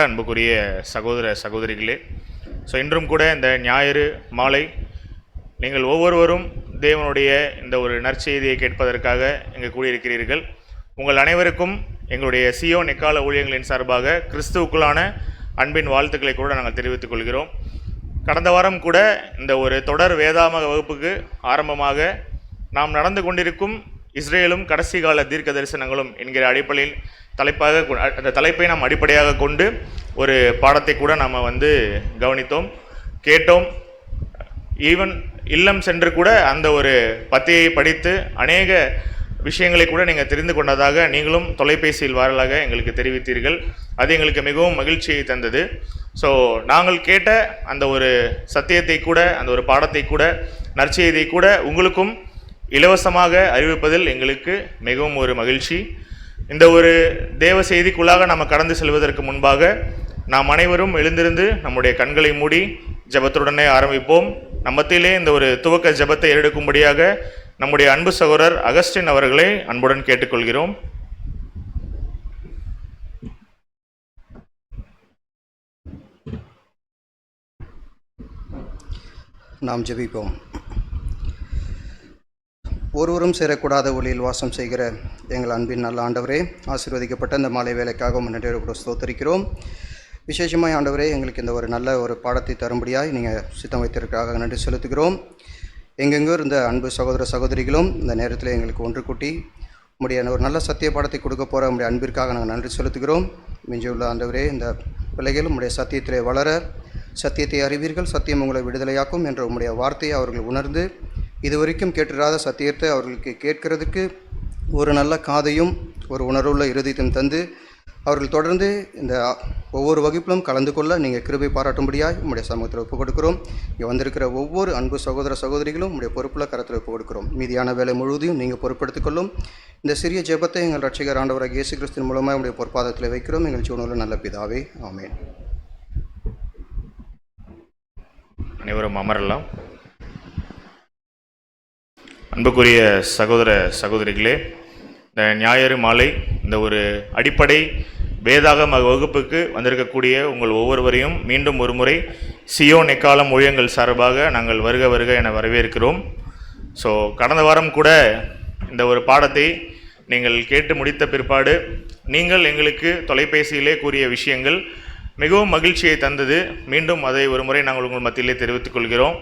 அன்புக்குரிய சகோதர சகோதரிகளே, இன்றும் கூட இந்த ஞாயிறு மாலை நீங்கள் ஒவ்வொருவரும் தேவனுடைய இந்த ஒரு நற்செய்தியை கேட்பதற்காக இங்கு கூடியிருக்கிறீர்கள். உங்கள் அனைவருக்கும் எங்களுடைய சியோன் எக்கால ஊழியங்களின் சார்பாக கிறிஸ்துவுக்குள்ளான அன்பின் வாழ்த்துக்களை கூட நாங்கள் தெரிவித்துக் கொள்கிறோம். கடந்த வாரம் கூட இந்த ஒரு தொடர் வேதாம வகுப்புக்கு ஆரம்பமாக நாம் நடந்து கொண்டிருக்கும் இஸ்ரேலும் கடைசி கால தீர்க்க தரிசனங்களும் என்கிற அடிப்படையில் அந்த தலைப்பை நாம் அடிப்படையாக கொண்டு ஒரு பாடத்தை கூட நாம் கவனித்தோம், கேட்டோம். ஈவன் இல்லம் சென்று கூட அந்த ஒரு பத்தியை படித்து அநேக விஷயங்களை கூட நீங்கள் தெரிந்து கொண்டதாக நீங்களும் தொலைபேசியில் வாயிலாக எங்களுக்கு தெரிவித்தீர்கள். அது எங்களுக்கு மிகவும் மகிழ்ச்சியை தந்தது. நாங்கள் கேட்ட அந்த ஒரு சத்தியத்தை கூட, அந்த ஒரு பாடத்தை கூட, நற்செய்தியை கூட உங்களுக்கும் இலவசமாக அறிவிப்பதில் எங்களுக்கு மிகவும் ஒரு மகிழ்ச்சி. இந்த ஒரு தேவ செய்திக்குள்ளாக நாம் கடந்து செல்வதற்கு முன்பாக நாம் அனைவரும் எழுந்திருந்து நம்முடைய கண்களை மூடி ஜெபத்துடனே ஆரம்பிப்போம். நம்மத்திலே இந்த ஒரு துவக்க ஜெபத்தை எடுக்கும்படியாக நம்முடைய அன்பு சகோதரர் அகஸ்டின் அவர்களை அன்புடன் கேட்டுக்கொள்கிறோம். நாம் ஜெபிப்போம். ஒருவரும் சேரக்கூடாத ஒளியில் வாசம் செய்கிற எங்கள் அன்பின் நல்ல ஆண்டவரே, ஆசீர்வதிக்கப்பட்ட இந்த மாலை வேலைக்காக நன்றியோடு கூட ஸ்தோத்திரிக்கிறோம். விசேஷமாய் ஆண்டவரே, எங்களுக்கு இந்த ஒரு நல்ல ஒரு பாடத்தை தரும்படியாய் நீங்கள் சித்தம் வைத்திருக்காக நன்றி செலுத்துகிறோம். எங்கெங்கோ இருந்த அன்பு சகோதர சகோதரிகளும் இந்த நேரத்தில் எங்களுக்கு ஒன்று கூட்டி உங்களுடைய ஒரு நல்ல சத்திய பாடத்தை கொடுக்க போகிற உங்களுடைய அன்பிற்காக நாங்கள் நன்றி செலுத்துகிறோம். மிஞ்சியுள்ள ஆண்டவரே, இந்த பிள்ளைகள் உங்களுடைய சத்தியத்திலே வளர, சத்தியத்தை அறிவீர்கள், சத்தியம் உங்களை விடுதலையாக்கும் என்ற உங்களுடைய வார்த்தையை அவர்கள் உணர்ந்து இதுவரைக்கும் கேட்டிராத சத்தியத்தை அவர்களுக்கு கேட்கிறதுக்கு ஒரு நல்ல காதையும் ஒரு உணர்வுள்ள இருதயத்தையும் தந்து அவர்கள் தொடர்ந்து இந்த ஒவ்வொரு வகுப்பிலும் கலந்து கொள்ள நீங்கள் கிருபை பாராட்டும்படியாக உங்களுடைய சமூகத்தில் ஒப்புக் கொடுக்கிறோம். இங்கே வந்திருக்கிற ஒவ்வொரு அன்பு சகோதர சகோதரிகளும் உங்களுடைய பொறுப்புள்ள கரத்தில் ஒப்புக் கொடுக்கிறோம். மீதியான வேலை முழுவதையும் நீங்கள் பொறுப்படுத்திக் கொள்ளும். இந்த சிறிய ஜெபத்தை எங்கள் ரட்சகர் ஆண்டவராக இயேசு கிறிஸ்துவின் மூலமாக உங்களுடைய பொற்பாதத்தில் வைக்கிறோம். எங்கள் ஜீவனில் நல்ல பிதாவே, ஆமென். அனைவரும் அமரலாம். அன்புக்குரிய சகோதர சகோதரிகளே, இந்த ஞாயிறு மாலை இந்த ஒரு அடிப்படை வேதாகம வகுப்புக்கு வந்திருக்கக்கூடிய உங்கள் ஒவ்வொருவரையும் மீண்டும் ஒரு முறை சியோன் எக்காலம் ஊழியங்கள் சார்பாக நாங்கள் வருக வருக என வரவேற்கிறோம். கடந்த வாரம் கூட இந்த ஒரு பாடத்தை நீங்கள் கேட்டு முடித்த பிற்பாடு நீங்கள் எங்களுக்கு தொலைபேசியிலே கூறிய விஷயங்கள் மிகவும் மகிழ்ச்சியை தந்தது. மீண்டும் அதை ஒரு முறை நாங்கள் உங்கள் மத்தியிலே தெரிவித்துக் கொள்கிறோம்.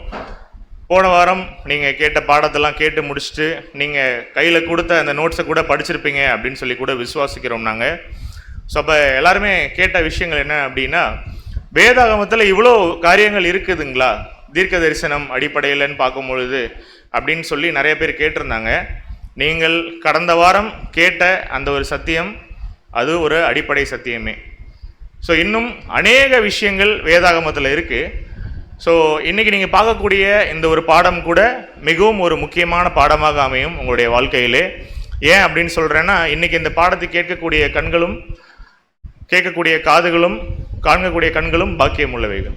போன வாரம் நீங்கள் கேட்ட பாடத்தெல்லாம் கேட்டு முடிச்சுட்டு நீங்கள் கையில் கொடுத்த அந்த நோட்ஸை கூட படிச்சிருப்பீங்க அப்படின்னு சொல்லி கூட விசுவாசிக்கிறோம் நாங்கள். அப்போ எல்லாருமே கேட்ட விஷயங்கள் என்ன அப்படின்னா, வேதாகமத்தில் இவ்வளோ காரியங்கள் இருக்குதுங்களா தீர்க்க தரிசனம் அடிப்படையில்னு பார்க்கும்பொழுது அப்படின்னு சொல்லி நிறைய பேர் கேட்டிருந்தாங்க. நீங்கள் கடந்த வாரம் கேட்ட அந்த ஒரு சத்தியம் அது ஒரு அடிப்படை சத்தியமே. இன்னும் அநேக விஷயங்கள் வேதாகமத்தில் இருக்குது. இன்றைக்கி நீங்கள் பார்க்கக்கூடிய இந்த ஒரு பாடம் கூட மிகவும் ஒரு முக்கியமான பாடமாக அமையும் உங்களுடைய வாழ்க்கையிலே. ஏன் அப்படின்னு சொல்கிறேன்னா, இன்றைக்கி இந்த பாடத்தை கேட்கக்கூடிய கண்களும் கேட்கக்கூடிய காதுகளும் காண்கக்கூடிய கண்களும் பாக்கியம் உள்ளவைகள்.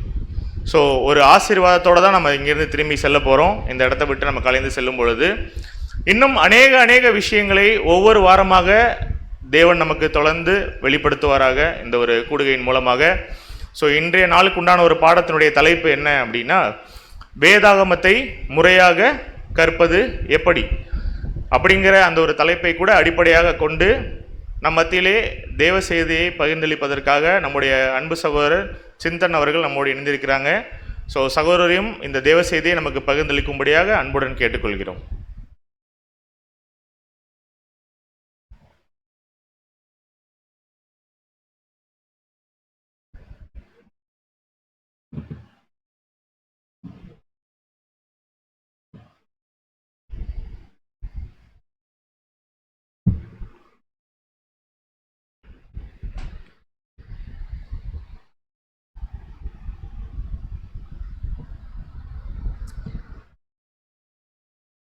ஒரு ஆசீர்வாதத்தோடு தான் நம்ம இங்கேருந்து திரும்பி செல்ல போகிறோம். இந்த இடத்த விட்டு நம்ம கலைந்து செல்லும் பொழுது இன்னும் அநேக விஷயங்களை ஒவ்வொரு வாரமாக தேவன் நமக்கு தொடர்ந்து வெளிப்படுத்துவாராக இந்த ஒரு கூடுகையின் மூலமாக. இன்றைய நாளுக்கு உண்டான ஒரு பாடத்தினுடைய தலைப்பு என்ன அப்படின்னா, வேதாகமத்தை முறையாக கற்பது எப்படி அப்படிங்கிற அந்த ஒரு தலைப்பை கூட அடிப்படையாக கொண்டு நம் மத்தியிலே தேவ செய்தியை பகிர்ந்தளிப்பதற்காக நம்முடைய அன்பு சகோதரர் சிந்தன் அவர்கள் நம்மோடு இணைந்திருக்கிறாங்க. சகோதரையும் இந்த தேவ செய்தியை நமக்கு பகிர்ந்தளிக்கும்படியாக அன்புடன் கேட்டுக்கொள்கிறோம்.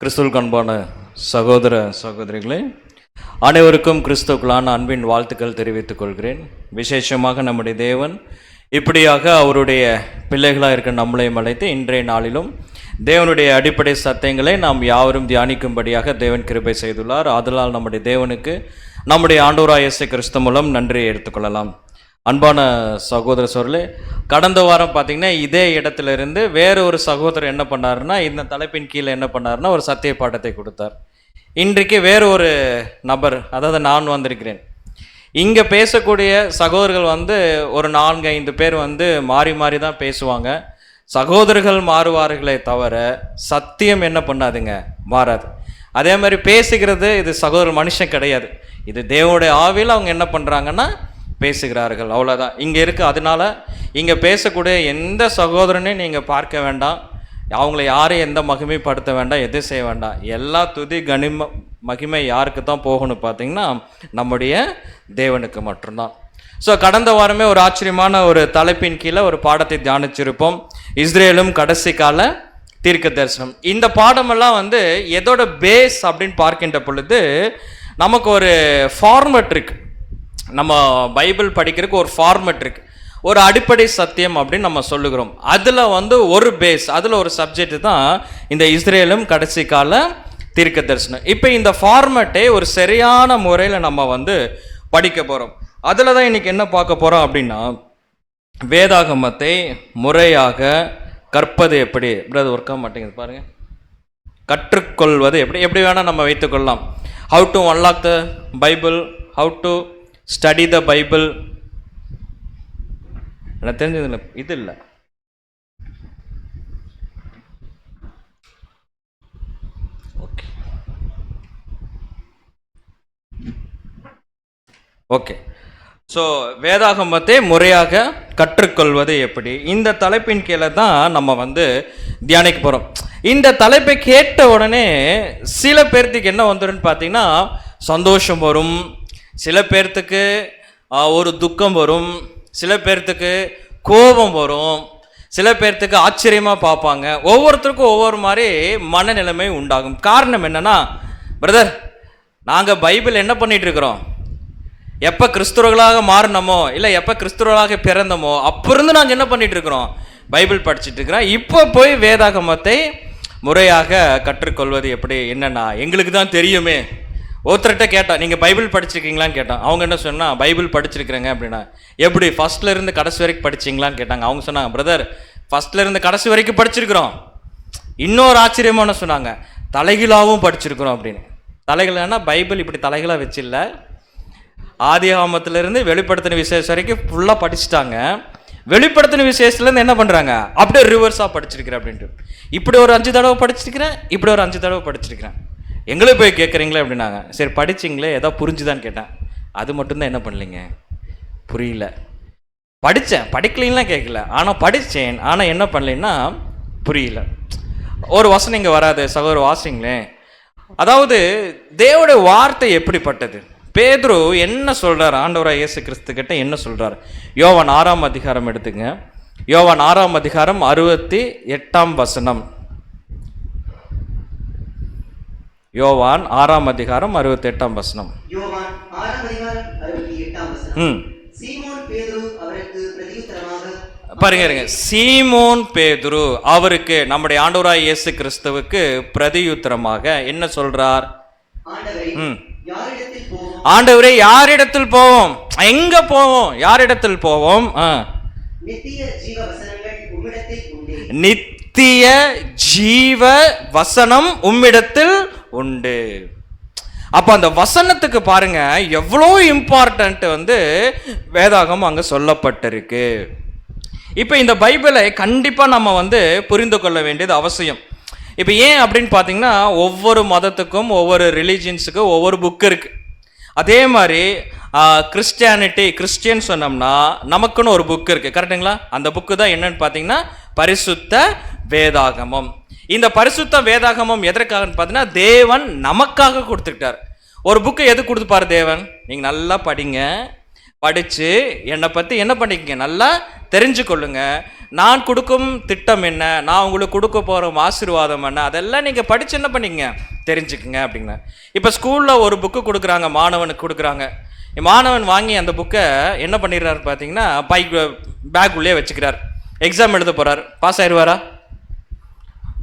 கிறிஸ்துவுக்கு அன்பான சகோதர சகோதரிகளே, அனைவருக்கும் கிறிஸ்துவுக்குள்ளான அன்பின் வாழ்த்துக்கள் தெரிவித்துக் கொள்கிறேன். விசேஷமாக நம்முடைய தேவன் இப்படியாக அவருடைய பிள்ளைகளாக இருக்க நம்மளையும் அழைத்து இன்றைய நாளிலும் தேவனுடைய அடிப்படை சத்தியங்களை நாம் யாவரும் தியானிக்கும்படியாக தேவன் கிருபை செய்துள்ளார். ஆதலால் நம்முடைய தேவனுக்கு நம்முடைய ஆண்டவராகிய இயேசு கிறிஸ்து மூலம் நன்றியை எடுத்துக்கொள்ளலாம். அன்பான சகோதர சோர்களே, கடந்த வாரம் பார்த்தீங்கன்னா இதே இடத்துல இருந்து வேற ஒரு சகோதரர் என்ன பண்ணாருன்னா, இந்த தலைப்பின் கீழே என்ன பண்ணாருன்னா ஒரு சத்திய பாடத்தை கொடுத்தார். இன்றைக்கு வேற ஒரு நபர், அதாவது நான் வந்திருக்கிறேன். இங்கே பேசக்கூடிய சகோதரர்கள் ஒரு 4-5 பேர் மாறி மாறி தான் பேசுவாங்க. சகோதரர்கள் மாறுவார்களே தவிர சத்தியம் என்ன பண்ணாதுங்க, மாறாது. அதே மாதிரி பேசுகிறது இது சகோதரர் மனுஷன் கிடையாது, இது தேவனுடைய ஆவியில் அவங்க என்ன பண்ணுறாங்கன்னா பேசுகிறார்கள், அவ்வளோதான் இங்கே இருக்குது. அதனால இங்கே பேசக்கூடிய எந்த சகோதரனையும் நீங்கள் பார்க்க வேண்டாம், அவங்கள யாரையும் எந்த மகிமைப்படுத்த வேண்டாம், எது செய்ய வேண்டாம். எல்லா துதி மகிமை யாருக்கு தான் போகணும் பார்த்தீங்கன்னா நம்முடைய தேவனுக்கு மட்டும்தான். ஸோ கடந்த வாரமே ஒரு ஆச்சரியமான ஒரு தலைப்பின் கீழே ஒரு பாடத்தை தியானிச்சிருப்போம், இஸ்ரேலும் கடைசி கால தீர்க்க தரிசனம். இந்த பாடமெல்லாம் எதோட பேஸ் அப்படின்னு பார்க்கின்ற பொழுது நமக்கு ஒரு ஃபார்மட் இருக்கு. நம்ம பைபிள் படிக்கிறதுக்கு ஒரு ஃபார்மட் இருக்கு, ஒரு அடிப்படை சத்தியம் அப்படின்னு நம்ம சொல்லுகிறோம். அதில் ஒரு பேஸ், அதில் ஒரு சப்ஜெக்ட் தான் இந்த இஸ்ரேலும் கடைசி கால தீர்க்க தரிசனம். இப்போ இந்த ஃபார்மட்டை ஒரு சரியான முறையில் நம்ம படிக்க போகிறோம். அதில் தான் இன்னைக்கு என்ன பார்க்க போகிறோம் அப்படின்னா, வேதாகமத்தை முறையாக கற்பது எப்படி. பிரதர் ஒர்க் ஆக மாட்டேங்குது பாருங்க. கற்றுக்கொள்வது எப்படி, எப்படி வேணால் நம்ம வைத்துக்கொள்ளலாம். How to unlock the Bible, how to study the Bible. எனக்கு தெரிஞ்சது இது இல்லை. ஓகே ஓகே ஸோ வேதாகமத்தை முறையாக கற்றுக்கொள்வது எப்படி, இந்த தலைப்பின் கீழே தான் நம்ம தியானிக்க போகிறோம். இந்த தலைப்பை கேட்ட உடனே சில பேர்த்துக்கு என்ன வந்துடும் பார்த்தீங்கன்னா, சந்தோஷம் வரும், சில பேர்த்துக்கு ஒரு துக்கம் வரும், சில பேர்த்துக்கு கோபம் வரும், சில பேர்த்துக்கு ஆச்சரியமாக பார்ப்பாங்க. ஒவ்வொருத்தருக்கும் ஒவ்வொரு மாதிரி மனநிலைமை உண்டாகும். காரணம் என்னன்னா, பிரதர் நாங்கள் பைபிள் என்ன பண்ணிட்டு இருக்கிறோம், எப்போ கிறிஸ்துவர்களாக மாறினமோ இல்லை எப்போ கிறிஸ்துவர்களாக பிறந்தமோ அப்போ இருந்து நாங்கள் என்ன பண்ணிட்டு இருக்கிறோம், பைபிள் படிச்சுட்டு இருக்கிறோம். இப்போ போய் வேதாகமத்தை முறையாக கற்றுக்கொள்வது எப்படி, என்னன்னா எங்களுக்கு தான் தெரியுமே. ஒருத்தர்கிட்ட கேட்டான், நீங்கள் பைபிள் படிச்சிருக்கீங்களான்னு கேட்டான். அவங்க என்ன சொன்னால், பைபிள் படிச்சிருக்கிறேங்க அப்படின்னா. எப்படி ஃபர்ஸ்ட்ல இருந்து கடைசி வரைக்கும் படிச்சிங்களான்னு கேட்டாங்க. அவங்க சொன்னாங்க, பிரதர் ஃபர்ஸ்ட்ல இருந்து கடைசி வரைக்கும் படிச்சிருக்கிறோம். இன்னொரு ஆச்சரியமான சொன்னாங்க, தலைகீழாகவும் படிச்சிருக்கிறோம் அப்படின்னு. தலைகளானா பைபிள் இப்படி தலைகளாக வச்சில்ல, ஆதியாகமத்திலிருந்து வெளிப்படுத்தின விசேஷம் வரைக்கும் ஃபுல்லாக படிச்சுட்டாங்க. வெளிப்படுத்தின விசேஷத்துலேருந்து என்ன பண்ணுறாங்க, அப்படியே ரிவர்ஸாக படிச்சிருக்கிறேன் அப்படின்ட்டு. இப்படி ஒரு 5 தடவை படிச்சிருக்கிறேன், இப்படி ஒரு 5 தடவை படிச்சிருக்கிறேன். எங்களே போய் கேட்குறீங்களே அப்படின்னாங்க. சரி படிச்சிங்களே, ஏதோ புரிஞ்சுதான்னு கேட்டேன். அது மட்டும்தான் என்ன பண்ணலைங்க, புரியல. படித்தேன், படிக்கலின்லாம் கேட்கல, ஆனால் படித்தேன், ஆனால் என்ன பண்ணலைன்னா புரியல. ஒரு வசனம் இங்கே வராது சகோதரர், வாசிங்களேன். அதாவது தேவனுடைய வார்த்தை எப்படிப்பட்டது, பேதுரு என்ன சொல்றார், ஆண்டவராக இயேசு கிறிஸ்து கிட்ட என்ன சொல்றார். யோவான் 6ஆம் அதிகாரம் எடுத்துங்க. யோவான் 6ஆம் அதிகாரம் 68ஆம் வசனம். யோவான் 6ஆம் அதிகாரம் 68ஆம் வசனம். யோவான் 6ஆம் அதிகாரம் 68ஆம் வசனம். சீமோன் பேதுரு அவருக்கு பிரதியுத்தரமாக, பாருங்க, சீமோன் பேதுரு அவருக்கு நம்முடைய ஆண்டவராய் இயேசு கிறிஸ்துவுக்கு பிரதியுத்தரமாக என்ன சொல்றார், ஆண்டவரே யாரிடத்தில் போவோம், எங்க போவோம், யாரிடத்தில் போவோம், நித்திய ஜீவ வசனங்கள் உம்மிடத்தில் உண்டு, நித்திய ஜீவ வசனம் உம்மிடத்தில் உண்டு. அப்ப அந்த வசனத்துக்கு பாருங்க எவ்வளோ இம்பார்ட்டன்ட் வேதாகம் அங்க சொல்லப்பட்டிருக்கு. இப்ப இந்த பைபிளை கண்டிப்பா நம்ம புரிந்து கொள்ள வேண்டியது அவசியம். இப்போ ஏன் அப்படின்னு பார்த்தீங்கன்னா, ஒவ்வொரு மதத்துக்கும் ஒவ்வொரு ரிலீஜியன்ஸுக்கும் ஒவ்வொரு புக்கு இருக்குது. அதே மாதிரி கிறிஸ்டியன் சொன்னோம்னா நமக்குன்னு ஒரு புக்கு இருக்குது, கரெக்டுங்களா? அந்த புக்கு தான் என்னன்னு பார்த்தீங்கன்னா பரிசுத்த வேதாகமம். இந்த பரிசுத்த வேதாகமம் எதற்காகன்னு பார்த்தீங்கன்னா, தேவன் நமக்காக கொடுத்துக்கிட்டார். ஒரு புக்கை எது கொடுத்துப்பாரு தேவன், நீங்கள் நல்லா படிங்க, படித்து என்னை பற்றி என்ன பண்ணிக்கங்க, நல்லா தெரிஞ்சு கொள்ளுங்க. நான் கொடுக்கும் திட்டம் என்ன, நான் உங்களுக்கு கொடுக்க போகிற ஆசீர்வாதம் என்ன, அதெல்லாம் நீங்கள் படித்து என்ன பண்ணிக்கங்க, தெரிஞ்சுக்குங்க அப்படிங்க. இப்போ ஸ்கூலில் ஒரு புக்கு கொடுக்குறாங்க, மாணவனுக்கு கொடுக்குறாங்க. மாணவன் வாங்கி அந்த புக்கை என்ன பண்ணிடுறாரு பார்த்தீங்கன்னா, பேக் உள்ளே வச்சுக்கிறார். எக்ஸாம் எழுத போகிறார், பாஸ் ஆயிடுவாரா?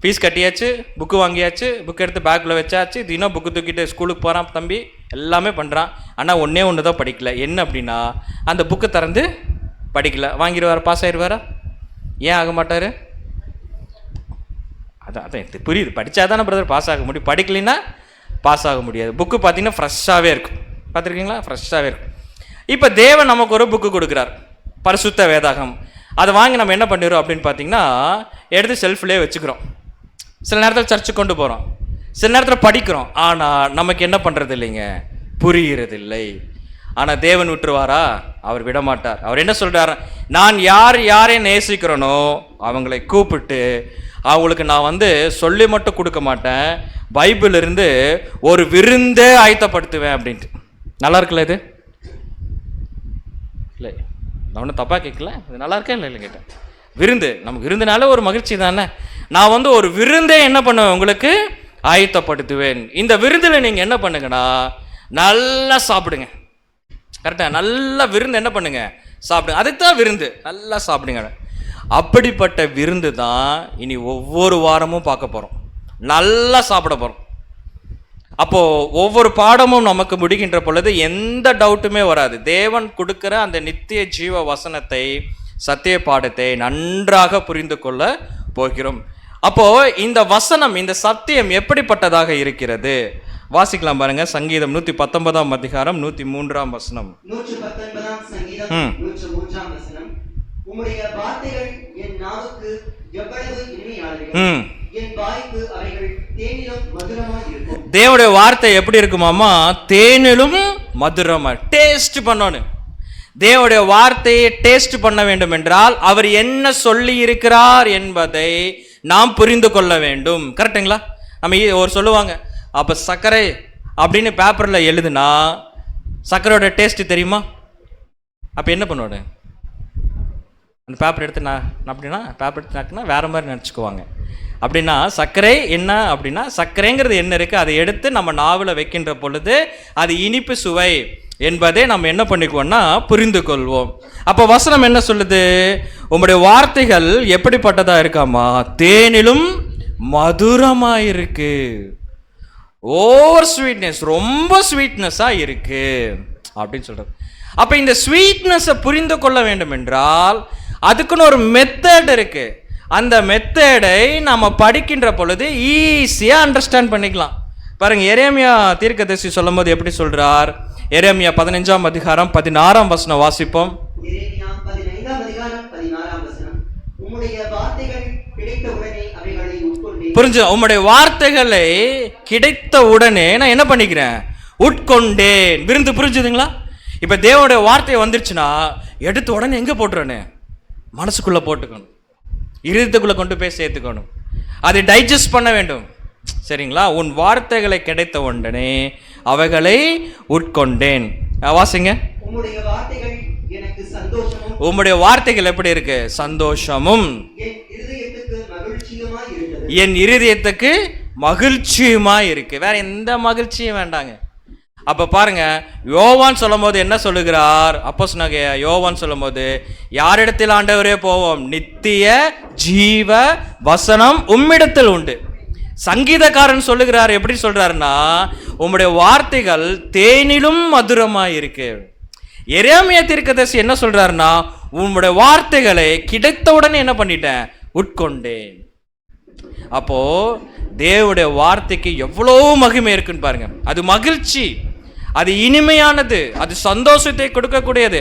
ஃபீஸ் கட்டியாச்சு, புக்கு வாங்கியாச்சு, புக்கு எடுத்து பேக்கில் வச்சாச்சு, தினம் புக்கு தூக்கிட்டு ஸ்கூலுக்கு போகிறான் தம்பி, எல்லாமே பண்ணுறான். ஆனால் ஒன்றே ஒன்று தான் படிக்கல. என்ன அப்படின்னா, அந்த புக்கை திறந்து படிக்கல, வாங்கிடுவார், பாஸ் ஆயிடுவாரா? ஏன் ஆக மாட்டார்? அதான் இது புரியுது. படித்தா தானே பிரதர் பாஸ் ஆக முடியும், படிக்கலைன்னா பாஸ் ஆக முடியாது. புக்கு பார்த்தீங்கன்னா ஃப்ரெஷ்ஷாகவே இருக்கும், பார்த்துருக்கீங்களா? ஃப்ரெஷ்ஷாகவே இருக்கும். இப்போ தேவன் நமக்கு ஒரு புக்கு கொடுக்குறார், பரிசுத்த வேதாகம். அதை வாங்கி நம்ம என்ன பண்ணிடுறோம் அப்படின்னு பார்த்தீங்கன்னா, எடுத்து செல்ஃப்லேயே வச்சுக்கிறோம். சில நேரத்தில் சர்ச்சுக்கு கொண்டு போகிறோம், சில நேரத்தில் படிக்கிறோம். ஆனால் நமக்கு என்ன பண்ணுறது இல்லைங்க, புரிகிறது இல்லை. ஆனால் தேவன் விட்டுருவாரா? அவர் விட மாட்டார். அவர் என்ன சொல்கிறார்? நான் யாரை நேசிக்கிறேனோ அவங்களை கூப்பிட்டு அவங்களுக்கு நான் சொல்லி மட்டும் கொடுக்க மாட்டேன், பைபிள் இருந்து ஒரு விருந்தே ஆயத்தப்படுத்துவேன் அப்படின்ட்டு. நல்லா இருக்குல்ல இது? இல்லை, நான் ஒன்றும் தப்பாக கேட்கல, இது நல்லா இருக்கா? இல்லை கேட்டேன். விருந்து, நமக்கு விருந்துனால ஒரு மகிழ்ச்சி தானே. நான் ஒரு விருந்தே என்ன பண்ணுவேன், உங்களுக்கு ஆயத்தப்படுத்துவேன். இந்த விருந்தில் நீங்கள் என்ன பண்ணுங்கன்னா, நல்லா சாப்பிடுங்க. கரெக்டாக, நல்ல விருந்து என்ன பண்ணுங்க, சாப்பிடுங்க. அதுக்கு தான் விருந்து, நல்லா சாப்பிடுங்க. அப்படிப்பட்ட விருந்து தான் இனி ஒவ்வொரு வாரமும் பார்க்க போகிறோம், நல்லா சாப்பிட போகிறோம். அப்போது ஒவ்வொரு பாடமும் நமக்கு முடிகின்ற பொழுது எந்த டவுட்டுமே வராது. தேவன் கொடுக்குற அந்த நித்திய ஜீவ வசனத்தை, சத்திய பாடத்தை நன்றாக புரிந்து கொள்ள போகிறோம். அப்போது இந்த வசனம், இந்த சத்தியம் எப்படிப்பட்டதாக இருக்கிறது? வாசிக்கலாம் பாருங்க. சங்கீதம் 119 அதிகாரம் 103 வசனம். 119 சங்கீதம் 103 வசனம். உம்முடைய வார்த்தைகள் என் நாவுக்கு எவ்வளவு இனிமையானவைகள், என் வாய்க்கு அவைகள் தேனிலும் மதுரமாய் இருக்கும். தேவனுடைய வார்த்தை எப்படி இருக்குமாமா? தேனிலும் மதுரமா. டேஸ்ட் பண்ணணும். தேவனுடைய வார்த்தையை டேஸ்ட் பண்ண வேண்டும் என்றால் அவர் என்ன சொல்லி இருக்கிறார் என்பதை நாம் புரிந்து கொள்ள வேண்டும். கரெக்டுங்களா? நம்ம ஒரு சொல்லுவாங்க, அப்போ சர்க்கரை அப்படின்னு பேப்பரில் எழுதுனா சர்க்கரையோட டேஸ்ட் தெரியுமா? அப்போ என்ன பண்ணுவாடு? அந்த பேப்பர் எடுத்து நான் அப்படின்னா பேப்பர் எடுத்துனாக்குன்னா வேற மாதிரி நினச்சிக்குவாங்க. அப்படின்னா சர்க்கரை என்ன அப்படின்னா, சர்க்கரைங்கிறது என்ன இருக்குது, அதை எடுத்து நம்ம நாவில் வைக்கின்ற பொழுது அது இனிப்பு சுவை என்பதை நம்ம என்ன பண்ணிக்குவோம்னா புரிந்து கொள்வோம். அப்போ வசனம் என்ன சொல்லுது? உங்களுடைய வார்த்தைகள் எப்படிப்பட்டதா இருக்காமா? தேனிலும் மதுரமாக இருக்கு. ஓவர் ஸ்வீட்னஸ், ரொம்ப ஸ்வீட்னஸாக இருக்கு அப்படின்னு சொல்கிறது. அப்போ இந்த ஸ்வீட்னஸை புரிந்து கொள்ள வேண்டும் என்றால் அதுக்குன்னு ஒரு மெத்தட் இருக்கு. அந்த மெத்தடை நம்ம படிக்கின்ற பொழுது ஈஸியாக அண்டர்ஸ்டாண்ட் பண்ணிக்கலாம். பாருங்க, எரேமியா தீர்க்கதரிசி சொல்லும் போது எப்படி சொல்றார்? எரேமியா 15 அதிகாரம் 16 வசனம் வாசிப்போம். எரேமியா 15 அதிகாரம் 16 வசனம். உம்முடைய வார்த்தைகள் கிடைத்த உடனே அவைகளை உட்கொண்டேன். புரிஞ்சு? உம்முடைய வார்த்தைகளை கிடைத்த உடனே நான் என்ன பண்ணிக்கிறேன்? உட்கொண்டேன். விருந்து. புரிஞ்சுதுங்களா? இப்போ தேவனுடைய வார்த்தை வந்துருச்சுன்னா எடுத்த உடனே எங்கே போட்டுறேன்னு? மனசுக்குள்ளே போட்டுக்கணும், இருதயத்துக்குள்ளே கொண்டு போய் சேர்த்துக்கணும், அதை டைஜஸ்ட் பண்ண வேண்டும். சரிங்களா? உன் வார்த்தைகளை கிடைத்த உடனே அவைகளை உட்கொண்டேன். வாசிங்க. உம்முடைய வார்த்தைகள் எனக்கு சந்தோஷமும். உம்முடைய வார்த்தைகள் எப்படி இருக்கு? சந்தோஷமும், என் இருதயத்துக்கு மகிழ்ச்சியுமாய் இருக்கிறது. என் இருதயத்துக்கு மகிழ்ச்சியுமாய் இருக்கு. வேற எந்த மகிழ்ச்சியும் வேண்டாங்க. அப்ப பாருங்க, யோவான் சொல்லும் போது என்ன சொல்லுகிறார்? அப்போஸ்தலனாகிய யோவான் சொல்லும் போது, யாரிடத்தில் ஆண்டவரே போவோம்? நித்திய ஜீவ வசனம் உம்மிடத்தில் உண்டு. சங்கீதக்காரன் சொல்லுகிறார், எப்படி சொல்றாருன்னா, உம்முடைய வார்த்தைகள் தேனிலும் மதுரமாய் இருக்கு. எரேமியா தீர்க்கதரிசி என்ன சொல்றாருன்னா, உம்முடைய வார்த்தைகளை கிடைத்தவுடனே என்ன பண்ணிட்டேன்? உட்கொண்டேன். அப்போ தேவனுடைய வார்த்தைக்கு எவ்வளோ மகிமை இருக்குன்னு பாருங்க. அது மகிழ்ச்சி, அது இனிமையானது, அது சந்தோஷத்தை கொடுக்கக்கூடியது.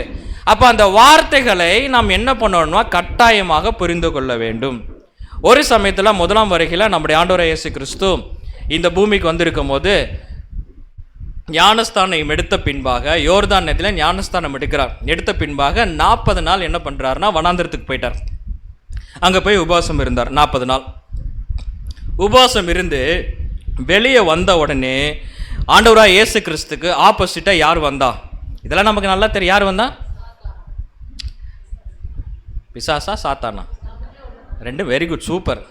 அப்போ அந்த வார்த்தைகளை நாம் என்ன பண்ணணும்னா கட்டாயமாக புரிந்து கொள்ள வேண்டும். ஒரு சமயத்தில் 1ஆம் வருகையில் நம்முடைய ஆண்டவராகிய இயேசு கிறிஸ்து இந்த பூமிக்கு வந்திருக்கும் போது ஞானஸ்தானம் எடுத்த பின்பாக, யோர்தான் நதியில் ஞானஸ்தானம் எடுத்த பின்பாக 40 நாள் என்ன பண்ணுறாருன்னா வனாந்திரத்துக்கு போயிட்டார். அங்கே போய் உபவாசம் இருந்தார் 40 நாள். உபவாசம் இருந்து வெளியே வந்த உடனே ஆண்டவராகிய இயேசு கிறிஸ்துக்கு ஆப்போசிட்டாக யார் வந்தா? இதெல்லாம் நமக்கு நல்லா தெரியும். யார் வந்தா? பிசாசா சாத்தானா? ரெண்டு. Very good, super.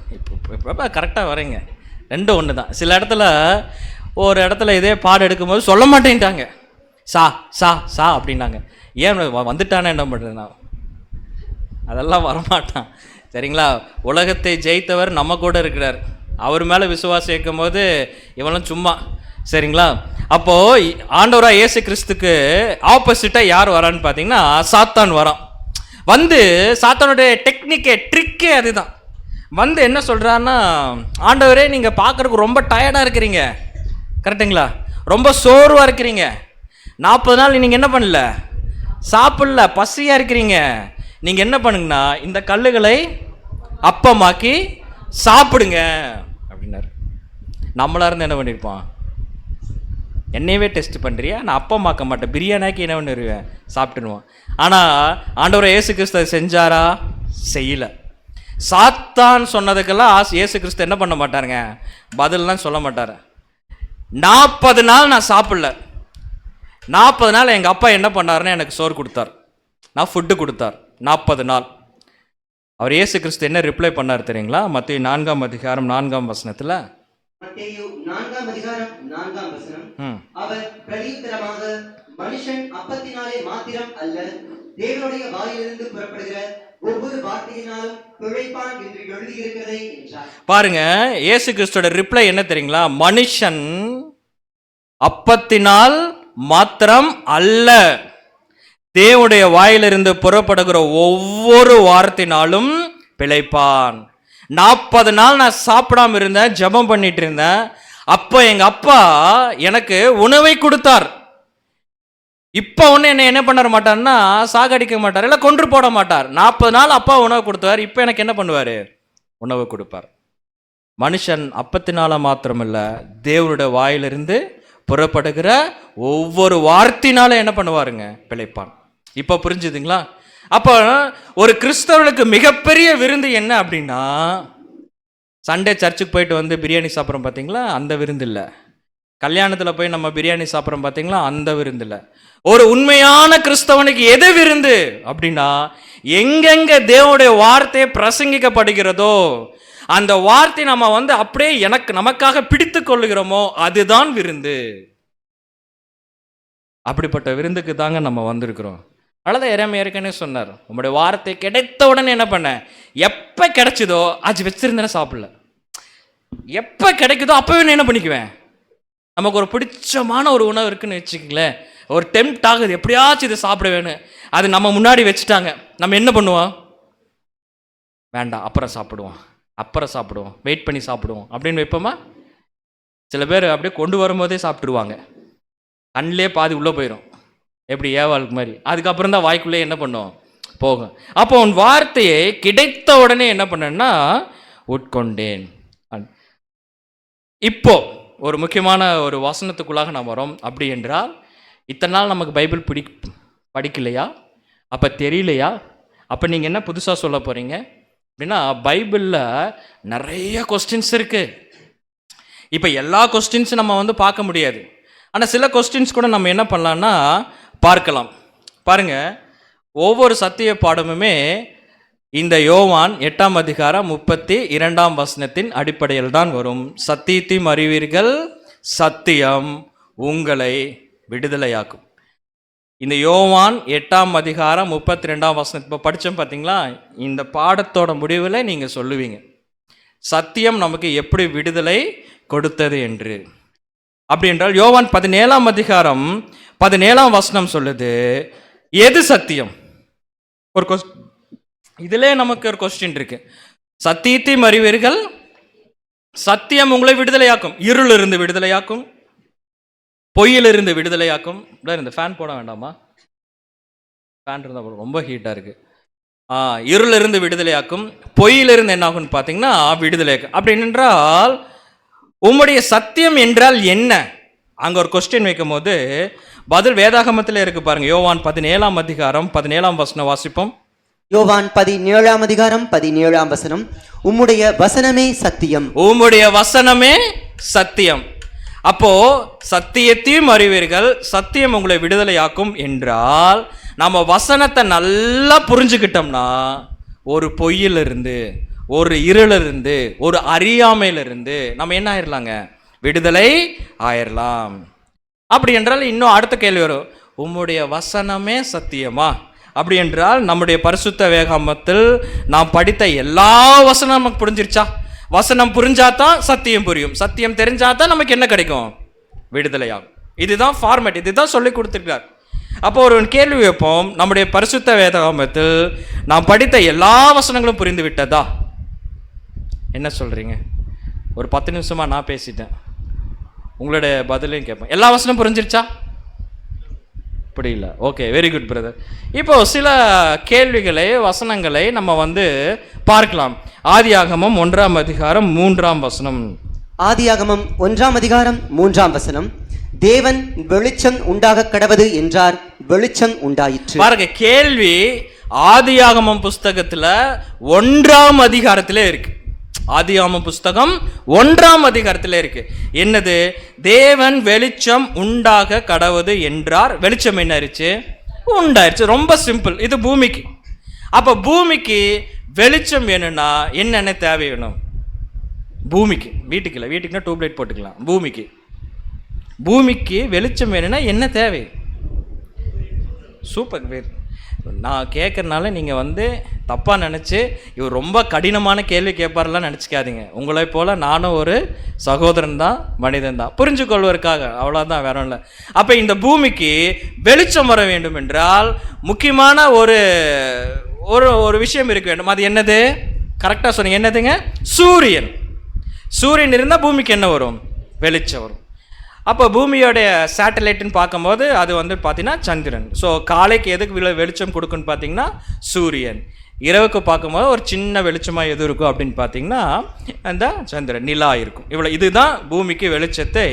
இப்போ கரெக்டாக வரீங்க. ரெண்டும் ஒன்று தான். சில இடத்துல ஒரு இடத்துல இதே பாடம் எடுக்கும்போது சொல்ல மாட்டேன்ட்டாங்க, சா சா சா அப்படின்னாங்க. ஏன் வந்துட்டானே என்ன பண்ணுறது? நான் அதெல்லாம் வரமாட்டான். சரிங்களா? உலகத்தை ஜெயித்தவர் நம்ம கூட இருக்கிறார். அவர் மேலே விசுவாசம் வைக்கும் போது இவனும் சும்மா. சரிங்களா? அப்போது ஆண்டவராக இயேசு கிறிஸ்துக்கு ஆப்போசிட்டாக யார் வரான்னு பார்த்தீங்கன்னா சாத்தான் வரான். வந்து சாத்தானுடைய ட்ரிக்கே அதுதான். வந்து என்ன சொல்கிறான்னா, ஆண்டவரே நீங்கள் பார்க்குறதுக்கு ரொம்ப டயர்டாக இருக்கிறீங்க, கரெக்டுங்களா, ரொம்ப சோர்வாக இருக்கிறீங்க, 40 நாள் நீங்கள் என்ன பண்ணல, சாப்பிடல, பசியாக இருக்கிறீங்க, நீங்கள் என்ன பண்ணுங்கன்னா இந்த கல்லுகளை அப்பமாக்கி சாப்பிடுங்க அப்படின்னாரு. நம்மளாக இருந்து என்ன பண்ணியிருப்பான், என்னையவே டெஸ்ட் பண்ணுறியா, நான் அப்பமாக்க மாட்டேன், பிரியாணிக்கு என்ன பண்ணிடுவேன், சாப்பிட்டுருவான். ஆனால் ஆண்டவர் இயேசு கிறிஸ்து செஞ்சாரா, செய்யலை. சாத்தான் சொன்னதுக்கெல்லாம் இயேசு கிறிஸ்து என்ன பண்ண மாட்டாருங்க, பதில்லாம் சொல்ல மாட்டார். 40 நாள் நான் சாப்பிடல, 40 நாள் எங்கள் அப்பா என்ன பண்ணாருன்னு எனக்கு சோறு கொடுத்தார், நான் ஃபுட்டு கொடுத்தார். 40 நாள் அவர் இயேசு கிறிஸ்து என்ன ரிப்ளை பண்ணார் தெரியுங்களா? மத்தேயு 4ஆம் அதிகாரம் 4ஆம் வசனத்தில், மத்தேயு 4ஆம் அதிகாரம் 4ஆம் வசனம், அவர் பிரதியுத்தரமாக, மனுஷன் அப்பத்தினாலே மாத்திரம் அல்ல, தேவனுடைய வாயிலிருந்து புறப்படுகிற ஒவ்வொரு வார்த்தையினாலும் பிழைப்பான் என்று எழுதியிருக்கிறதை என்றார். பாருங்க, இயேசு கிறிஸ்துவோட ரிப்ளை என்ன தெரியுங்களா? மனுஷன் அப்பத்தினால் மாத்திரம் அல்ல, தேவனுடைய வாயிலிருந்து புறப்படுகிற ஒவ்வொரு வார்த்தையினாலும் பிழைப்பான். 40 நாள் நான் சாப்பிடாம இருந்தேன், ஜெபம் பண்ணிட்டு இருந்தேன். அப்போ எங்க அப்பா எனக்கு உணவை கொடுத்தார். இப்போ ஒன்று என்ன பண்ண மாட்டார்னா, சாகடிக்க மாட்டார், இல்லை கொன்று போட மாட்டார். 40 நாள் அப்பா உணவு கொடுத்தார், இப்போ எனக்கு என்ன பண்ணுவார், உணவு கொடுப்பார். மனுஷன் அப்பத்தினால மாத்திரமில்ல, தேவனுடைய வாயிலிருந்து புறப்படுகிற ஒவ்வொரு வார்த்தையினால என்ன பண்ணுவாருங்க, பிழைப்பான். இப்போ புரிஞ்சுதுங்களா? அப்போ ஒரு கிறிஸ்தவனுக்கு மிகப்பெரிய விருந்து என்ன அப்படின்னா, சண்டே சர்ச்சுக்கு போயிட்டு வந்து பிரியாணி சாப்பிட்றோம் பார்த்தீங்களா, அந்த விருந்து இல்லை. கல்யாணத்தில் போய் நம்ம பிரியாணி சாப்பிட்றோம் பார்த்தீங்களா, அந்த விருந்து இல்லை. ஒரு உண்மையான கிறிஸ்தவனுக்கு எது விருந்து அப்படின்னா, எங்கெங்க தேவனுடைய வார்த்தை பிரசங்கிக்கப்படுகிறதோ அந்த வார்த்தை நம்ம வந்து அப்படியே நமக்காக பிடித்து கொள்ளுகிறோமோ அதுதான் விருந்து. அப்படிப்பட்ட விருந்துக்கு தாங்க நம்ம வந்திருக்கிறோம். அவ்வளோதான், எரேமியா ஏற்கனவே சொன்னார், உங்களுடைய வார்த்தை கிடைத்த உடனே என்ன பண்ண, எப்போ கிடைச்சதோ அது வச்சிருந்தேன்னா சாப்பிடல, எப்போ கிடைக்குதோ அப்போவே என்ன பண்ணிக்குவேன். நமக்கு ஒரு பிடிச்சமான ஒரு உணவு இருக்குன்னு வச்சுக்கங்களேன், ஒரு டெம்ப்ட் ஆகுது, எப்படியாச்சும் இதை சாப்பிட வேணும், அது நம்ம முன்னாடி வச்சுட்டாங்க, நம்ம என்ன பண்ணுவோம், வேண்டாம் அப்புறம் சாப்பிடுவோம், வெயிட் பண்ணி சாப்பிடுவோம் அப்படின்னு வைப்போமா? சில பேர் அப்படியே கொண்டு வரும்போதே சாப்பிட்டுருவாங்க, கண்ணிலே பாதி உள்ளே போயிடும், எப்படி ஏவாளுக்கு மாதிரி. அதுக்கப்புறம் தான் வாய்க்குள்ளே என்ன பண்ணும், போகும். அப்போ உன் வார்த்தையை கிடைத்த உடனே என்ன பண்ணேன்னா உட்கொண்டேன். இப்போ ஒரு முக்கியமான ஒரு வசனத்துக்குள்ளாக நாம் வரோம். அப்படி என்றால், இத்தனை நாள் நமக்கு பைபிள் படிக்கலையா, அப்போ தெரியலையா, அப்போ நீங்கள் என்ன புதுசாக சொல்ல போகிறீங்க அப்படின்னா, பைபிளில் நிறைய கொஸ்டின்ஸ் இருக்குது. இப்போ எல்லா கொஸ்டின்ஸும் நம்ம வந்து பார்க்க முடியாது, ஆனால் சில கொஸ்டின்ஸ் கூட நம்ம என்ன பண்ணலான்னா பார்க்கலாம். பாருங்கள், ஒவ்வொரு சத்திய பாடமுமே இந்த யோவான் 8ஆம் அதிகாரம் 32ஆம் வசனத்தின் அடிப்படையில் தான் வரும். சத்தியத்தையும் அறிவீர்கள், சத்தியம் உங்களை விடுதலையாக்கும். இந்த யோவான் 8ஆம் அதிகாரம் 32ஆம் வசனம் இப்போ படித்தோம் பார்த்தீங்களா, இந்த பாடத்தோட முடிவில் நீங்கள் சொல்லுவீங்க சத்தியம் நமக்கு எப்படி விடுதலை கொடுத்தது என்று. அப்படி என்றால் யோவான் 17ஆம் அதிகாரம் 17ஆம் வசனம் சொல்லுது, எது சத்தியம்? ஒரு இதிலே நமக்கு ஒரு கொஸ்டின் இருக்கு. சத்தியத்தையும் அறிவீர்கள், சத்தியம் உங்களை விடுதலையாக்கும், இருளிலிருந்து விடுதலையாக்கும், பொய்யிலிருந்து விடுதலையாக்கும். இந்த ஃபேன் போட வேண்டாமா, ஃபேன் இருந்தால் ரொம்ப ஹீட்டாக இருக்கு. இருளிலிருந்து விடுதலையாக்கும், பொய்யிலிருந்து என்ன ஆகும்னு பார்த்தீங்கன்னா விடுதலையாக்கும். அப்படி என்றால் உம்முடைய சத்தியம் என்றால் என்ன? அங்கே ஒரு கொஸ்டின் வைக்கும் போது பதில் வேதாகமத்தில் இருக்கு பாருங்க. யோவான் 17ஆம் அதிகாரம் 17ஆம் வசனம் வாசிப்போம். யோவான் 17ஆம் அதிகாரம் 17ஆம் வசனம், உம்முடைய வசனமே சத்தியம். உம்முடைய வசனமே சத்தியம். அப்போ சத்தியத்தையும் அறிவீர்கள், சத்தியம் உங்களை விடுதலையாக்கும் என்றால் நம்ம வசனத்தை நல்லா புரிஞ்சுக்கிட்டோம்னா ஒரு பொய்யிலிருந்து, ஒரு இருளிலிருந்து, ஒரு அறியாமையிலிருந்து நம்ம என்ன ஆயிடலாங்க, விடுதலை ஆயிடலாம். அப்படி என்றால் இன்னும் அடுத்த கேள்வி வரும், உம்முடைய வசனமே சத்தியமா? அப்படி என்றால் நம்முடைய பரிசுத்த வேதாகமத்தில் நாம் படித்த எல்லா வசனம் நமக்கு புரிஞ்சிருச்சா? வசனம் புரிஞ்சாதான் சத்தியம் புரியும், சத்தியம் தெரிஞ்சாதான் நமக்கு என்ன கிடைக்கும், விடுதலையாகும். இதுதான் ஃபார்மேட், இதுதான் சொல்லி கொடுத்துருக்கார். அப்போ ஒரு கேள்வி வைப்போம், நம்முடைய பரிசுத்த வேதாகமத்தில் நாம் படித்த எல்லா வசனங்களும் புரிந்து விட்டதா? என்ன சொல்கிறீங்க? ஒரு 10 நிமிஷமாக நான் பேசிட்டேன், உங்களுடைய பதிலையும் கேட்பேன். எல்லா வசனமும் புரிஞ்சிருச்சா? புரியல. Okay, very good brother. இப்போ சில கேள்விகளை வசனங்களை நம்ம பார்க்கலாம். ஆதியாகமம் 1ஆம் அதிகாரம் 3ஆம் வசனம். ஆதியாகமம் 1ஆம் அதிகாரம் 3ஆம் வசனம், தேவன் வெளிச்சம் உண்டாக கடவது என்றார், வெளிச்சம் உண்டாயிற்று. பாருங்க, கேள்வி ஆதியாகமம் புஸ்தகத்துல 1ஆம் அதிகாரத்திலே இருக்கு. ஆதியாகமம் புஸ்தகம் 1ஆம் அதிகாரத்திலே இருக்கு. என்னது? தேவன் வெளிச்சம் உண்டாக கடவது என்றார், வெளிச்சம் என்ன ஆயிடுச்சு? உண்டாயிருச்சு. ரொம்ப சிம்பிள். இது பூமிக்கு. அப்ப பூமிக்கு வெளிச்சம் வேணும்னா என்னென்ன தேவை வேணும்? பூமிக்கு, வீட்டுக்கு இல்லை, வீட்டுக்குன்னா டியூப்லைட் போட்டுக்கலாம். பூமிக்கு வெளிச்சம் வேணும்னா என்ன தேவை? சூப்பர் பேர். நான் கேட்கறதுனால நீங்கள் தப்பாக நினச்சி இவர் ரொம்ப கடினமான கேள்வி கேட்பாரெல்லாம் நினச்சிக்காதீங்க. உங்களை போல் நானும் ஒரு சகோதரன் தான், மனிதன் தான், புரிஞ்சு கொள்வதற்காக, அவ்வளோதான், வேற இல்லை. அப்போ இந்த பூமிக்கு வெளிச்சம் வர வேண்டும் என்றால் முக்கியமான ஒரு ஒரு விஷயம் இருக்க வேண்டும். அது என்னது? கரெக்டாக சொன்னீங்க. என்னதுங்க? சூரியன். சூரியன் இருந்தால் பூமிக்கு என்ன வரும்? வெளிச்சம் வரும். அப்போ பூமியோடைய சேட்டலைட்டுன்னு பார்க்கும்போது அது பார்த்தீங்கன்னா சந்திரன். ஸோ காலைக்கு எதுக்கு வெளிச்சம் கொடுக்குன்னு பார்த்தீங்கன்னா சூரியன். இரவுக்கு பார்க்கும்போது ஒரு சின்ன வெளிச்சமாக எது இருக்கும் அப்படின்னு பார்த்தீங்கன்னா அந்த சந்திரன், நிலா இருக்கும். இவ்வளோ, இதுதான் பூமிக்கு வெளிச்சத்தை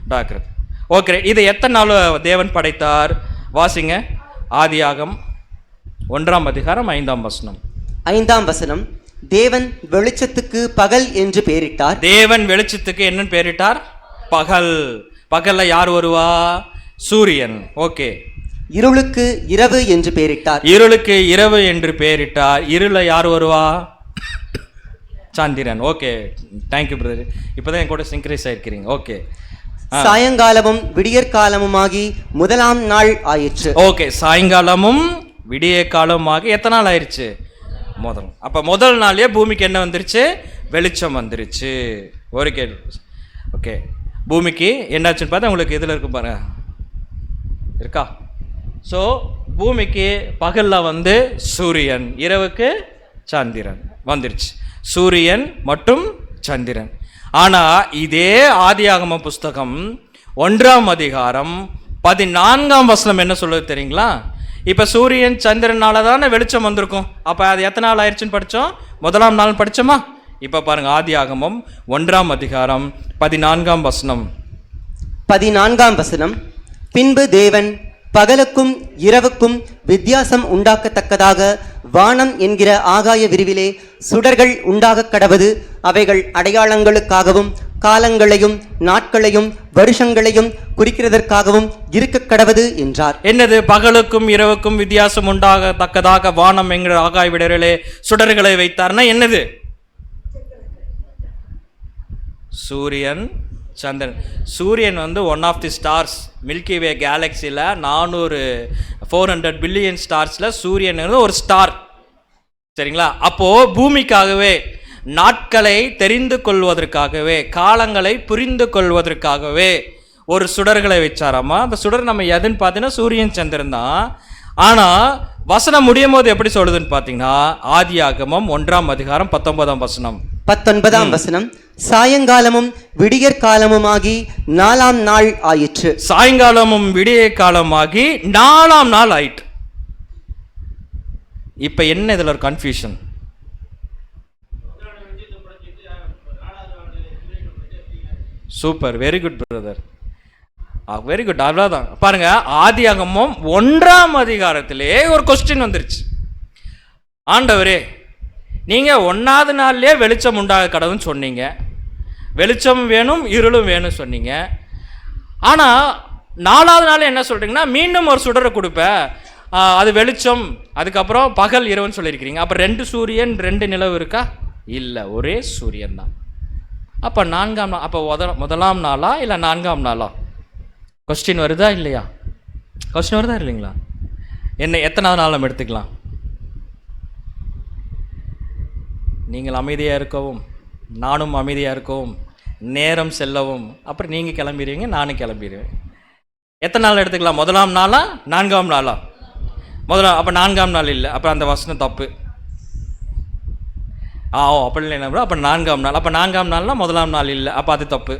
உண்டாக்குறது. ஓகே, இதை எத்தனை நாள் தேவன் படைத்தார்? வாசிங்க. ஆதியாகம் 1ஆம் அதிகாரம் 5ஆம் வசனம். 5ஆம் வசனம், தேவன் வெளிச்சத்துக்கு பகல் என்று பெயரிட்டார். தேவன் வெளிச்சத்துக்கு என்னன்னு பெயரிட்டார்? பகல். பகல்ல யார் வருவா? சூரியன். ஓகே. இருளுக்கு இரவு என்று பெயரிட்டார். இருளுக்கு இரவு என்று பெயரிட்டார். இருள யார் வருவா? சந்திரன். Okay, thank you brother. இப்போதான் என் கூட சிங்க்ரைஸ் ஆயிருக்கிறீங்க. ஓகே. சாயங்காலமும் விடியற்காலமுமாகி முதலாம் நாள் ஆயிற்று. ஓகே, சாயங்காலமும் விடிய காலமாகி எத்தனை நாள் ஆயிடுச்சு? முதல். அப்ப முதல் நாளே பூமிக்கு என்ன வந்துருச்சு? வெளிச்சம் வந்துருச்சு. ஒரு கேள்வி. ஓகே, பூமிக்கு என்னாச்சுன்னு பார்த்தா உங்களுக்கு இதில் இருக்கும் பாருங்க, இருக்கா? ஸோ பூமிக்கு பகலில் சூரியன், இரவுக்கு சந்திரன் வந்துருச்சு. சூரியன் மற்றும் சந்திரன். ஆனால் இதே ஆதியாகம புஸ்தகம் 1ஆம் அதிகாரம் 14ஆம் வசனம் என்ன சொல்லுது தெரியுங்களா? இப்போ சூரியன் சந்திரனால தானே வெளிச்சம் வந்திருக்கும். அப்போ அது எத்தனை நாள் ஆயிடுச்சுன்னு படித்தோம்? முதலாம் நாள் படித்தோமா? இப்போ பாருங்க, ஆதியாகமம் 1ஆம் அதிகாரம் 14ஆம் வசனம். 14ஆம் வசனம், பின்பு தேவன் பகலுக்கும் இரவுக்கும் வித்தியாசம் உண்டாக்கத்தக்கதாக வானம் என்கிற ஆகாய விரிவிலே சுடர்கள் உண்டாக கடவது, அவைகள் அடையாளங்களுக்காகவும் காலங்களையும் நாட்களையும் வருஷங்களையும் குறிக்கிறதற்காகவும் இருக்க கடவது என்றார். என்னது? பகலுக்கும் இரவுக்கும் வித்தியாசம் உண்டாகத்தக்கதாக வானம் என்கிற ஆகாய விடரிலே சுடர்களை வைத்தார்னா என்னது? சூரியன், சந்திரன். சூரியன் one of the stars. Milky way கேலக்சியில் 400 பில்லியன் ஸ்டார்ஸில் சூரியன் ஒரு ஸ்டார். சரிங்களா? அப்போது பூமிக்காகவே, நாட்களை தெரிந்து கொள்வதற்காகவே, காலங்களை புரிந்து கொள்வதற்காகவே ஒரு சுடர்களை வச்சாராமா. அந்த சுடர் நம்ம எதுன்னு பார்த்தீங்கன்னா சூரியன், சந்திரன் தான். ஆனால் வசனம் முடியும் போது எப்படி சொல்லுதுன்னு பார்த்தீங்கன்னா ஆதியாகமம் 1ஆம் அதிகாரம் 19ஆம் வசனம். 19ஆம் வசனம், சாயங்காலமும் விடியற்காலமுமாகி 4ஆம் நாள் ஆயிற்று. சாயங்காலமும் விடிய காலமாகி 4ஆம் நாள் ஆயிற்று. இப்ப என்ன இதுல ஒரு confusion? Super, very good brother, very good. அவ்வளோதான். பாருங்க, ஆதியாகமம் 1ஆம் அதிகாரத்திலே ஒரு கொஸ்டின் வந்துருச்சு. ஆண்டவரே, நீங்க 1ஆவது நாள்லயே வெளிச்சம் உண்டாக கடவுன்னு சொன்னீங்க, வெளிச்சம் வேணும் இருளும் வேணும் சொன்னீங்க. ஆனால் 4ஆவது நாள் என்ன சொல்கிறீங்கன்னா மீண்டும் ஒரு சுடரை கொடுப்ப, அது வெளிச்சம், அதுக்கப்புறம் பகல் இரவுன்னு சொல்லியிருக்கிறீங்க. அப்போ 2 சூரியன் 2 நிலவு இருக்கா? இல்லை, ஒரே சூரியன் தான். அப்போ 4ஆம் நாள், அப்போ முதலாம் நாளா இல்லை 4ஆம் நாளா? கொஸ்டின் வருதா இல்லையா? கொஸ்டின் வருதா இல்லைங்களா? என்ன எத்தனாவது நாள் நம்ம எடுத்துக்கலாம்? நீங்கள் அமைதியாக இருக்கவும் நானும் அமைதியாக இருக்கவும் நேரம் செல்லவும், அப்புறம் நீங்கள் கிளம்பிடுவீங்க, நானும் கிளம்பிடுவேன். எத்தனை நாள் எடுத்துக்கலாம்? முதலாம் நாளா 4ஆம் நாளா? அப்போ 4ஆம் நாள் இல்லை, அப்போ அந்த வசனம் தப்பு. அப்படி இல்லை என்ன, அப்போ 4ஆம் நாள். அப்போ 4ஆம் நாள்னா முதலாம் நாள் இல்லை, அப்போ அது தப்பு.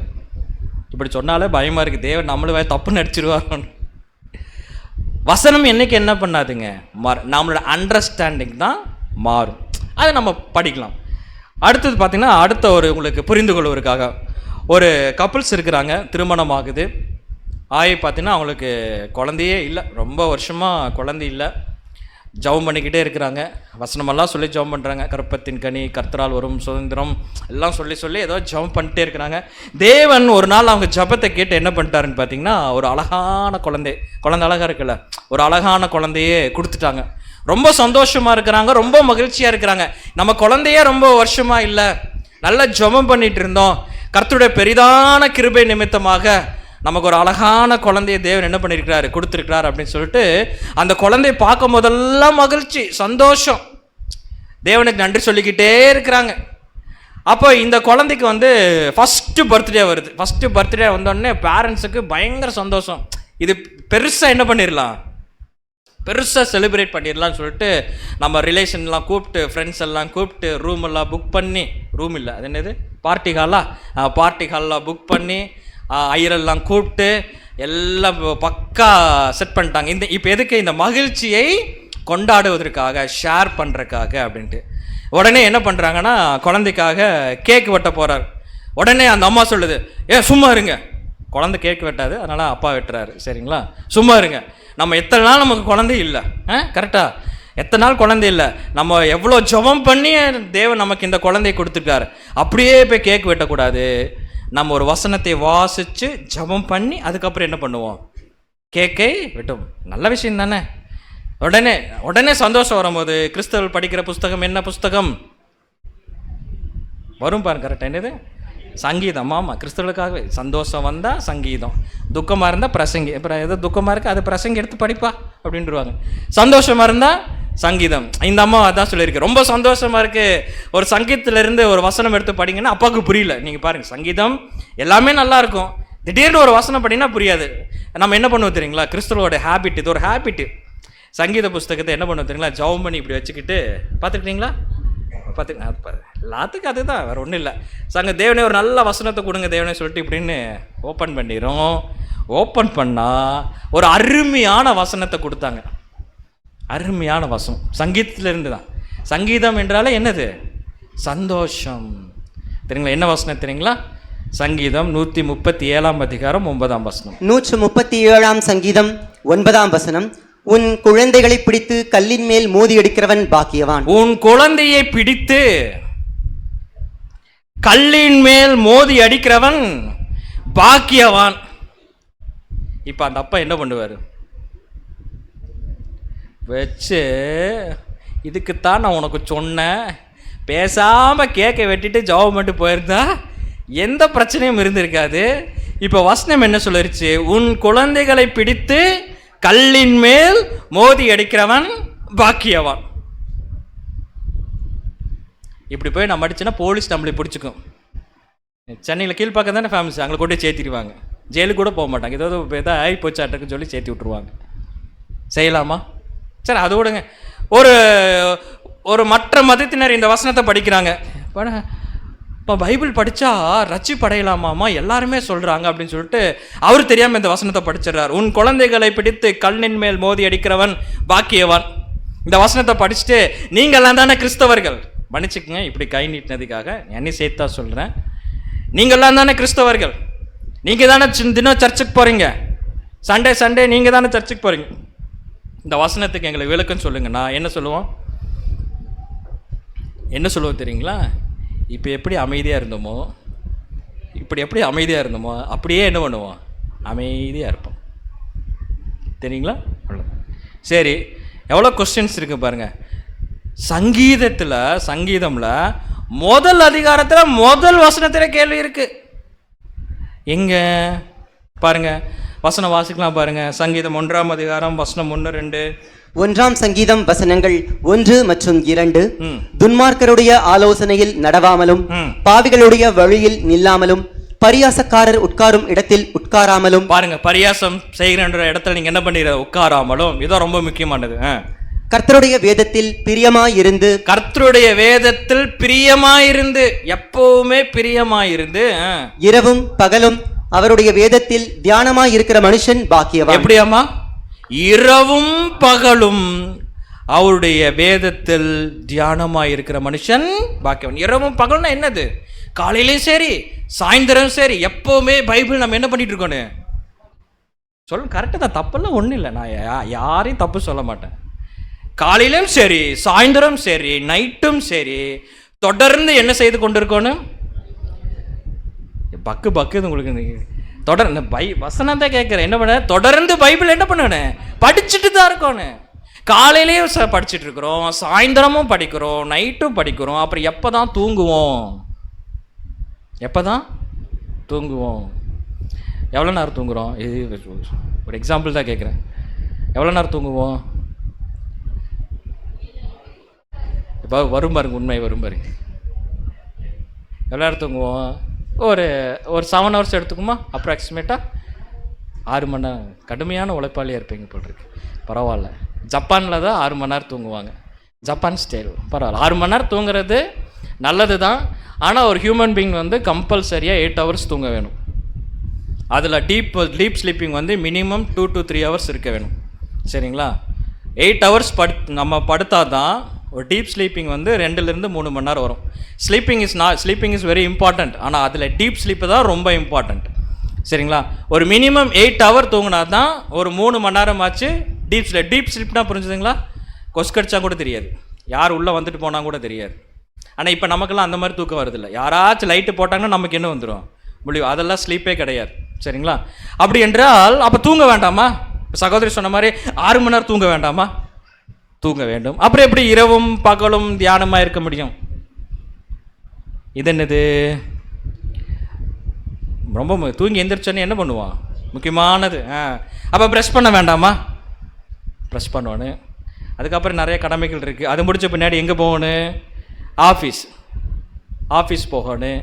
இப்படி சொன்னாலே பயமாக இருக்குது, தேவன் நம்மளும் தப்பு நடிச்சிருவார். வசனம் என்னைக்கு என்ன பண்ணாதுங்க, நம்மளோட அண்டர்ஸ்டாண்டிங் தான் மாறும். அதை நம்ம படிக்கலாம். அடுத்தது பார்த்திங்கன்னா, அடுத்த ஒரு உங்களுக்கு புரிந்து கொள்வதற்காக, ஒரு கப்புள்ஸ் இருக்கிறாங்க, திருமணம் ஆகுது. பார்த்திங்கன்னா அவங்களுக்கு குழந்தையே இல்லை, ரொம்ப வருஷமாக குழந்தை இல்லை. ஜெபம் பண்ணிக்கிட்டே இருக்கிறாங்க, வசனமெல்லாம் சொல்லி ஜெபம் பண்ணுறாங்க. கற்பத்தின் கனி, கர்த்தரால் வரும் சுதந்திரம் எல்லாம் சொல்லி ஏதோ ஜெபம் பண்ணிட்டே இருக்கிறாங்க. தேவன் ஒரு நாள் அவங்க ஜெபத்தை கேட்டு என்ன பண்ணிட்டாருன்னு பார்த்தீங்கன்னா, ஒரு அழகான குழந்தை அழகாக இருக்குல்ல, ஒரு அழகான குழந்தையே கொடுத்துட்டாங்க. ரொம்ப சந்தோஷமாக இருக்கிறாங்க, ரொம்ப மகிழ்ச்சியாக இருக்கிறாங்க. நம்ம குழந்தையே ரொம்ப வருஷமாக இல்லை, நல்லா ஜெபம் பண்ணிட்டு இருந்தோம், கர்த்தருடைய பெரிதான கிருபை நிமித்தமாக நமக்கு ஒரு அழகான குழந்தைய தேவன் என்ன பண்ணியிருக்கிறாரு, கொடுத்துருக்கிறார் அப்படின்னு சொல்லிட்டு அந்த குழந்தைய பார்க்கும் போதெல்லாம் மகிழ்ச்சி, சந்தோஷம், தேவனுக்கு நன்றி சொல்லிக்கிட்டே இருக்கிறாங்க. அப்போ இந்த குழந்தைக்கு ஃபஸ்ட்டு பர்த்டே வருது. ஃபஸ்ட்டு பர்த்டே வந்தோடனே பேரண்ட்ஸுக்கு பயங்கர சந்தோஷம். இது பெருசாக என்ன பண்ணிடலாம், பெருசாக செலிப்ரேட் பண்ணிடலாம்னு சொல்லிட்டு நம்ம ரிலேஷன்லாம் கூப்பிட்டு, ஃப்ரெண்ட்ஸ் எல்லாம் கூப்பிட்டு, ரூம் எல்லாம் புக் பண்ணி, ரூம் இல்லை அது என்னது, பார்ட்டி ஹால்லாம் புக் பண்ணி, ஐயரெல்லாம் கூப்பிட்டு எல்லாம் பக்கா செட் பண்ணிட்டாங்க. இப்போ எதுக்கு, இந்த மகிழ்ச்சியை கொண்டாடுவதற்காக, ஷேர் பண்ணுறதுக்காக அப்படின்ட்டு. உடனே என்ன பண்ணுறாங்கன்னா, குழந்தைக்காக கேக் வெட்ட போகிறார். உடனே அந்த அம்மா சொல்லுது, சும்மா இருங்க, குழந்தை கேக் வெட்டாது, அதனால் அப்பா வெட்டுறாரு, சரிங்களா, சும்மா இருங்க. நம்ம எத்தனை நாள் நமக்கு குழந்தை இல்லை, கரெக்டாக எத்தனை நாள் குழந்தை இல்லை, நம்ம எவ்வளோ ஜெபம் பண்ணி தேவன் நமக்கு இந்த குழந்தையை கொடுத்துருக்காரு, அப்படியே போய் கேக் வெட்டக்கூடாது. நம்ம ஒரு வசனத்தை வாசித்து ஜெபம் பண்ணி அதுக்கப்புறம் என்ன பண்ணுவோம், கேக்கை வெட்டும். நல்ல விஷயம் தானே. உடனே சந்தோஷம் வரும்போது, கிறிஸ்தவர்கள் படிக்கிற புஸ்தகம் என்ன புஸ்தகம் வரும் பாருங்க, கரெக்டாக என்னது, சங்கீதம். ஆமாம், கிறிஸ்தவர்களுக்காகவே சந்தோஷம் வந்தால் சங்கீதம், துக்கமாக இருந்தால் பிரசங்கி. அப்புறம் எதோ துக்கமாக இருக்குது அது பிரசங்கி எடுத்து படிப்பா அப்படின்ட்டுருவாங்க. சந்தோஷமாக இருந்தால் சங்கீதம். இந்த அம்மா அதான் சொல்லியிருக்கு, ரொம்ப சந்தோஷமாக இருக்குது, ஒரு சங்கீதத்திலேருந்து ஒரு வசனம் எடுத்து படிங்கன்னா அப்பாவுக்கு புரியல. நீங்கள் பாருங்கள், சங்கீதம் எல்லாமே நல்லாயிருக்கும், திடீர்னு ஒரு வசனம் படிங்கன்னா புரியாது. நம்ம என்ன பண்ணுவோம் தெரியுங்களா, கிறிஸ்தவரோட ஹேபிட், இது ஒரு ஹேபிட்டு. சங்கீத புஸ்தகத்தை என்ன பண்ணுவோம் தெரியுங்களா, ஜெபம் பண்ணி இப்படி வச்சுக்கிட்டு பார்த்துக்கிட்டீங்களா, எல்லாத்துக்கும் அதுதான், வேறு ஒன்றும் இல்லை. தேவனே ஒரு நல்ல வசனத்தை கொடுங்க தேவனே சொல்லிட்டு இப்படின்னு ஓப்பன் பண்ணிடும். ஓப்பன் பண்ணால் ஒரு அருமையான வசனத்தை கொடுத்தாங்க. அருமையான வசனம் சங்கீதத்திலிருந்து தான். சங்கீதம் என்றாலே என்னது, சந்தோஷம். தெரியுங்களா, என்ன வசனம் தெரியுங்களா, சங்கீதம் 137 அதிகாரம் 9ஆம் வசனம். 137 சங்கீதம் 9ஆம் வசனம். உன் குழந்தைகளை பிடித்து கல்லின் மேல் மோதி அடிக்கிறவன் பாக்கியவான். உன் குழந்தையை பிடித்து கல்லின் மேல் மோதி அடிக்கிறவன் பாக்கியவான். இப்ப அந்த அப்பா என்ன பண்ணுவாரு, வச்சு இதுக்குத்தான் நான் உனக்கு சொன்னேன், பேசாம கேக்கை வெட்டிட்டு ஜெபம் பண்ணிட்டு போயிருந்தா எந்த பிரச்சனையும் இருந்திருக்காது. இப்போ வசனம் என்ன சொல்லிருச்சு, உன் குழந்தைகளை பிடித்து கல்லின் மேல் மோதி அடிக்கிறவன் பாக்கியவான். இப்படி போய் நம்ம அடிச்சோன்னா போலீஸ் நம்மளை பிடிச்சிக்கும். சென்னையில் கீழ்பாக்கம் தானே ஃபேமஸ், அங்கே கொண்டு சேர்த்திடுவாங்க, ஜெயிலுக்கு கூட போக மாட்டாங்க, ஏதாவது ஆகி போச்சாட்டுக்குன்னு சொல்லி சேர்த்தி விட்டுருவாங்க. செய்யலாமா? சரி, அது விடுங்க. ஒரு மற்ற மதத்தினர் இந்த வசனத்தை படிக்கிறாங்க. இப்போ பைபிள் படித்தா ரட்சிப்படையலாமாமா எல்லாருமே சொல்கிறாங்க அப்படின்னு சொல்லிட்டு அவர் தெரியாமல் இந்த வசனத்தை படிச்சிடறார். உன் குழந்தைகளை பிடித்து கல்லின் மேல் மோதி அடிக்கிறவன் பாக்கியவான். இந்த வசனத்தை படிச்சுட்டு நீங்கள்லாம் தானே கிறிஸ்தவர்கள், மன்னிச்சுக்குங்க இப்படி கை நீட்டினதுக்காக என்னை சேர்த்தா சொல்கிறேன், நீங்கள்லாம் தானே கிறிஸ்தவர்கள், நீங்கள் தானே தினம் சர்ச்சுக்கு போகிறீங்க, சண்டே நீங்கள் தானே சர்ச்சுக்கு போகிறீங்க, இந்த வசனத்துக்கு எங்களை விளக்கம் சொல்லுங்கள். நான் என்ன சொல்லுவோம் தெரியுங்களா, இப்போ எப்படி அமைதியாக இருந்தோமோ அப்படியே என்ன பண்ணுவோம், அமைதியாக இருப்போம். தெரியுங்களா? சரி, எவ்வளோ கொஸ்டின்ஸ் இருக்குது பாருங்கள். சங்கீதமில் முதல் அதிகாரத்தில் முதல் வசனத்தில் கேள்வி இருக்குது. எங்கே பாருங்க, வசனம் வாசிக்கலாம் பாருங்க. சங்கீதம் 1ஆம் அதிகாரம் வசனம் 1, 2. 1ஆம் சங்கீதம் வசனங்கள் 1 மற்றும் 2. துன்மார்க்கருடைய ஆலோசனையில் நடவாமலும் பாவிகளுடைய வழியில் நில்லாமலும் பரியாசக்காரர் உட்காரும் இடத்தில் உட்காராமலும். பாருங்க, பரியாசம் செய்கிற இடத்துல நீங்க என்ன பண்ணிடுற, உட்காராமலும். இதான் ரொம்ப முக்கியமானது. கர்த்தருடைய வேதத்தில் பிரியமாயிருந்து. கர்த்தருடைய வேதத்தில் பிரியமாயிருந்து, எப்பவுமே பிரியமாயிருந்து. இரவும் பகலும் அவருடைய வேதத்தில் தியானமாயிருக்கிற மனுஷன் பாக்கியவான். எப்படியாமா? இரவும் பகலும் அவருடைய வேதத்தில் தியானமாயிருக்கிற மனுஷன் பாக்கியவான். இரவும் பகல்னா என்னது? காலையிலையும் சரி சாயந்தரம் சரி எப்பவுமே பைபிள் நம்ம என்ன பண்ணிட்டு இருக்கோன்னு சொல்ல. கரெக்டு தான், தப்பெல்லாம் ஒன்றும் இல்லை. நான் யாரையும் தப்பு சொல்ல மாட்டேன். காலையிலும் சரி சாயந்தரம் சரி நைட்டும் சரி தொடர்ந்து என்ன செய்து கொண்டிருக்கோன்னு பக்கு உங்களுக்கு தொடர்ந்து வசனம் தான் கேட்குறேன். என்ன பண்ண? தொடர்ந்து பைபிள் என்ன பண்ணு படிச்சுட்டு தான் இருக்கோன்னு. காலையிலேயும் படிச்சுட்டு இருக்கிறோம், சாயந்தரமும் படிக்கிறோம், நைட்டும் படிக்கிறோம். அப்புறம் எப்போ தான் தூங்குவோம்? எப்போ தான் தூங்குவோம்? எவ்வளோ நேரம் தூங்குகிறோம்? இது ஒரு எக்ஸாம்பிள் தான் கேட்குறேன். எவ்வளோ நேரம் தூங்குவோம்? இப்போ வரும் பாருங்க, உண்மை வரும் பாருங்க. எவ்வளோ நேரம் தூங்குவோம்? ஒரு 7 ஹவர்ஸ் எடுத்துக்குமா அப்ராக்சிமேட்டாக? 6 மணி நேரம். கடுமையான உழைப்பாளியாக இருப்பீங்க போட்டிருக்கு. பரவாயில்ல. ஜப்பானில் தான் 6 மணி நேரம் தூங்குவாங்க. ஜப்பான் ஸ்டைல் பரவாயில்ல. 6 மணி நேரம் தூங்குறது நல்லது தான். ஆனால் ஒரு ஹியூமன் பீயிங் வந்து கம்பல்சரியாக 8 ஹவர்ஸ் தூங்க வேணும். அதில் டீப் ஸ்லீப்பிங் வந்து மினிமம் 2 to 3 ஹவர்ஸ் இருக்க வேணும். சரிங்களா? 8 ஹவர்ஸ் நம்ம படுத்தா தான் ஒரு டீப் ஸ்லீப்பிங் வந்து 2லேருந்து 3 மணி நேரம் வரும். Sleeping is very important. ஆனால் அதில் டீப் ஸ்லீப்பு தான் ரொம்ப இம்பார்ட்டண்ட். சரிங்களா? ஒரு மினிமம் 8 ஹவர் தூங்கினா தான் ஒரு 3 மணி நேரம் ஆச்சு டீப் ஸ்லீப்னா புரிஞ்சுதுங்களா? கொஸ்கடிச்சா கூட தெரியாது, யார் உள்ளே வந்துட்டு போனால் கூட தெரியாது. ஆனால் இப்போ நமக்கெல்லாம் அந்த மாதிரி தூக்கம் வருதில்லை. யாராச்சும் லைட்டு போட்டாங்கன்னா நமக்கு என்ன வந்துடும்? முடியும். அதெல்லாம் ஸ்லீப்பே கிடையாது. சரிங்களா? அப்படி என்றால் அப்போ தூங்க வேண்டாமா? சகோதரி சொன்ன மாதிரி 6 மணி நேரம் தூங்க வேண்டாமா? தூங்க வேண்டும். அப்புறம் எப்படி இரவும் பகலும் தியானமாக இருக்க முடியும்? இது என்னது? ரொம்ப தூங்கி எந்திரிச்சோன்னே என்ன பண்ணுவான்? முக்கியமானது. அப்போ ப்ரெஷ் பண்ண வேண்டாமா? ப்ரெஷ் பண்ணணும். அதுக்கப்புறம் நிறைய கடமைகள் இருக்குது. அது முடித்த பின்னாடி எங்கே போகணும்? ஆஃபீஸ் போகணும்.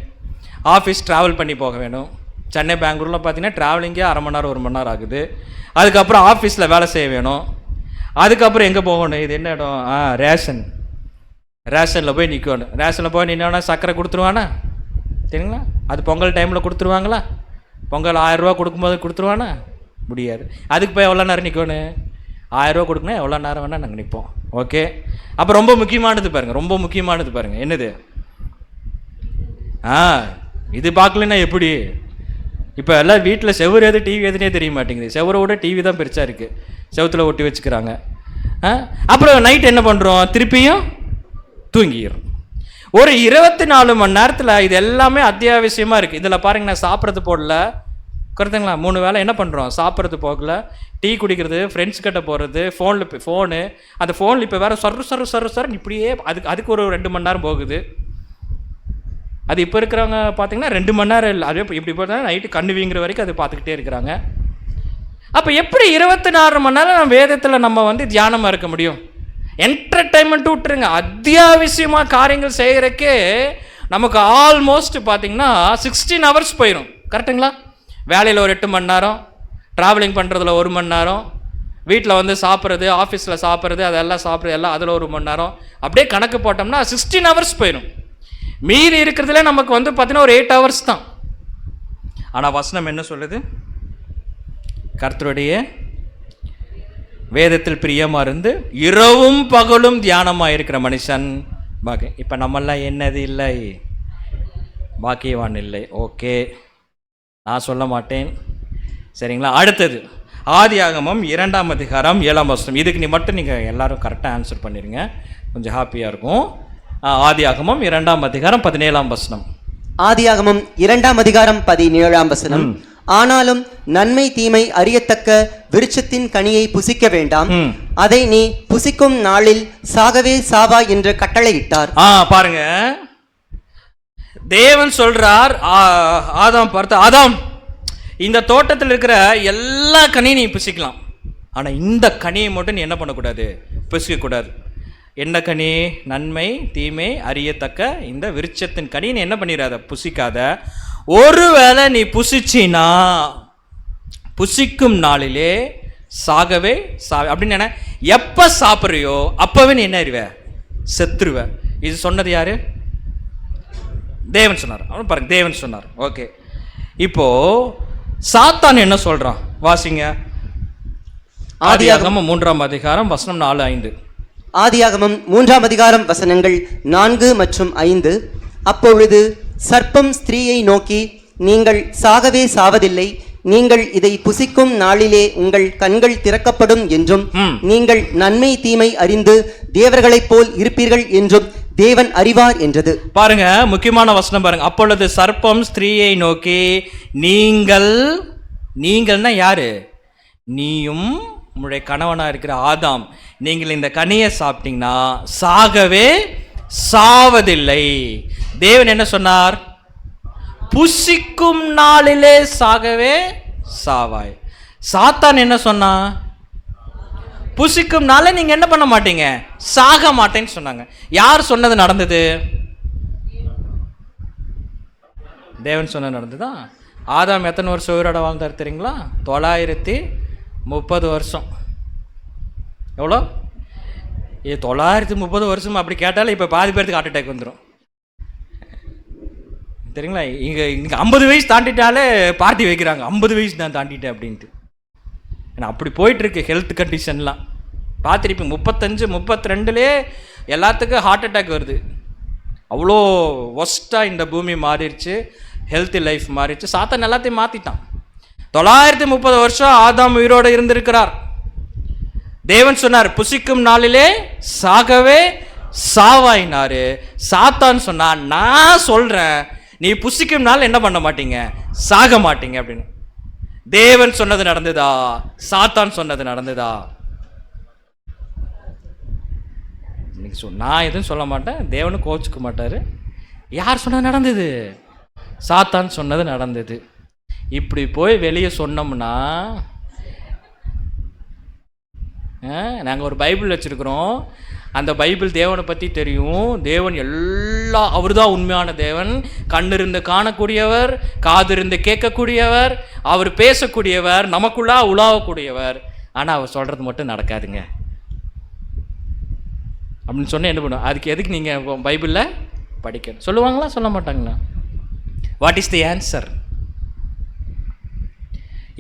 ஆஃபீஸ் ட்ராவல் பண்ணி போக வேணும். சென்னை பெங்களூரில் பார்த்தீங்கன்னா ட்ராவலிங்கே 1/2 மணி நேரம் 1 மணி நேரம் ஆகுது. அதுக்கப்புறம் ஆஃபீஸில் வேலை செய்ய வேணும். அதுக்கப்புறம் எங்கே போகணும்? இது என்ன இடம்? ரேஷனில் போய் நிற்கணும். ரேஷனில் போய் நின்னா சர்க்கரை கொடுத்துருவானா? சரிங்களா? அது பொங்கல் டைமில் கொடுத்துருவாங்களா? பொங்கல் 1000 ரூபா கொடுக்கும்போது கொடுத்துருவானா? முடியாது. அதுக்கு போய் எவ்வளோ நேரம் நிற்கணும்? 1000 ரூபா கொடுக்கணும், எவ்வளோ நேரம் வேணால் நாங்கள் நிற்போம். ஓகே. அப்போ ரொம்ப முக்கியமானது பாருங்கள். என்னது? இது பார்க்கலன்னா எப்படி? இப்போ எல்லாம் வீட்டில் செவ்வறு எது டிவி எதுனே தெரிய மாட்டேங்குது. செவ்வரோட டிவி தான் பெருசாக இருக்குது, செவத்தில் ஒட்டி வச்சுக்கிறாங்க. அப்புறம் நைட் என்ன பண்ணுறோம்? திருப்பியும் தூங்கிடுறோம். ஒரு 24 மணி நேரத்தில் இது எல்லாமே அத்தியாவசியமாக இருக்குது. இதில் பாருங்க, நான் சாப்பிட்றது போடல, கருத்துங்களா? 3 வேளை என்ன பண்ணுறோம்? சாப்பிட்றது போகல, டீ குடிக்கிறது, ஃப்ரெண்ட்ஸ் கிட்ட போகிறது, ஃபோனு. அந்த ஃபோனில் இப்போ வேறு சரு இப்படியே அதுக்கு ஒரு 2 மணி நேரம் போகுது. அது இப்போ இருக்கிறவங்க பார்த்தீங்கன்னா 2 மணி நேரம் இல்லை, அதே இப்படி பார்த்தா நைட்டு கண்ணு வீங்குற வரைக்கும் அது பார்த்துக்கிட்டே இருக்கிறாங்க. அப்போ எப்படி 24 மணி நேரம் வேதத்தில் நம்ம வந்து தியானமாக இருக்க முடியும்? என்டர்டைன்மெண்ட் விட்டுருங்க, அத்தியாவசியமாக காரியங்கள் செய்கிறக்கே நமக்கு ஆல்மோஸ்ட் பார்த்தீங்கன்னா 16 ஹவர்ஸ் போயிடும். கரெக்டுங்களா? வேலையில் ஒரு 8 மணி நேரம், ட்ராவலிங் பண்ணுறதுல 1 மணி நேரம், வீட்டில் வந்து சாப்பிட்றது, ஆஃபீஸில் சாப்பிட்றது, அதெல்லாம் சாப்பிட்றது எல்லாம் அதில் 1 மணி நேரம், அப்படியே கணக்கு போட்டோம்னா 16 ஹவர்ஸ் போயிடும். மீதி இருக்கிறதுல நமக்கு வந்து பார்த்தீங்கன்னா ஒரு 8 ஹவர்ஸ் தான். ஆனால் வசனம் என்ன சொல்லுது? கர்த்தருடைய வேதத்தில் பிரியமாக இருந்து இரவும் பகலும் தியானமாக இருக்கிற மனுஷன் பாக்கி. இப்போ நம்மெல்லாம் என்னது இல்லை? பாக்கியவான் இல்லை. ஓகே, நான் சொல்ல மாட்டேன். சரிங்களா? அடுத்தது ஆதியாகமம் 2ஆம் அதிகாரம் 7ஆம் வசனம். இதுக்கு மட்டும் நீங்கள் எல்லாரும் கரெக்டாக ஆன்சர் பண்ணிடுங்க, கொஞ்சம் ஹாப்பியாக இருக்கும். ஆதியாகமம் 2ஆம் அதிகாரம் 17ஆம் வசனம். ஆதியாகமம் 2ஆம் அதிகாரம் 17ஆம் வசனம். ஆனாலும் நன்மை தீமை அறியத்தக்க விருட்சத்தின் கனியை புசிக்க வேண்டாம், அதை நீ புசிக்கும் நாளில் சாகவே சாவா என்று கட்டளையிட்டார். பாருங்க, தேவன் சொல்றார் ஆதாம் பார்த்து, ஆதாம் இந்த தோட்டத்தில் இருக்கிற எல்லா கனியும் நீ புசிக்கலாம், ஆனா இந்த கனியை மட்டும் நீ என்ன பண்ணக்கூடாது? புசிக்க கூடாது. என்ன கனி? நன்மை தீமை அறியத்தக்க இந்த விருட்சத்தின் கனி நீ என்ன பண்ணிடாத? புசிக்காத. ஒருவேளை நீ புசிச்சினா புசிக்கும் நாளிலே சாகவே அப்படின்னு என்ன, எப்போ சாப்பிட்றியோ அப்போவே நீ என்ன அறிவ, செத்துருவ. இது சொன்னது யாரு? தேவன் சொன்னார். அவன் பாருங்க, தேவன் சொன்னார். ஓகே, இப்போ சாத்தான் என்ன சொல்றான் வாசிங்க. ஆதியாகமம் 3ஆம் அதிகாரம் வசனம் 4-5. ஆதியாகமம் 3ஆம் அதிகாரம் வசனங்கள் 4 மற்றும் 5. அப்பொழுது சர்ப்பம் ஸ்திரீயை நோக்கி, நீங்கள் சாகவே சாவதில்லை, நீங்கள் இதை புசிக்கும் நாளிலே உங்கள் கண்கள் திறக்கப்படும் என்றும் நீங்கள் நன்மை தீமை அறிந்து தேவர்களைப் போல் இருப்பீர்கள் என்றும் தேவன் அறிவார் என்றது. பாருங்க, முக்கியமான வசனம் பாருங்க. அப்பொழுது சர்ப்பம் ஸ்திரீயை நோக்கி, நீங்கள்னா யாரு? நீயும் உங்களுடைய கணவனா இருக்கிற ஆதாம், நீங்கள் இந்த கனியை சாப்பிட்டீங்கன்னா சாகவே சாவதில்லை. தேவன் என்ன சொன்னார்? புசிக்கும் நாளிலே சாகவே சாவாய். சாத்தான் என்ன சொன்னா? புசிக்கும் நாளே நீங்க என்ன பண்ண மாட்டீங்க, சாக மாட்டேன்னு சொன்னாங்க. யார் சொன்னது நடந்தது? தேவன் சொன்னது நடந்ததா? ஆதாம் எத்தனை வருஷம் உயிரோட வாழ்ந்தார் தெரியுங்களா? 930 வருஷம். எவ்வளோ? 930 வருஷம். அப்படி கேட்டாலும் இப்போ பாதி பேருக்கு ஹார்ட் அட்டாக் வந்துடும் தெரியுங்களா? இங்கே 50 வயசு தாண்டிட்டாலே பார்ட்டி வைக்கிறாங்க, 50 வயசு நான் தாண்டிட்டேன் அப்படின்ட்டு. ஏன்னா அப்படி போயிட்டுருக்கு ஹெல்த் கண்டிஷன்லாம். பார்த்துருப்பீங்க, 35 32லே எல்லாத்துக்கும் ஹார்ட் அட்டாக் வருது. அவ்வளோ ஒஸ்ட்டாக இந்த பூமி மாறிடுச்சு, ஹெல்த்தி லைஃப் மாறிடுச்சு. சாத்தான் எல்லாத்தையும் மாற்றிட்டான். 930 வருஷம் ஆதாம் உயிரோடு இருந்திருக்கிறார். தேவன் சொன்னார் புசிக்கும் நாளிலே சாகவே சாவாயினாரு. சாத்தான் சொன்னான், நான் சொல்கிறேன் நீ புசிக்கும் நாள் என்ன பண்ண மாட்டீங்க, சாக மாட்டீங்க அப்படின்னு. தேவன் சொன்னது நடந்ததா, சாத்தான் சொன்னது நடந்ததா? நான் எதுவும் சொல்ல மாட்டேன், தேவனும் கோச்சுக்க மாட்டார். யார் சொன்னது நடந்தது? சாத்தான் சொன்னது நடந்தது. இப்படி போய் வெளியே சொன்னோம்னா, நாங்கள் ஒரு பைபிள் வச்சுருக்குறோம், அந்த பைபிள் தேவனை பற்றி தெரியும். தேவன் அவர் தான் உண்மையான தேவன். கண்ணிருந்து காணக்கூடியவர், காதிருந்து கேட்கக்கூடியவர், அவர் பேசக்கூடியவர், நமக்குள்ளா உலாவக்கூடியவர். ஆனால் அவர் சொல்கிறது மட்டும் நடக்காதுங்க அப்படின்னு சொன்னால் என்ன பண்ணுவோம்? அதுக்கு எதுக்கு நீங்கள் பைபிளில் படிக்கணும் சொல்லுவாங்களா, சொல்ல மாட்டாங்களா? What is the answer?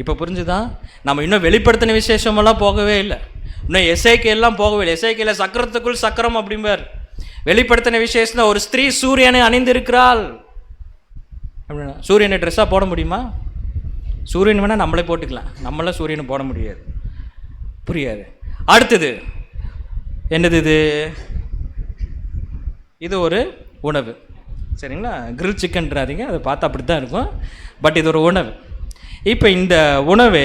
இப்போ புரிஞ்சுதான்? நம்ம இன்னும் வெளிப்படுத்தின விசேஷமெல்லாம் போகவே இல்லை, இன்னும் எசேக்கியெல்லாம் போகவே இல்லை. எசேக்கியேல் சக்கரத்துக்குள் சக்கரம் அப்படிம்பார். வெளிப்படுத்தின விசேஷம் ஒரு ஸ்திரீ சூரியனை அணிந்திருக்கிறாள் அப்படின்னா, சூரியனை ட்ரெஸ்ஸாக போட முடியுமா? சூரியன் வேணால் நம்மளே போட்டுக்கலாம், நம்மளாம் சூரியனை போட முடியாது, புரியாது. அடுத்தது என்னது? இது ஒரு உணவு, சரிங்களா? கிரில் சிக்கன்றாதீங்க, அதை பார்த்தா அப்படி தான் இருக்கும், பட் இது ஒரு உணவு. இப்போ இந்த உணவை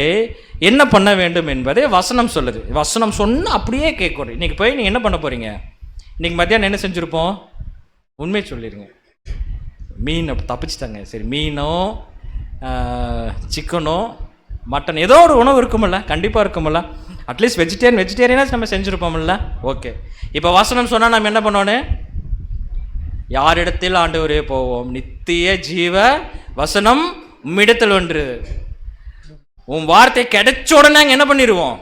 என்ன பண்ண வேண்டும் என்பதை வசனம் சொல்லுது. வசனம் சொன்னால் அப்படியே கேட்கணும். இன்றைக்கி போய் நீங்கள் என்ன பண்ண போகிறீங்க? இன்றைக்கி மத்தியானம் என்ன செஞ்சுருப்போம்? உண்மையை சொல்லிடுங்க. மீன் தப்பிச்சிட்டாங்க, சரி, மீனோ சிக்கனோ மட்டன் ஏதோ ஒரு உணவு இருக்குமில்ல, கண்டிப்பாக இருக்குமில்ல. அட்லீஸ்ட் வெஜிடேரியனாக நம்ம செஞ்சுருப்போம்ல. ஓகே, இப்போ வசனம் சொன்னால் நம்ம என்ன பண்ணோன்னு? யாரிடத்தில் ஆண்டவரே போவோம்? நித்திய ஜீவ வசனம் உம்மிடத்தில் ஒன்று. உன் வார்த்தை கிடைச்ச உடனே நாங்கள் என்ன பண்ணிடுவோம்?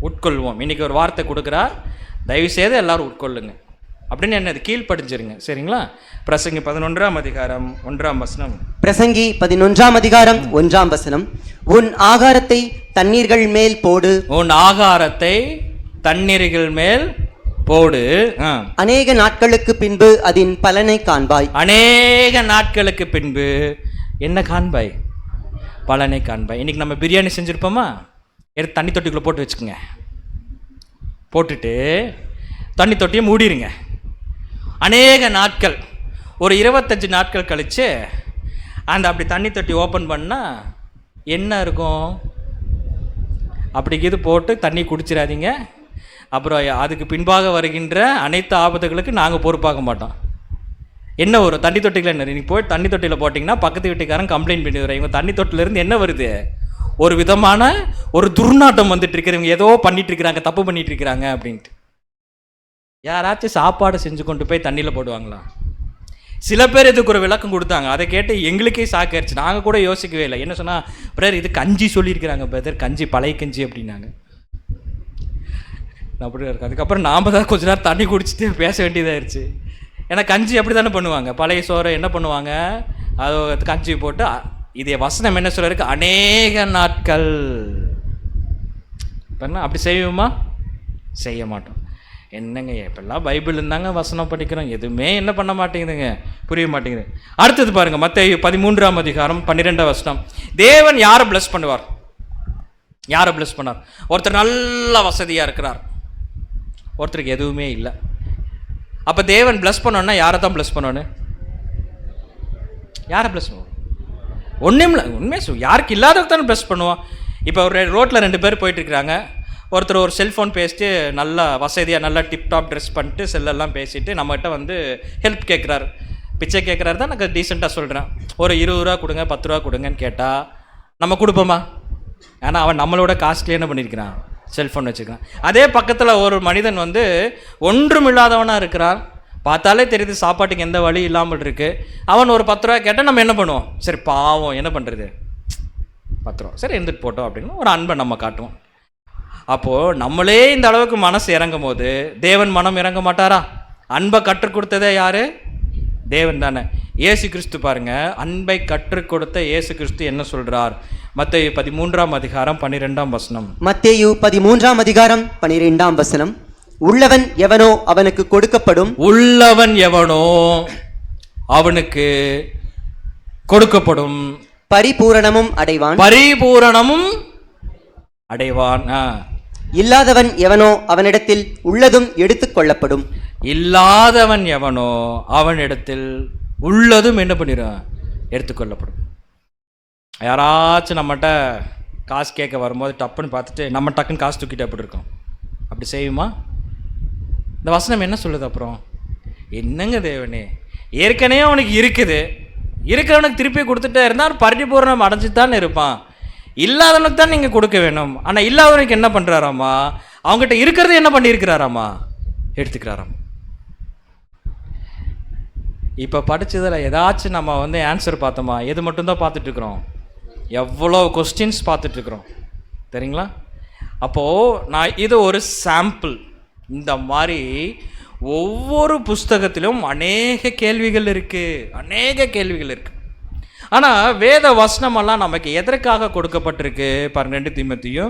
உட்கொள்வோம். இன்னைக்கு ஒரு வார்த்தை கொடுக்குறார், தயவுசெய்து எல்லாரும் உட்கொள்ளுங்க அப்படின்னு என்னது? கீழ்ப்படிஞ்சிருங்க, சரிங்களா? பிரசங்கி 11ஆம் அதிகாரம் 1ஆம் வசனம். பிரசங்கி 11ஆம் அதிகாரம் 1ஆம் வசனம். உன் ஆகாரத்தை தண்ணீர்கள் மேல் போடு, உன் ஆகாரத்தை தண்ணீர்கள் மேல் போடு, அநேக நாட்களுக்கு பின்பு அதன் பலனை காண்பாய். அநேக நாட்களுக்கு பின்பு என்ன காண்பாய்? பலனை காண்பாய். இன்னைக்கு நம்ம பிரியாணி செஞ்சுருப்போமா? எடுத்து தண்ணி தொட்டிக்குள்ளே போட்டு வச்சுக்கோங்க, போட்டுட்டு தண்ணி தொட்டியை மூடிடுங்க. அநேக நாட்கள், ஒரு 25 நாட்கள் கழித்து அந்த அப்படி தண்ணி தொட்டி ஓப்பன் பண்ணால் என்ன இருக்கும்? அப்படி இது போட்டு தண்ணி குடிச்சிடாதீங்க. அப்புறம் அதுக்கு பின்பாக வருகின்ற அனைத்து ஆபத்துகளுக்கு நாங்கள் பொறுப்பாக மாட்டோம். என்ன வரும்? தண்ணி தொட்டியில் என்ன? நீங்கள் போய் தண்ணி தொட்டியில் போட்டிங்கன்னா பக்கத்து வீட்டுக்காரன் கம்ப்ளைண்ட் பண்ணி வர, இவங்க தண்ணி தொட்டிலேருந்து என்ன வருது? ஒரு விதமான ஒரு துர்நாட்டம் வந்துட்டு இருக்கிற, இவங்க ஏதோ பண்ணிட்டு இருக்கிறாங்க, தப்பு பண்ணிட்டு இருக்கிறாங்க அப்படின்ட்டு. யாராச்சும் சாப்பாடு செஞ்சு கொண்டு போய் தண்ணியில் போடுவாங்களா? சில பேர் இதுக்கு ஒரு விளக்கம் கொடுத்தாங்க. அதை கேட்டு எங்களுக்கே சாக்காயிருச்சு. நாங்கள் கூட யோசிக்கவே இல்லை. என்ன சொன்னால், பிரதர் இது கஞ்சி சொல்லியிருக்கிறாங்க பிரதர், கஞ்சி பழைய கஞ்சி அப்படின்னாங்க. அப்படி இருக்கு. அதுக்கப்புறம் நாம் தான் கொஞ்ச நேரம் தண்ணி குடிச்சிட்டு பேச வேண்டியதாகிடுச்சு. ஏன்னா கஞ்சி அப்படி தானே பண்ணுவாங்க. பழைய சோறை என்ன பண்ணுவாங்க, அது கஞ்சி போட்டு இதே வசனம் என்ன சொல்லிருக்கு, அநேக நாட்கள். இப்போ அப்படி செய்வோமா? செய்ய மாட்டோம். என்னங்க இப்பெல்லாம் பைபிள் இருந்தாங்க வசனம் படிக்கிறோம், எதுவுமே என்ன பண்ண மாட்டேங்குதுங்க, புரிய மாட்டேங்குது. அடுத்தது பாருங்க, மத்தேயு 13ஆம் அதிகாரம் 12ஆம் வசனம். தேவன் யாரை பிளஸ் பண்ணுவார்? யாரை பிளஸ் பண்ணார்? ஒருத்தர் நல்ல வசதியாக இருக்கிறார், ஒருத்தருக்கு எதுவுமே இல்லை. அப்போ தேவன் பிளஸ் பண்ணோன்னா யாரை தான் பிளஸ் பண்ணணும்? யாரை பிளஸ் பண்ணுவோம்? ஒன்றும் இல்லை, உண்மையாக யாருக்கு இல்லாதவங்க தானே பிளஸ் பண்ணுவோம். இப்போ ஒரு ரோட்டில் 2 பேர் போயிட்டுருக்குறாங்க. ஒருத்தர் ஒரு செல்ஃபோன் பேசிட்டு நல்லா வசதியாக நல்லா டிப்டாப் ட்ரெஸ் பண்ணிட்டு செல்லெல்லாம் பேசிட்டு நம்மகிட்ட வந்து ஹெல்ப் கேட்குறாரு, பிச்சை கேட்குறாரு தான் நான் டீசெண்டாக சொல்கிறேன். ஒரு 20 ரூபா கொடுங்க 10 ரூபா கொடுங்கன்னு கேட்டால் நம்ம கொடுப்போமா? ஏன்னா அவன் நம்மளோட காஸ்ட்லி என்ன பண்ணியிருக்கிறான், செல்ஃபோன் வச்சுக்கிறான். அதே பக்கத்தில் ஒரு மனிதன் வந்து ஒன்றும் இல்லாதவனாக இருக்கிறான், பார்த்தாலே தெரியுது சாப்பாட்டுக்கு எந்த வழி இல்லாமல் இருக்குது. அவன் ஒரு 10 ரூபா கேட்டால் நம்ம என்ன பண்ணுவோம்? சரி பாவம் என்ன பண்ணுறது, 10 ரூபா சரி இருந்துட்டு போட்டோம் அப்படின்னு ஒரு அன்பை நம்ம காட்டுவோம். அப்போது நம்மளே இந்த அளவுக்கு மனசு இறங்கும் போது தேவன் மனம் இறங்க மாட்டாரா? அன்பை கற்றுக் கொடுத்ததே யார்? தேவன் தானே. இயேசு கிறிஸ்து பாருங்க, அன்பை கற்றுக் கொடுத்த இயேசு கிறிஸ்து என்ன சொல்றார்? மத்தேயு 13ஆம் அதிகாரம் 12ஆம் வசனம். மத்தேயு 13ஆம் அதிகாரம் 12ஆம் வசனம். உள்ளவன் எவனோ அவனுக்கு கொடுக்கப்படும், உள்ளவன் எவனோ அவனுக்கு கொடுக்கப்படும், பரிபூரணமும் அடைவான், பரிபூரணமும் அடைவான். இல்லாதவன் எவனோ அவனிடத்தில் உள்ளதும் எடுத்துக் கொள்ளப்படும், இல்லாதவன் எவனோ அவனிடத்தில் உள்ளதும் என்ன பண்ணிடும், எடுத்துக்கொள்ளப்படும். யாராச்சும் நம்மகிட்ட காசு கேட்க வரும்போது டப்புன்னு பார்த்துட்டு நம்ம டக்குன்னு காசு தூக்கிட்டு அப்படி இருக்கோம், அப்படி செய்யுமா? இந்த வசனம் என்ன சொல்லுது அப்புறம்? என்னங்க தேவனே, ஏற்கனவே அவனுக்கு இருக்குது, இருக்கிறவனுக்கு திருப்பி கொடுத்துட்டே இருந்தால் பரிபூரணம் அடைஞ்சிட்டு தான் இருப்பான். இல்லாதவனுக்கு தான் நீங்கள் கொடுக்க வேணும். ஆனால் இல்லாதவனுக்கு என்ன பண்ணுறாராமா, அவங்ககிட்ட இருக்கிறது என்ன பண்ணியிருக்கிறாராமா, எடுத்துக்கிறாராம். இப்போ படித்ததில் ஏதாச்சும் நம்ம வந்து ஆன்சர் பார்த்தோமா? எது மட்டும்தான் பார்த்துட்ருக்குறோம், எவ்வளோ கொஸ்டின்ஸ் பார்த்துட்ருக்குறோம் சரிங்களா? அப்போது நான் இது ஒரு சாம்பிள். இந்த மாதிரி ஒவ்வொரு புஸ்தகத்திலும் அநேக கேள்விகள் இருக்குது, அநேக கேள்விகள் இருக்குது. ஆனால் வேத வசனமெல்லாம் நமக்கு எதற்காக கொடுக்கப்பட்டிருக்கு பாருங்க. 2 தீமோத்தேயு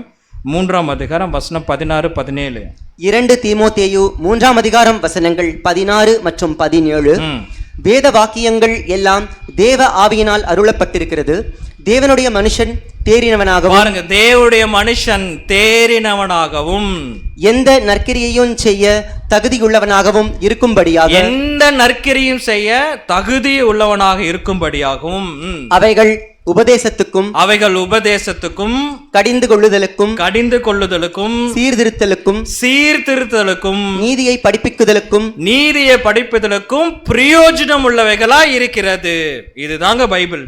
3ஆம் அதிகாரம் வசனம் 16, 17. 2 தீமோத்தேயு 3ஆம் அதிகாரம் வசனங்கள் 16 மற்றும் 17. வேத வாக்கியங்கள் எல்லாம் தேவ ஆவியினால் அருளப்பட்டிருக்கிறது. தேவனுடைய மனுஷன் தேறினவனாகவும், பாருங்க, தேவனுடைய மனுஷன் தேறினவனாகவும், எந்த நற்கிரியையும் செய்ய தகுதியுள்ளவனாகவும் இருக்கும்படியாக, எந்த நற்கிரியும் செய்ய தகுதி உள்ளவனாக இருக்கும்படியாகவும், அவைகள் உபதேசத்துக்கும், அவைகள் உபதேசத்துக்கும், கடிந்து கொள்ளுதலுக்கும், கடிந்து கொள்ளுதலுக்கும், சீர்திருத்தலுக்கும், சீர்திருத்தலுக்கும், நீதியை படிப்பிக்குதலுக்கும், நீதியை படிப்பதற்கும் பிரயோஜனம் உள்ளவைகளா இருக்கிறது. இதுதாங்க பைபிள்.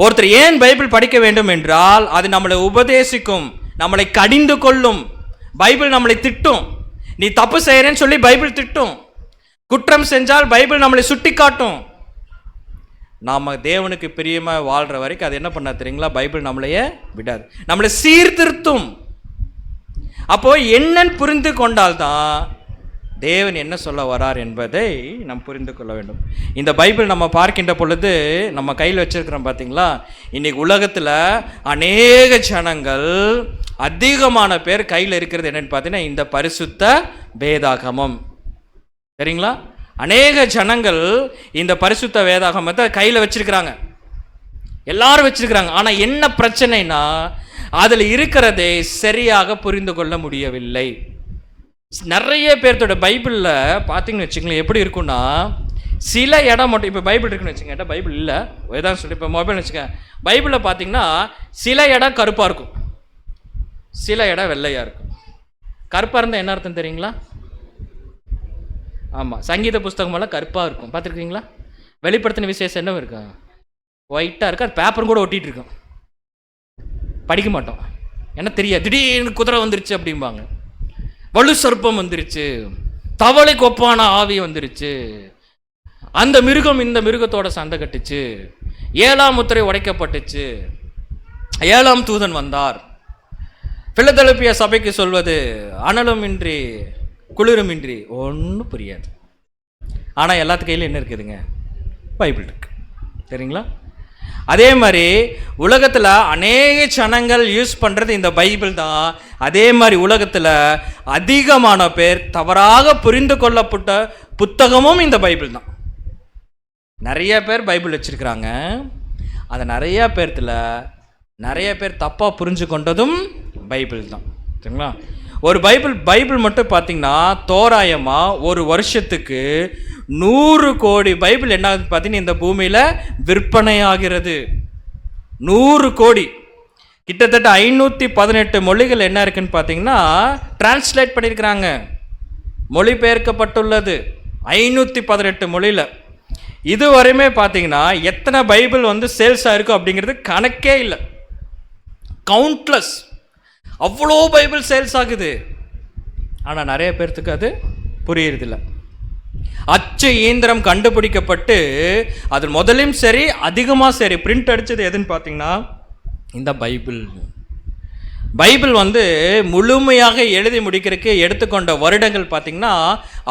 ஒருத்தர் ஏன் பைபிள் படிக்க வேண்டும் என்றால் அது நம்மளை உபதேசிக்கும், நம்மளை கடிந்து கொள்ளும். பைபிள் நம்மளை திட்டும், நீ தப்பு செய்யறேன்னு சொல்லி பைபிள் திட்டும். குற்றம் செஞ்சால் பைபிள் நம்மளை சுட்டி காட்டும். நாம் தேவனுக்கு பிரியமாக வாழ்கிற வரைக்கும் அது என்ன பண்ண தெரியுங்களா, பைபிள் நம்மளையே விடாது, நம்மளை சீர்திருத்தும். அப்போ என்னன்னு புரிந்து கொண்டால்தான் தேவன் என்ன சொல்ல வரார் என்பதை நாம் புரிந்து கொள்ள வேண்டும். இந்த பைபிள் நம்ம பார்க்கின்ற பொழுது நம்ம கையில் வச்சிருக்கிறோம் பார்த்தீங்களா. இன்னைக்கு உலகத்தில் அநேக ஜனங்கள், அதிகமான பேர் கையில் இருக்கிறது என்னன்னு பார்த்தீங்கன்னா இந்த பரிசுத்த வேதாகமம் சரிங்களா. அநேக ஜனங்கள் இந்த பரிசுத்த வேதாகமத்தை கையில் வச்சிருக்கிறாங்க, எல்லாரும் வச்சிருக்கிறாங்க. ஆனால் என்ன பிரச்சனைனா அதில் இருக்கிறதை சரியாக புரிந்து கொள்ள முடியவில்லை. நிறைய பேர்த்தோட பைபிளில் பார்த்தீங்கன்னு வச்சுங்களேன் எப்படி இருக்குன்னா, சில இடம் மட்டும், இப்போ பைபிள் இருக்குன்னு வச்சுங்க, பைபிள் இல்லை ஏதாவது சொல்லி, இப்போ மொபைல் வச்சுக்க, பைபிளில் பார்த்தீங்கன்னா சில இடம் கருப்பாக இருக்கும், சில இடம் வெள்ளையாக இருக்கும். கருப்பாக இருந்தால் என்ன அர்த்தம் தெரியுங்களா? ஆமாம், சங்கீத புஸ்தகமெல்லாம் கருப்பாக இருக்கும், பார்த்துருக்கீங்களா? வெளிப்படுத்தின விசேஷம் என்ன இருக்கும், ஒயிட்டாக இருக்கும், அது பேப்பரும் கூட ஒட்டிகிட்டு இருக்கும். படிக்க மாட்டோம், என்ன தெரியாது, திடீர்னு குதிரை வந்துருச்சு அப்படிம்பாங்க, வலு சர்ப்பம் வந்துருச்சு, தவளை கொப்பான ஆவி வந்துருச்சு, அந்த மிருகம் இந்த மிருகத்தோட சண்டை கட்டுச்சு, 7ஆம் முத்திரை உடைக்கப்பட்டுச்சு, 7ஆம் தூதன் வந்தார். பிலதெல்பியா சபைக்கு சொல்வது அனலுமின்றி குளிருமின்றி ஒன்றும் புரியாது. ஆனால் எல்லாத்து கையிலும் என்ன இருக்குதுங்க? பைபிள் இருக்கு, சரிங்களா? அதே மாதிரி உலகத்தில் அநேக ஜனங்கள் யூஸ் பண்ணுறது இந்த பைபிள் தான். அதே மாதிரி உலகத்தில் அதிகமான பேர் தவறாக புரிந்து கொள்ளப்பட்ட புத்தகமும் இந்த பைபிள் தான். நிறைய பேர் பைபிள் வச்சிருக்கிறாங்க, அதை நிறைய பேர் தப்பாக புரிஞ்சு கொண்டதும் பைபிள் தான், சரிங்களா? ஒரு பைபிள் மட்டும் பார்த்தீங்கன்னா தோராயமாக ஒரு வருஷத்துக்கு 100 கோடி பைபிள் என்ன ஆகுது பார்த்தீங்கன்னா இந்த பூமியில் விற்பனை ஆகிறது. 100 கோடி, கிட்டத்தட்ட 518 மொழிகள் என்ன இருக்குன்னு பார்த்தீங்கன்னா டிரான்ஸ்லேட் பண்ணியிருக்கிறாங்க, மொழிபெயர்க்கப்பட்டுள்ளது 518 மொழியில். இதுவரையுமே பார்த்தீங்கன்னா எத்தனை பைபிள் சேல்ஸ் ஆகிருக்கும் அப்படிங்கிறது கணக்கே இல்லை, கவுண்ட்லெஸ். அவ்வளோ பைபிள் சேல்ஸ் ஆகுது. ஆனால் நிறைய பேர்த்துக்கு அது புரியறதில்ல. அச்சு இயந்திரம் கண்டுபிடிக்கப்பட்டு அது முதலும் சரி அதிகமாக சரி பிரிண்ட் அடித்தது எதுன்னு பார்த்தீங்கன்னா இந்த பைபிள் முழுமையாக எழுதி முடிக்கிறதுக்கு எடுத்துக்கொண்ட வருடங்கள் பார்த்தீங்கன்னா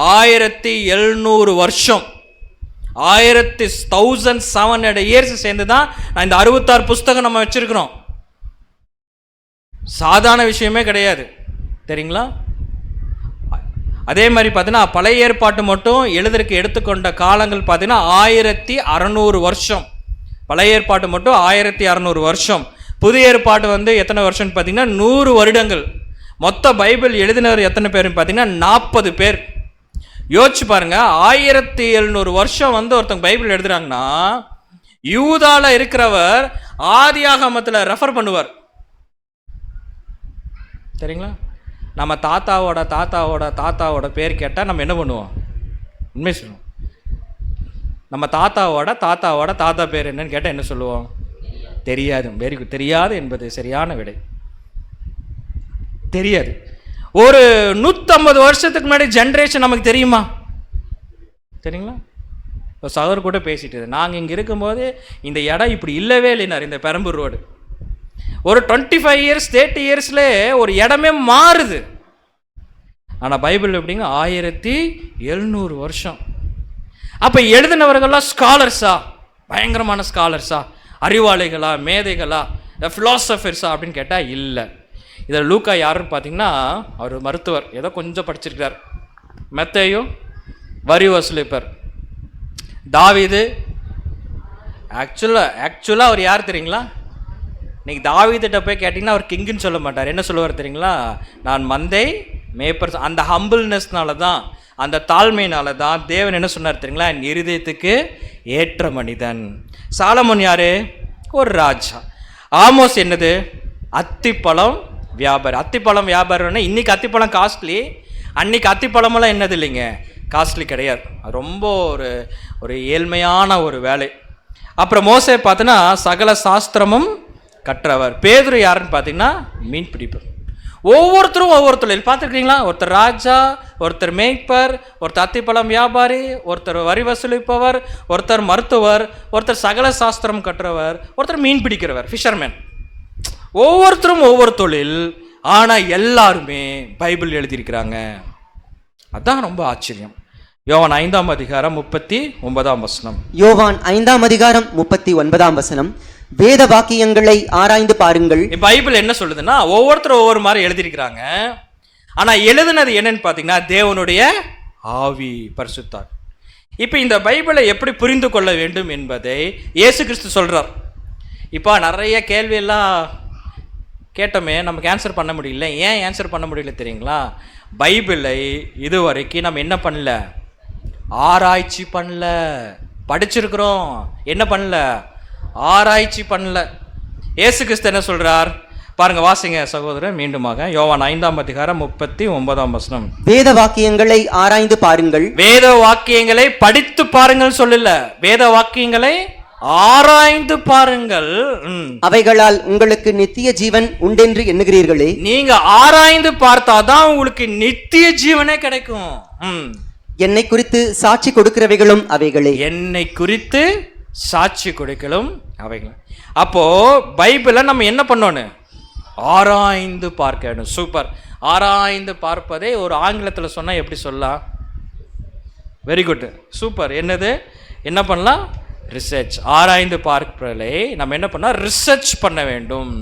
1700 வருஷம், 1700 இயர்ஸ் சேர்ந்து தான் நான் இந்த 66 புஸ்தகம் நம்ம வச்சிருக்கிறோம். சாதாரண விஷயமே கிடையாது, தெரியுங்களா? அதே மாதிரி பார்த்தீங்கன்னா பழைய ஏற்பாட்டு மட்டும் எழுதுறதுக்கு எடுத்துக்கொண்ட காலங்கள் பார்த்தீங்கன்னா 1600 வருஷம். பழைய ஏற்பாட்டு மட்டும் 1600 வருஷம். புதிய ஏற்பாட்டு எத்தனை வருஷம்னு பார்த்தீங்கன்னா 100 வருடங்கள். மொத்த பைபிள் எழுதினவர் எத்தனை பேருன்னு பார்த்தீங்கன்னா 40 பேர். யோசிச்சு பாருங்க, 1700 வருஷம் ஒருத்தங்க பைபிள் எழுதுறாங்கன்னா யூதால இருக்கிறவர் ஆதியாகமத்தில் ரெஃபர் பண்ணுவார், சரிங்களா? நம்ம தாத்தாவோட பேர் கேட்டால் நம்ம என்ன பண்ணுவோம்? உண்மை சொல்லுவோம். நம்ம தாத்தா பேர் என்னன்னு கேட்டால் என்ன சொல்லுவோம்? தெரியாது. வெரி குட், தெரியாது என்பது சரியான விடை. தெரியாது. ஒரு 150 வருஷத்துக்கு முன்னாடி ஜென்ரேஷன் நமக்கு தெரியுமா? சரிங்களா? இப்போ சகோதரர் கூட பேசிட்டு நாங்கள் இங்கே இருக்கும்போது இந்த இடம் இப்படி இல்லவே இல்லைனார். இந்த பெரம்பூர் ரோடு ஒரு 25 இயர்ஸ் 30 இயர்ஸ்லேயே ஒரு இடமே மாறுது. ஆனால் பைபிள் எப்படிங்க 1700 வருஷம். அப்போ எழுதினவர்கள்லாம் ஸ்காலர்ஸா, பயங்கரமான ஸ்காலர்ஸா, அறிவாளிகளா, மேதைகளா, ஃபிலாசபர்ஸா அப்படின்னு கேட்டால் இல்லை. இதில் லூக்கா யாருன்னு பார்த்தீங்கன்னா அவர் மருத்துவர், ஏதோ கொஞ்சம் படிச்சிருக்கிறார். மத்தேயு வரி வசூலிப்பர். தாவீது ஆக்சுவலாக அவர் யார் தெரியுங்களா? இன்னைக்கு தாவீதிட்ட போய் கேட்டிங்கன்னா அவர் கிங்குன்னு சொல்ல மாட்டார். என்ன சொல்லுவார் தெரியுங்களா? நான் மந்தை மேய்ப்பர். அந்த ஹம்பிள்னஸ்னால தான், அந்த தாழ்மையினால தான் தேவன் என்ன சொன்னார் தெரியுங்களா? என் இருதயத்துக்கு ஏற்ற மனிதன். சாலமோன் யாரு? ஒரு ராஜா. ஆமோஸ் என்னது? அத்திப்பழம் வியாபாரி. அத்திப்பழம் வியாபாரம்னா இன்னைக்கு அத்திப்பழம் காஸ்ட்லி, அன்னைக்கு அத்திப்பழமெல்லாம் என்னது இல்லைங்க, காஸ்ட்லி கிடையாது. அது ரொம்ப ஒரு ஏழ்மையான ஒரு வேலை. அப்புறம் மோசே பார்த்தீங்கன்னா சகல சாஸ்திரமும் கற்றவர். பேதுரு யாருன்னு பார்த்தீங்கன்னா மீன் பிடிப்பர். ஒவ்வொருத்தரும் ஒவ்வொரு தொழில் பார்த்துருக்கீங்களா? ஒருத்தர் ராஜா, ஒருத்தர் மேய்ப்பர், ஒருத்தர் அத்திப்பழம் வியாபாரி, ஒருத்தர் வரி வசூலிப்பவர், ஒருத்தர் மருத்துவர், ஒருத்தர் சகல சாஸ்திரம் கற்றவர், ஒருத்தர் மீன் பிடிக்கிறவர், ஃபிஷர்மேன். ஒவ்வொருத்தரும் ஒவ்வொரு தொழில், ஆனால் எல்லாருமே பைபிள் எழுதியிருக்கிறாங்க. அதான் ரொம்ப ஆச்சரியம். யோவான் 5ஆம் அதிகாரம் 39ஆம் வசனம். யோவான் 5ஆம் அதிகாரம் 39ஆம் வசனம். வேத வாக்கியங்களை ஆராய்ந்து பாருங்கள். பைபிள் என்ன சொல்லுதுன்னா ஒவ்வொருத்தரும் ஒவ்வொரு மாதிரி எழுதியிருக்கிறாங்க. ஆனா எழுதுனது என்னன்னு பாத்தீங்கன்னா தேவனுடைய ஆவி, பரிசுத்தார். இப்ப இந்த பைபிளை எப்படி புரிந்து கொள்ள வேண்டும் என்பதை இயேசு கிறிஸ்து சொல்றார். இப்போ நிறைய கேள்வி எல்லாம் கேட்டோமே, நமக்கு ஆன்சர் பண்ண முடியல. ஏன் ஆன்சர் பண்ண முடியல தெரியுங்களா? பைபிளை இதுவரைக்கும் நம்ம என்ன பண்ணல? ஆராய்ச்சி பண்ணல. படிச்சிருக்கிறோம், என்ன பண்ணல? ஆராய்ச்சி பண்ணல. இயேசு கிறிஸ்து என்ன சொல்றார் பாருங்க, வாசிங்க சகோதரர் மீண்டுமாக. யோவான் 5ஆம் அதிகாரம் 39ஆம் வசனம். வேத வாக்கியங்களை ஆராய்ந்து பாருங்கள். வேத வாக்கியங்களை படித்து பாருங்கள் சொல்லல, வேத வாக்கியங்களை ஆராய்ந்து பாருங்கள். அவைகளால் உங்களுக்கு நித்திய ஜீவன் உண்டென்று எண்ணுகிறீர்களே. நீங்க ஆராய்ந்து பார்த்தாதான் உங்களுக்கு நித்திய ஜீவனே கிடைக்கும். என்னை குறித்து சாட்சி கொடுக்கிறவைகளும் அவைகளே. என்னை குறித்து சாட்சி கொடுக்கலும் அவைகள். அப்போ பைபிளை நம்ம என்ன பண்ணணும்? ஆராய்ந்து பார்க்கணும். சூப்பர். ஆராய்ந்து பார்ப்பதை ஒரு ஆங்கிலத்தில் சொன்னா எப்படி சொல்லலாம்? Very good, super. என்னது? என்ன பண்ணலாம்? ரிசர்ச். ஆராய்ந்து பார்ப்பதை நம்ம என்ன பண்ணால் ரிசர்ச் பண்ண வேண்டும்.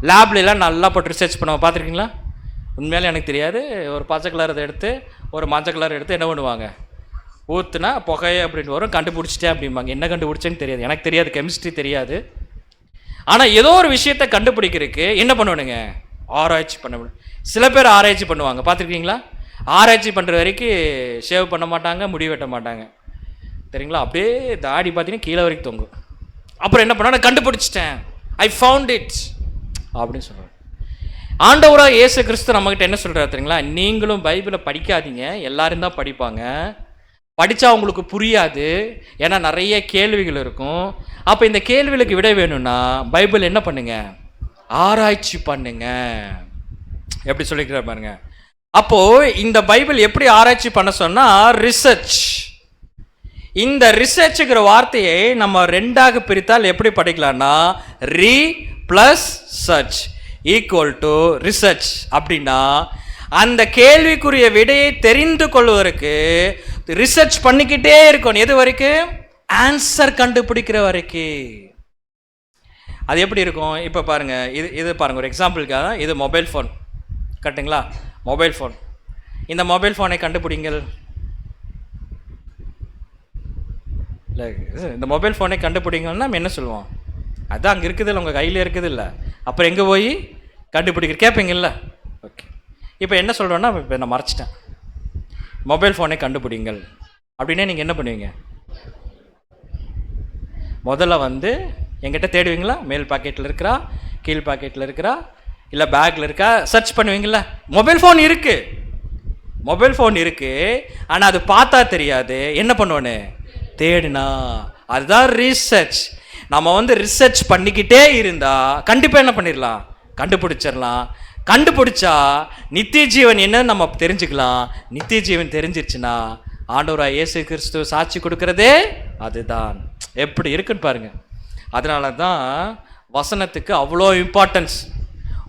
லேப்லாம் நல்லா போட்டு ரிசர்ச் பண்ணுவோம், பார்த்துருக்கீங்களா? உண்மையிலே எனக்கு தெரியாது. ஒரு பச்சை கலர் எடுத்து ஒரு மஞ்சள் கலர் எடுத்து என்ன பண்ணுவாங்க, ஊற்றுனா புகை அப்படின்னு வரும், கண்டுபிடிச்சிட்டேன் அப்படிம்பாங்க. என்ன கண்டுபிடிச்சேன்னு தெரியாது, எனக்கு தெரியாது, கெமிஸ்ட்ரி தெரியாது. ஆனால் ஏதோ ஒரு விஷயத்தை கண்டுபிடிக்கிறதுக்கு என்ன பண்ணணுங்க? ஆராய்ச்சி பண்ண முடியும். சில பேர் ஆராய்ச்சி பண்ணுவாங்க, பார்த்துருக்கீங்களா? ஆராய்ச்சி பண்ணுற வரைக்கும் ஷேவ் பண்ண மாட்டாங்க, முடி வெட்ட மாட்டாங்க, சரிங்களா? அப்படியே தாடி பார்த்தீங்கன்னா கீழே வரைக்கும் தொங்கும். அப்புறம் என்ன பண்ண, நான் கண்டுபிடிச்சிட்டேன், ஐ ஃபவுண்ட் இட் அப்படின்னு சொல்கிறார். ஆண்டவராக இயேசு கிறிஸ்து நம்மகிட்ட என்ன சொல்கிறார் தெரியுங்களா? நீங்களும் பைபிளை படிக்காதீங்க, எல்லாரும் தான் படிப்பாங்க. படித்தா உங்களுக்கு புரியாது, ஏன்னா நிறைய கேள்விகள் இருக்கும். அப்போ இந்த கேள்விகளுக்கு விட வேணும்னா பைபிள் என்ன பண்ணுங்க? ஆராய்ச்சி பண்ணுங்க. எப்படி சொல்லிக்கிறார் பாருங்க. அப்போ இந்த பைபிள் எப்படி ஆராய்ச்சி பண்ண சொன்னா ரிசர்ச். இந்த ரிசர்ச்சுங்கிற வார்த்தையை நம்ம ரெண்டாக பிரித்தால் எப்படி படிக்கலாம்னா re plus search equal to research. அப்படின்னா அந்த கேள்விக்குரிய விடையை தெரிந்து கொள்வதற்கு ரிசர்ச் பண்ணிக்கிட்டே இருக்கணும். எது வரைக்கும்? ஆன்சர் கண்டுபிடிக்கிற வரைக்கும். அது எப்படி இருக்கும்? இப்போ பாருங்க, இது பாருங்க, ஒரு எக்ஸாம்பிளுக்காக, இது மொபைல் ஃபோன், கரெக்டுங்களா? Mobile phone. இந்த மொபைல் ஃபோனை கண்டுபிடிங்கள். இல்லை, இந்த மொபைல் ஃபோனை கண்டுபிடிங்கன்னா நம்ம என்ன சொல்லுவோம்? அதான் அங்கே இருக்குது இல்லை, உங்கள் கையில் இருக்குது இல்லை, அப்புறம் எங்கே போய் கண்டுபிடிக்கிற கேட்பீங்கல்ல? ஓகே, இப்போ என்ன சொல்கிறோன்னா, இப்போ நான் மறைச்சிட்டேன், மொபைல் ஃபோனை கண்டுபிடிங்கள் அப்படின்னே நீங்கள் என்ன பண்ணுவீங்க? முதல்ல வந்து எங்கிட்ட தேடுவீங்களா? மேல் பாக்கெட்டில் இருக்கிறா, கீழ் பாக்கெட்டில் இருக்கிறா, இல்லை பேக்கில் இருக்கா, சர்ச் பண்ணுவீங்களா? மொபைல் ஃபோன் இருக்குது, மொபைல் ஃபோன் இருக்குது, ஆனால் அது பார்த்தா தெரியாது. என்ன பண்ணுவோன்னு? தேடுனா. அதுதான் ரிசர்ச். நம்ம வந்து ரிசர்ச் பண்ணிக்கிட்டே இருந்தால் கண்டிப்பாக என்ன பண்ணிடலாம்? கண்டுபிடிச்சிடலாம். கண்டுபிடிச்சா நித்திய ஜீவன் என்னன்னு நம்ம தெரிஞ்சுக்கலாம். நித்திய ஜீவன் தெரிஞ்சிருச்சுன்னா ஆண்டவராக இயேசு கிறிஸ்து சாட்சி கொடுக்கறதே அதுதான். எப்படி இருக்குன்னு பாருங்க. அதனால தான் வசனத்துக்கு அவ்வளோ இம்பார்ட்டன்ஸ்.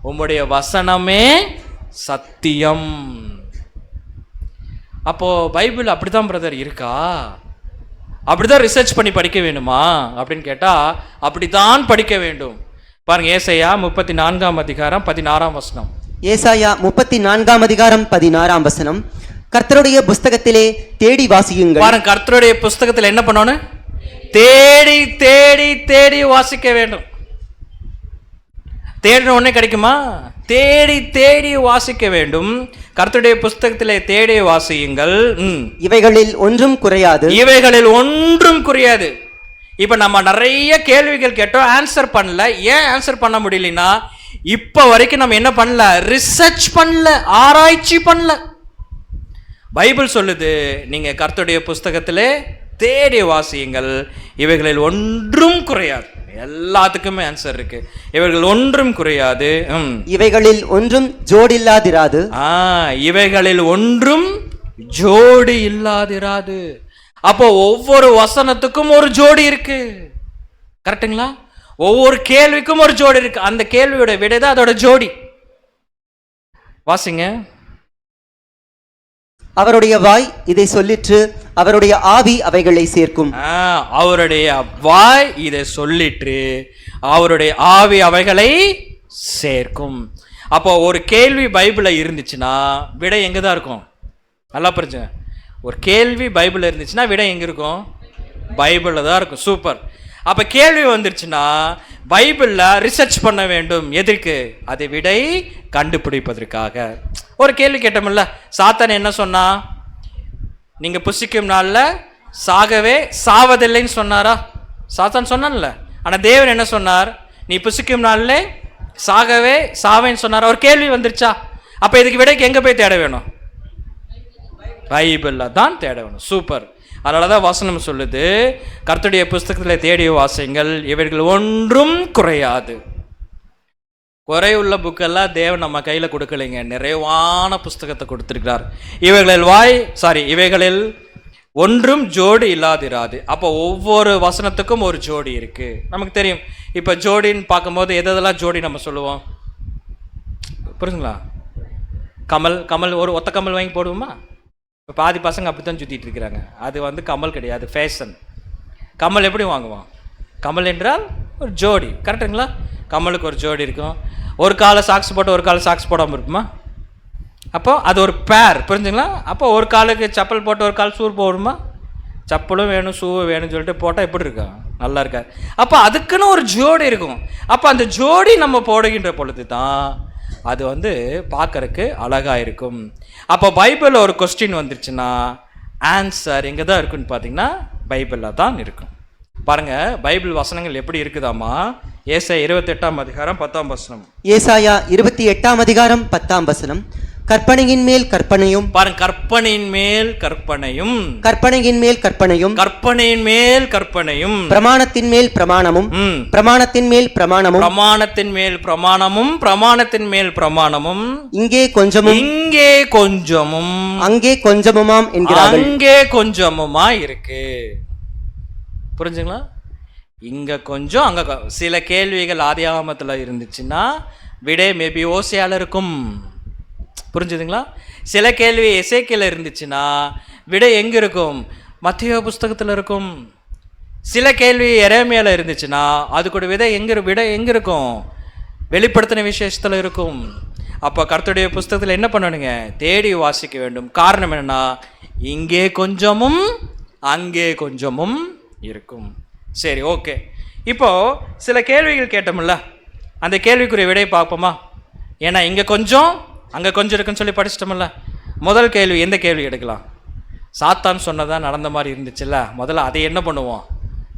உம்முடைய வசனமே சத்தியம். அப்போ பைபிள் அப்படிதான் பிரதர் இருக்கா? அப்படிதான் ரிசர்ச் பண்ணி படிக்க வேணுமா அப்படின்னு கேட்டா அப்படித்தான் படிக்க வேண்டும். பாருங்க, ஏசாயா 34 அதிகாரம் 16 ஏசாயா 34 அதிகாரம் 16 கர்த்தருடைய புஸ்தகத்திலே தேடி வாசியுங்கள். பாருங்க, கர்த்தருடைய புஸ்தகத்தில் என்ன பண்ணணும்? தேடி தேடி தேடி வாசிக்க வேண்டும். தேடின உடனே கிடைக்குமா? தேடி தேடி வாசிக்க வேண்டும். கர்த்தருடைய புஸ்தகத்திலே தேடி வாசியுங்கள். இவைகளில் ஒன்றும் குறையாது. இவைகளில் ஒன்றும் குறையாது. இப்ப நம்ம நிறைய கேள்விகள் கேட்டோம், ஆன்சர் பண்ணல. ஏன் ஆன்சர் பண்ண முடியலன்னா இப்ப வரைக்கும் நம்ம என்ன பண்ணல? ரிசர்ச் பண்ணல, ஆராய்ச்சி பண்ணல. பைபிள் சொல்லுது, நீங்க கர்த்தருடைய புஸ்தகத்திலே தேடி வாசியுங்கள், இவைகளில் ஒன்றும் குறையாது. எல்லாத்துக்குமே ஆன்சர் இருக்கு. இவைகள் ஒன்றும் குறையாது. இவைகளில் ஒன்றும் ஜோடி இல்லாதிராது. இவைகளில் ஒன்றும் ஜோடி இல்லாதிராது. அப்போ ஒவ்வொரு வசனத்துக்கும் ஒரு ஜோடி இருக்கு, கரெக்டுங்களா? ஒவ்வொரு கேள்விக்கும் ஒரு ஜோடி இருக்கு. அந்த கேள்வியோட விடைதான் அதோட ஜோடி. வாசிங்க. அவருடைய வாய் இதை சொல்லிற்று, அவருடைய ஆவி அவைகளை சேர்க்கும். அவருடைய வாய் இதை சொல்லிற்று, அவருடைய ஆவி அவைகளை சேர்க்கும். அப்போ ஒரு கேள்வி பைபிள்ல இருந்துச்சுன்னா விடை எங்க தான் இருக்கும்? நல்லா புரிஞ்சுங்க. ஒரு கேள்வி பைபிள்ல இருந்துச்சுன்னா விடை எங்க இருக்கும்? பைபிள்ல தான் இருக்கும். சூப்பர். அப்ப கேள்வி வந்துருச்சுன்னா பைபிள்ல ரிசர்ச் பண்ண வேண்டும். எதற்கு? அதை விடை கண்டுபிடிப்பதற்காக. ஒரு கேள்வி கேட்டோம்ல, சாத்தான் என்ன சொன்னா? நீங்க புசிக்கும் நாள்ல சாகவே சாவதில்லைன்னு சொன்னாரா? சாத்தான் சொன்னான்ல. ஆனா தேவன் என்ன சொன்னார்? நீ புசிக்கும் நாள்ல சாகவே சாவேன்னு சொன்னார். ஒரு கேள்வி வந்துருச்சா? அப்ப இதுக்கு விடைக்கு எங்க போய் தேட வேணும்? பைபிள்ல தான் தேட வேணும். சூப்பர். அதனாலதான் வசனம் சொல்லுது, கர்த்தருடைய புஸ்தகத்தில் தேடிய வாசியுங்கள், இவர்கள் ஒன்றும் குறையாது. குறையுள்ள புக்கெல்லாம் தேவன் நம்ம கையில் கொடுக்கலைங்க, நிறைவான புஸ்தகத்தை கொடுத்துருக்கிறார். இவைகளில் ஒன்றும் ஜோடி இல்லாதிராது. அப்போ ஒவ்வொரு வசனத்துக்கும் ஒரு ஜோடி இருக்கு. நமக்கு தெரியும். இப்போ ஜோடின்னு பார்க்கும்போது எதெல்லாம் ஜோடி நம்ம சொல்லுவோம், புரிஞ்சுங்களா? கமல் ஒரு ஒத்த கமல் வாங்கி போடுவோமா? இப்போ பாதி பசங்க அப்படி தான் சுற்றிட்டு இருக்கிறாங்க. அது கமல் கிடையாது, ஃபேஷன். கமல் எப்படி வாங்குவோம்? கமல் என்றால் ஒரு ஜோடி, கரெக்டுங்களா? கமலுக்கு ஒரு ஜோடி இருக்கும். ஒரு காலை சாக்ஸ் போட்டு ஒரு காலை சாக்ஸ் போடாமல் இருக்குமா? அப்போ அது ஒரு பேர், புரிஞ்சுங்களா? அப்போ ஒரு காலுக்கு செப்பல் போட்டு ஒரு கால் ஷூ போடுமா? செப்பலும் வேணும் ஷூவும் வேணும்னு சொல்லிட்டு போட்டால் எப்படி இருக்கும்? நல்லா இருக்காது. அப்போ அதுக்குன்னு ஒரு ஜோடி இருக்கும். அப்போ அந்த ஜோடி நம்ம போடுகின்ற பொழுது தான் அது பார்க்கறக்கு அழகாக இருக்கும். அப்போ பைபிளில் ஒரு கொஸ்டின் வந்துருச்சுன்னா ஆன்சர் எங்கே தான் இருக்குன்னு பார்த்தீங்கன்னா பைபிளில் தான் இருக்கும். பாருங்கள், பைபிள் வசனங்கள் எப்படி இருக்குதாமா? ஏசாயா 28ஆம் அதிகாரம் 10ஆம் வசனம். ஏசாயா 28ஆம் அதிகாரம் 10ஆம் வசனம். கற்பனையின் மேல் கற்பனையும், பாருங்க, கற்பனையின் மேல் கற்பனையும், கற்பனையின் மேல் கற்பனையும், கற்பனையின் மேல் கற்பனையும், பிரமாணத்தின் மேல் பிரமாணமும், பிரமாணத்தின் மேல் பிரமாணமும், பிரமாணத்தின் மேல் பிரமாணமும், பிரமாணத்தின் மேல் பிரமாணமும், இங்கே கொஞ்சமும், இங்கே கொஞ்சமும், அங்கே கொஞ்சமுமாம் என்கிறார்கள். அங்கே கொஞ்சமுமா இருக்கு. புரிஞ்சுங்களா? இங்க கொஞ்சம் அங்க சில கேள்விகள் ஆதியாகமத்தில் இருந்துச்சுன்னா விடை மேபி ஓசையால இருக்கும். புரிஞ்சுதுங்களா? சில கேள்வி எசேக்கியேல்ல இருந்துச்சுன்னா விடை எங்க இருக்கும்? மத்தேயு புஸ்தகத்தில் இருக்கும். சில கேள்வி எரேமியால இருந்துச்சுன்னா அது கூட விடை எங்க இருக்கும்? வெளிப்படுத்தின விசேஷத்தில் இருக்கும். அப்போ கர்த்தருடைய புஸ்தகத்தில் என்ன பண்ணணுங்க? தேடி வாசிக்க வேண்டும். காரணம் என்னன்னா இங்கே கொஞ்சமும் அங்கே கொஞ்சமும் இருக்கும். சரி, ஓகே. இப்போ சில கேள்விகள் கேட்டோம்ல, அந்த கேள்விக்குரிய விடையை பார்ப்போமா? ஏன்னா இங்கே கொஞ்சம் அங்கே கொஞ்சம் இருக்குன்னு சொல்லி படிச்சிட்டோம்ல. முதல் கேள்வி எந்த கேள்வி எடுக்கலாம்? சாத்தான் சொன்னதான் நடந்த மாதிரி இருந்துச்சுல்ல, முதல்ல அதை என்ன பண்ணுவோம்?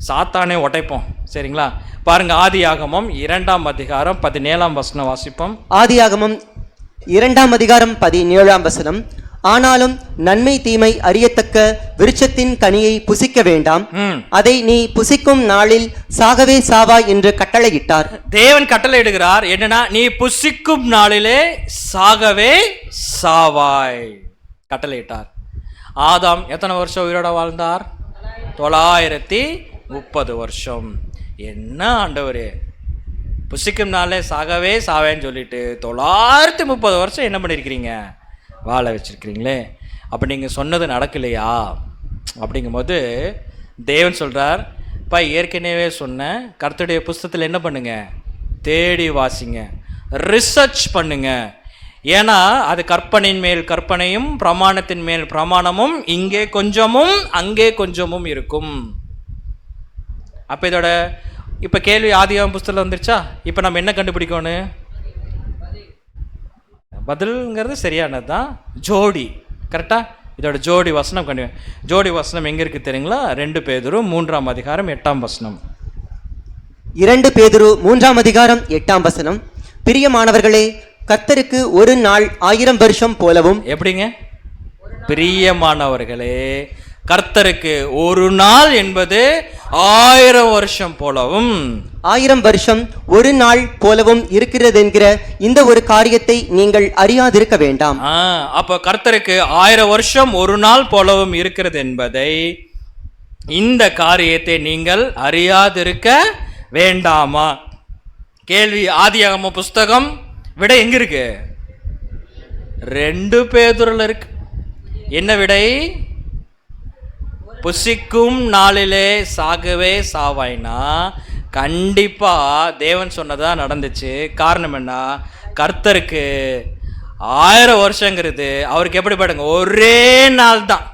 சாத்தானே உடைப்போம். சரிங்களா? பாருங்க, ஆதியாகமம் 2ஆம் அதிகாரம் 17ஆம் வசனம் வாசிப்போம். ஆதியாகமம் 2ஆம் அதிகாரம் 17ஆம் வசனம். ஆனாலும் நன்மை தீமை அறியத்தக்க விருட்சத்தின் கனியை புசிக்க வேண்டாம், அதை நீ புசிக்கும் நாளில் சாகவே சாவாய் என்று கட்டளையிட்டார். தேவன் கட்டளை இடுகிறார். என்னன்னா, நீ புசிக்கும் நாளிலே சாகவே சாவாய் கட்டளையிட்டார். ஆதாம் எத்தனை வருஷம் உயிரோட வாழ்ந்தார்? 930 வருஷம். என்ன ஆண்டவரே, புசிக்கும் நாளே சாகவே சாவேன்னு சொல்லிட்டு 930 வருஷம் என்ன பண்ணியிருக்கிறீங்க? வாழ வச்சிருக்கிறீங்களே. அப்போ நீங்கள் சொன்னது நடக்கலையா? அப்படிங்கும்போது தேவன் சொல்கிறார், இப்போ ஏற்கனவே சொன்ன கர்த்தருடைய புஸ்தகத்தில் என்ன பண்ணுங்க? தேடி வாசிங்க, ரிசர்ச் பண்ணுங்க. ஏன்னா அது கற்பனையின் மேல் கற்பனையும் பிரமாணத்தின் மேல் பிரமாணமும் இங்கே கொஞ்சமும் அங்கே கொஞ்சமும் இருக்கும். அப்போ இதோட இப்போ கேள்வி ஆதியாகமம் புஸ்தகத்தில் வந்துருச்சா? இப்போ நம்ம என்ன கண்டுபிடிக்கணும்? பதில்ங்கிறது சரியானது தான். ஜோடி, கரெக்டா? இதோட ஜோடி வசனம் ஜோடி வசனம் எங்கே இருக்குது தெரியுங்களா? 2 பேதுரு 3ஆம் அதிகாரம் 8ஆம் வசனம். 2 பேதுரு 3ஆம் அதிகாரம் 8ஆம் வசனம். பிரியமானவர்களே, கர்த்தருக்கு ஒரு நாள் 1000 வருஷம் போலவும். எப்படிங்க? பிரியமானவர்களே, கர்த்தருக்கு ஒரு நாள் என்பது 1000 வருஷம் போலவும். 1000 வருஷம் ஒரு நாள் போலவும் இருக்கிறது என்கிற இந்த ஒரு காரியத்தை நீங்கள் அறியாதிருக்க வேண்டாம். அப்ப கர்த்தருக்கு 1000 வருஷம் ஒரு நாள் போலவும் இருக்கிறது என்பதை, இந்த காரியத்தை நீங்கள் அறியாதிருக்க வேண்டாமா? கேள்வி ஆதியாகம புஸ்தகம், விடை எங்க இருக்கு? 2 பேதுருல இருக்கு. என்ன விடை? புசிக்கும் நாளிலே சாகவே சாவாய்னா கண்டிப்பா தேவன் சொன்னதா நடந்துச்சு. காரணம் என்ன? கர்த்தருக்கு 1000 வருஷங்கிறது அவருக்கு எப்படி பாடுங்க? ஒரே நாள் தான்.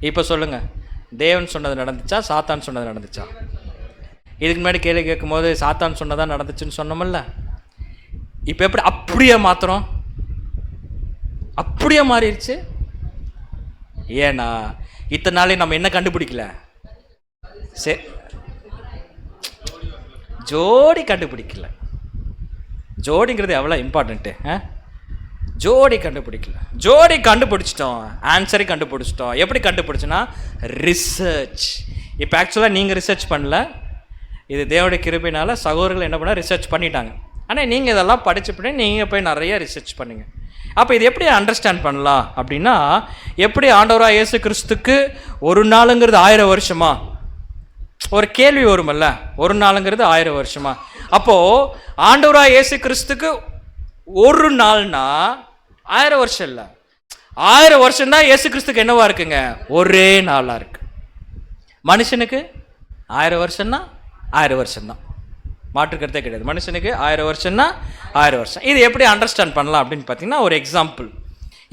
இப்ப சொல்லுங்க, தேவன் சொன்னது நடந்துச்சா சாத்தான் சொன்னது நடந்துச்சா? இதுக்கு முன்னாடி கேள்வி கேட்கும் போது சாத்தான் சொன்னதா நடந்துச்சுன்னு சொன்னோம்ல. இப்ப எப்படி அப்படியே மாத்திரம்? அப்படியே மாறிடுச்சு. ஏன்னா இத்தனை நாளே நம்ம என்ன கண்டுபிடிக்கல? சரி, ஜோடி கண்டுபிடிக்கல. ஜோடிங்கிறது எவ்வளோ இம்பார்ட்டண்ட்டு. ஜோடி கண்டுபிடிக்கல. ஜோடி கண்டுபிடிச்சிட்டோம், ஆன்சரை கண்டுபிடிச்சிட்டோம். எப்படி கண்டுபிடிச்சோன்னா ரிசர்ச். இப்போ ஆக்சுவலாக நீங்கள் ரிசர்ச் பண்ணல, இது தேவனுடைய கிருபையினால சகோதரர்கள் என்ன பண்ண ரிசர்ச் பண்ணிட்டாங்க. ஆனால் நீங்கள் இதெல்லாம் படிச்சுப்படி நீங்கள் போய் நிறைய ரிசர்ச் பண்ணுங்க. அப்போ இது எப்படி அண்டர்ஸ்டாண்ட் பண்ணலாம் அப்படின்னா, எப்படி ஆண்டவராக இயேசு கிறிஸ்துக்கு ஒரு நாளுங்கிறது 1000 வருஷமா? ஒரு கேள்வி வருமல்ல, ஒரு நாளுங்கிறது 1000 வருஷமா? அப்போது ஆண்டவராக இயேசு கிறிஸ்துக்கு ஒரு நாள்னா 1000 வருஷம் இல்லை, 1000 வருஷம் தான் இயேசு கிறிஸ்துக்கு என்னவா இருக்குங்க? ஒரே நாளாக இருக்கு. மனுஷனுக்கு 1000 வருஷம்னா 1000 வருஷம்தான், மாற்றுக்கிறதே கிடையாது. மனுஷனுக்கு 1000 வருஷம்னா 1000 வருஷம். இது எப்படி அண்டர்ஸ்டாண்ட் பண்ணலாம் அப்படின்னு பார்த்தீங்கன்னா, ஒரு எக்ஸாம்பிள்.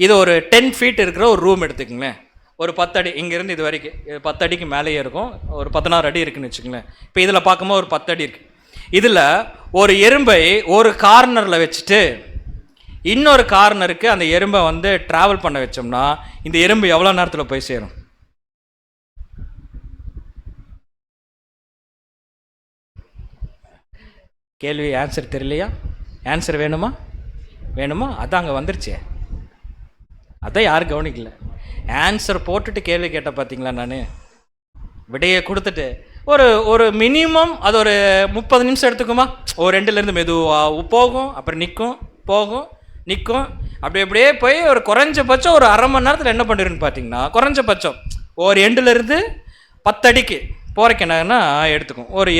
இது ஒரு 10 ஃபீட் இருக்கிற ஒரு ரூம் எடுத்துக்கங்களேன். ஒரு 10 அடி இங்கேருந்து இது வரைக்கும், 10 அடிக்கு மேலேயே இருக்கும். ஒரு 16 அடி இருக்குன்னு வச்சுக்கங்களேன். இப்போ இதில் பார்க்கும்போது ஒரு 10 அடி இருக்குது. இதில் ஒரு எறும்பை ஒரு கார்னரில் வச்சுட்டு இன்னொரு கார்னருக்கு அந்த எறும்பை வந்து ட்ராவல் பண்ண வச்சோம்னா இந்த எறும்பு எவ்வளோ நேரத்தில் போய் சேரும்? கேள்வி ஆன்சர் தெரியலையா? ஆன்சர் வேணுமா? அதான் அங்கே வந்துருச்சே, அதான் யாரும் கவனிக்கல. ஆன்சர் போட்டுட்டு கேள்வி கேட்ட பார்த்தீங்களா? நான் விடையை கொடுத்துட்டு ஒரு மினிமம் அது ஒரு 30 நிமிஷம் எடுத்துக்குமா? ஒரு 2லேருந்து மெதுவாக போகும், அப்புறம் நிற்கும், போகும், நிற்கும், அப்படியே போய் ஒரு குறைஞ்சபட்சம் ஒரு அரை மணி நேரத்தில் என்ன பண்ணிருன்னு பார்த்தீங்கன்னா, குறைஞ்சபட்சம் ஒரு 2லேருந்து 10 அடிக்கு போகிறக்கு என்னன்னா எடுத்துக்கும். ஒரு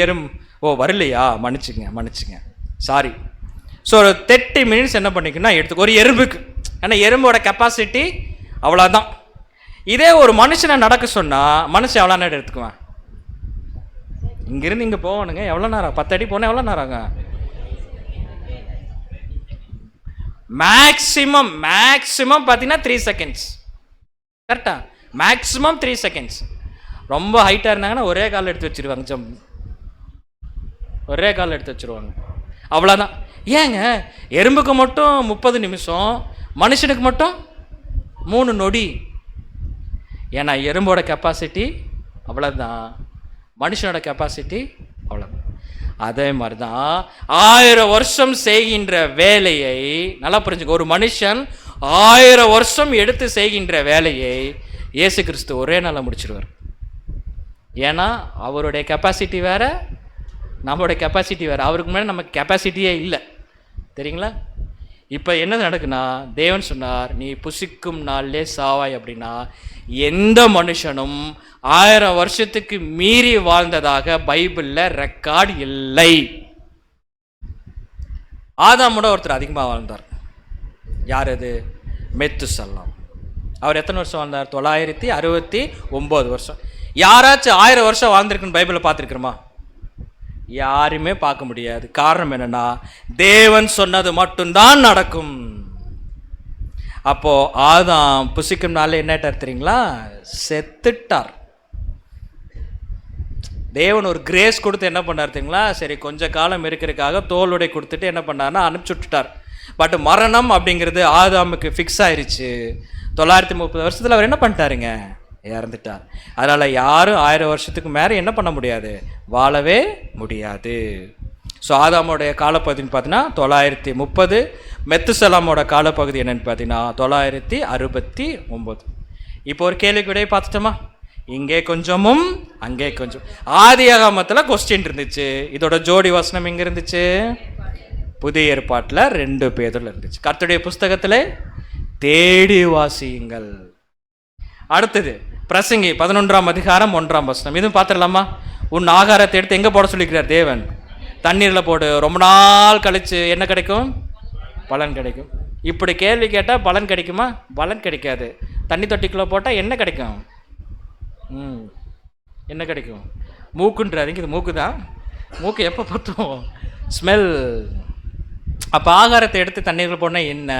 வரலையா? மன்னிச்சுங்க, சாரி. ஸோ ஒரு 30 மினிட்ஸ் என்ன பண்ணிக்கணும்னா எடுத்துக்கும் ஒரு எறும்புக்கு. ஏன்னா எறும்போட கெப்பாசிட்டி அவ்வளோதான். இதே ஒரு மனுஷனை நடக்க சொன்னால் மனுஷன் எவ்வளோ நேரம் எடுத்துக்குவேன்? இங்கேருந்து இங்கே போகணுங்க, எவ்வளோ நேரம்? 10 அடி போனால் எவ்வளோ நேரம் ஆகும்? மேக்ஸிமம் பார்த்தீங்கன்னா 3 செகண்ட்ஸ். கரெக்டா? Maximum 3 seconds. ரொம்ப ஹைட்டாக இருந்தாங்கன்னா ஒரே கால் எடுத்து வச்சுருவாங்க, ஒரே கால் எடுத்து வச்சுருவாங்க, அவ்வளோதான். ஏங்க எறும்புக்கு மட்டும் 30 நிமிஷம், மனுஷனுக்கு மட்டும் 3 நொடி. ஏன்னா எறும்போட கெப்பாசிட்டி அவ்வளோதான், மனுஷனோட கெப்பாசிட்டி அவ்வளோதான். அதே மாதிரி தான் 1000 வருஷம் செய்கின்ற வேலையை நல்லா புரிஞ்சுக்க. ஒரு மனுஷன் 1000 வருஷம் எடுத்து செய்கின்ற வேலையை இயேசு கிறிஸ்து ஒரே நாளில் முடிச்சிருவார். ஏன்னா அவருடைய கெப்பாசிட்டி வேறு, நம்மளுடைய கெப்பாசிட்டி வேறு. அவருக்கு முன்னாடி நமக்கு கெப்பாசிட்டியே இல்லை, தெரியுங்களா? இப்போ என்ன நடக்குன்னா, தேவன் சொன்னார் நீ புசிக்கும் நாளிலே சாவாய் அப்படின்னா, எந்த மனுஷனும் 1000 வருஷத்துக்கு மீறி வாழ்ந்ததாக பைபிளில் ரெக்கார்டு இல்லை. ஆதாமோட ஒருத்தர் அதிகமாக வாழ்ந்தார். யார் அது? மெத்துசலாம். அவர் எத்தனை வருஷம் வாழ்ந்தார்? 969 வருஷம். யாராச்சும் 1000 வருஷம் வாழ்ந்திருக்குன்னு பைபிளில் பார்த்துருக்குறோமா? யாருமே பார்க்க முடியாது. காரணம் என்னன்னா, தேவன் சொன்னது மட்டும்தான் நடக்கும். அப்போ ஆதாம் புசிக்கும் நாளில் என்ன தெரியுங்களா? செத்துட்டார். தேவன் ஒரு கிரேஸ் கொடுத்து என்ன பண்ணார் தெரியுங்களா? சரி கொஞ்ச காலம் இருக்கிறதுக்காக தோலுடை கொடுத்துட்டு என்ன பண்ணார்னா அனுப்பிச்சு விட்டுட்டார். பட் மரணம் அப்படிங்கிறது ஆதாமுக்கு ஃபிக்ஸ் ஆயிடுச்சு. 930 வருஷத்தில் அவர் என்ன பண்ணிட்டாருங்க? இறந்துட்டார். அதனால் யாரும் 1000 வருஷத்துக்கு மேலே என்ன பண்ண முடியாது? வாழவே முடியாது. ஸோ ஆதாமோடைய காலப்பகுதின்னு பார்த்தீங்கன்னா 930. மெத்துசலாமோட காலப்பகுதி என்னென்னு பார்த்தீங்கன்னா 969. இப்போ ஒரு கேள்விக்கு விடையை பார்த்துட்டோமா? இங்கே கொஞ்சமும் அங்கே கொஞ்சம். ஆதியாகமத்தில் கொஸ்டின் இருந்துச்சு, இதோட ஜோடி வசனம் எங்கே இருந்துச்சு? புதிய ஏற்பாட்டில் 2 பேதுல இருந்துச்சு. கர்த்தருடைய புஸ்தகத்தில் தேடி வாசியுங்கள். அடுத்தது பிரசங்கி 11ஆம் அதிகாரம் 1ஆம் வசனம். இதுவும் பார்த்துடலாமா? உன் ஆகாரத்தை எடுத்து எங்கே போட சொல்லிக்கிறார் தேவன்? தண்ணீரில் போடு. ரொம்ப நாள் கழித்து என்ன கிடைக்கும்? பலன் கிடைக்கும். இப்படி கேள்வி கேட்டால் பலன் கிடைக்குமா? பலன் கிடைக்காது. தண்ணி தொட்டிக்குள்ளே போட்டால் என்ன கிடைக்கும்? என்ன கிடைக்கும்? மூக்குன்றாதீங்க, இது மூக்கு தான். மூக்கு எப்போ பார்த்தோம்? ஸ்மெல். அப்போ ஆகாரத்தை எடுத்து தண்ணீரில் போனால் என்ன?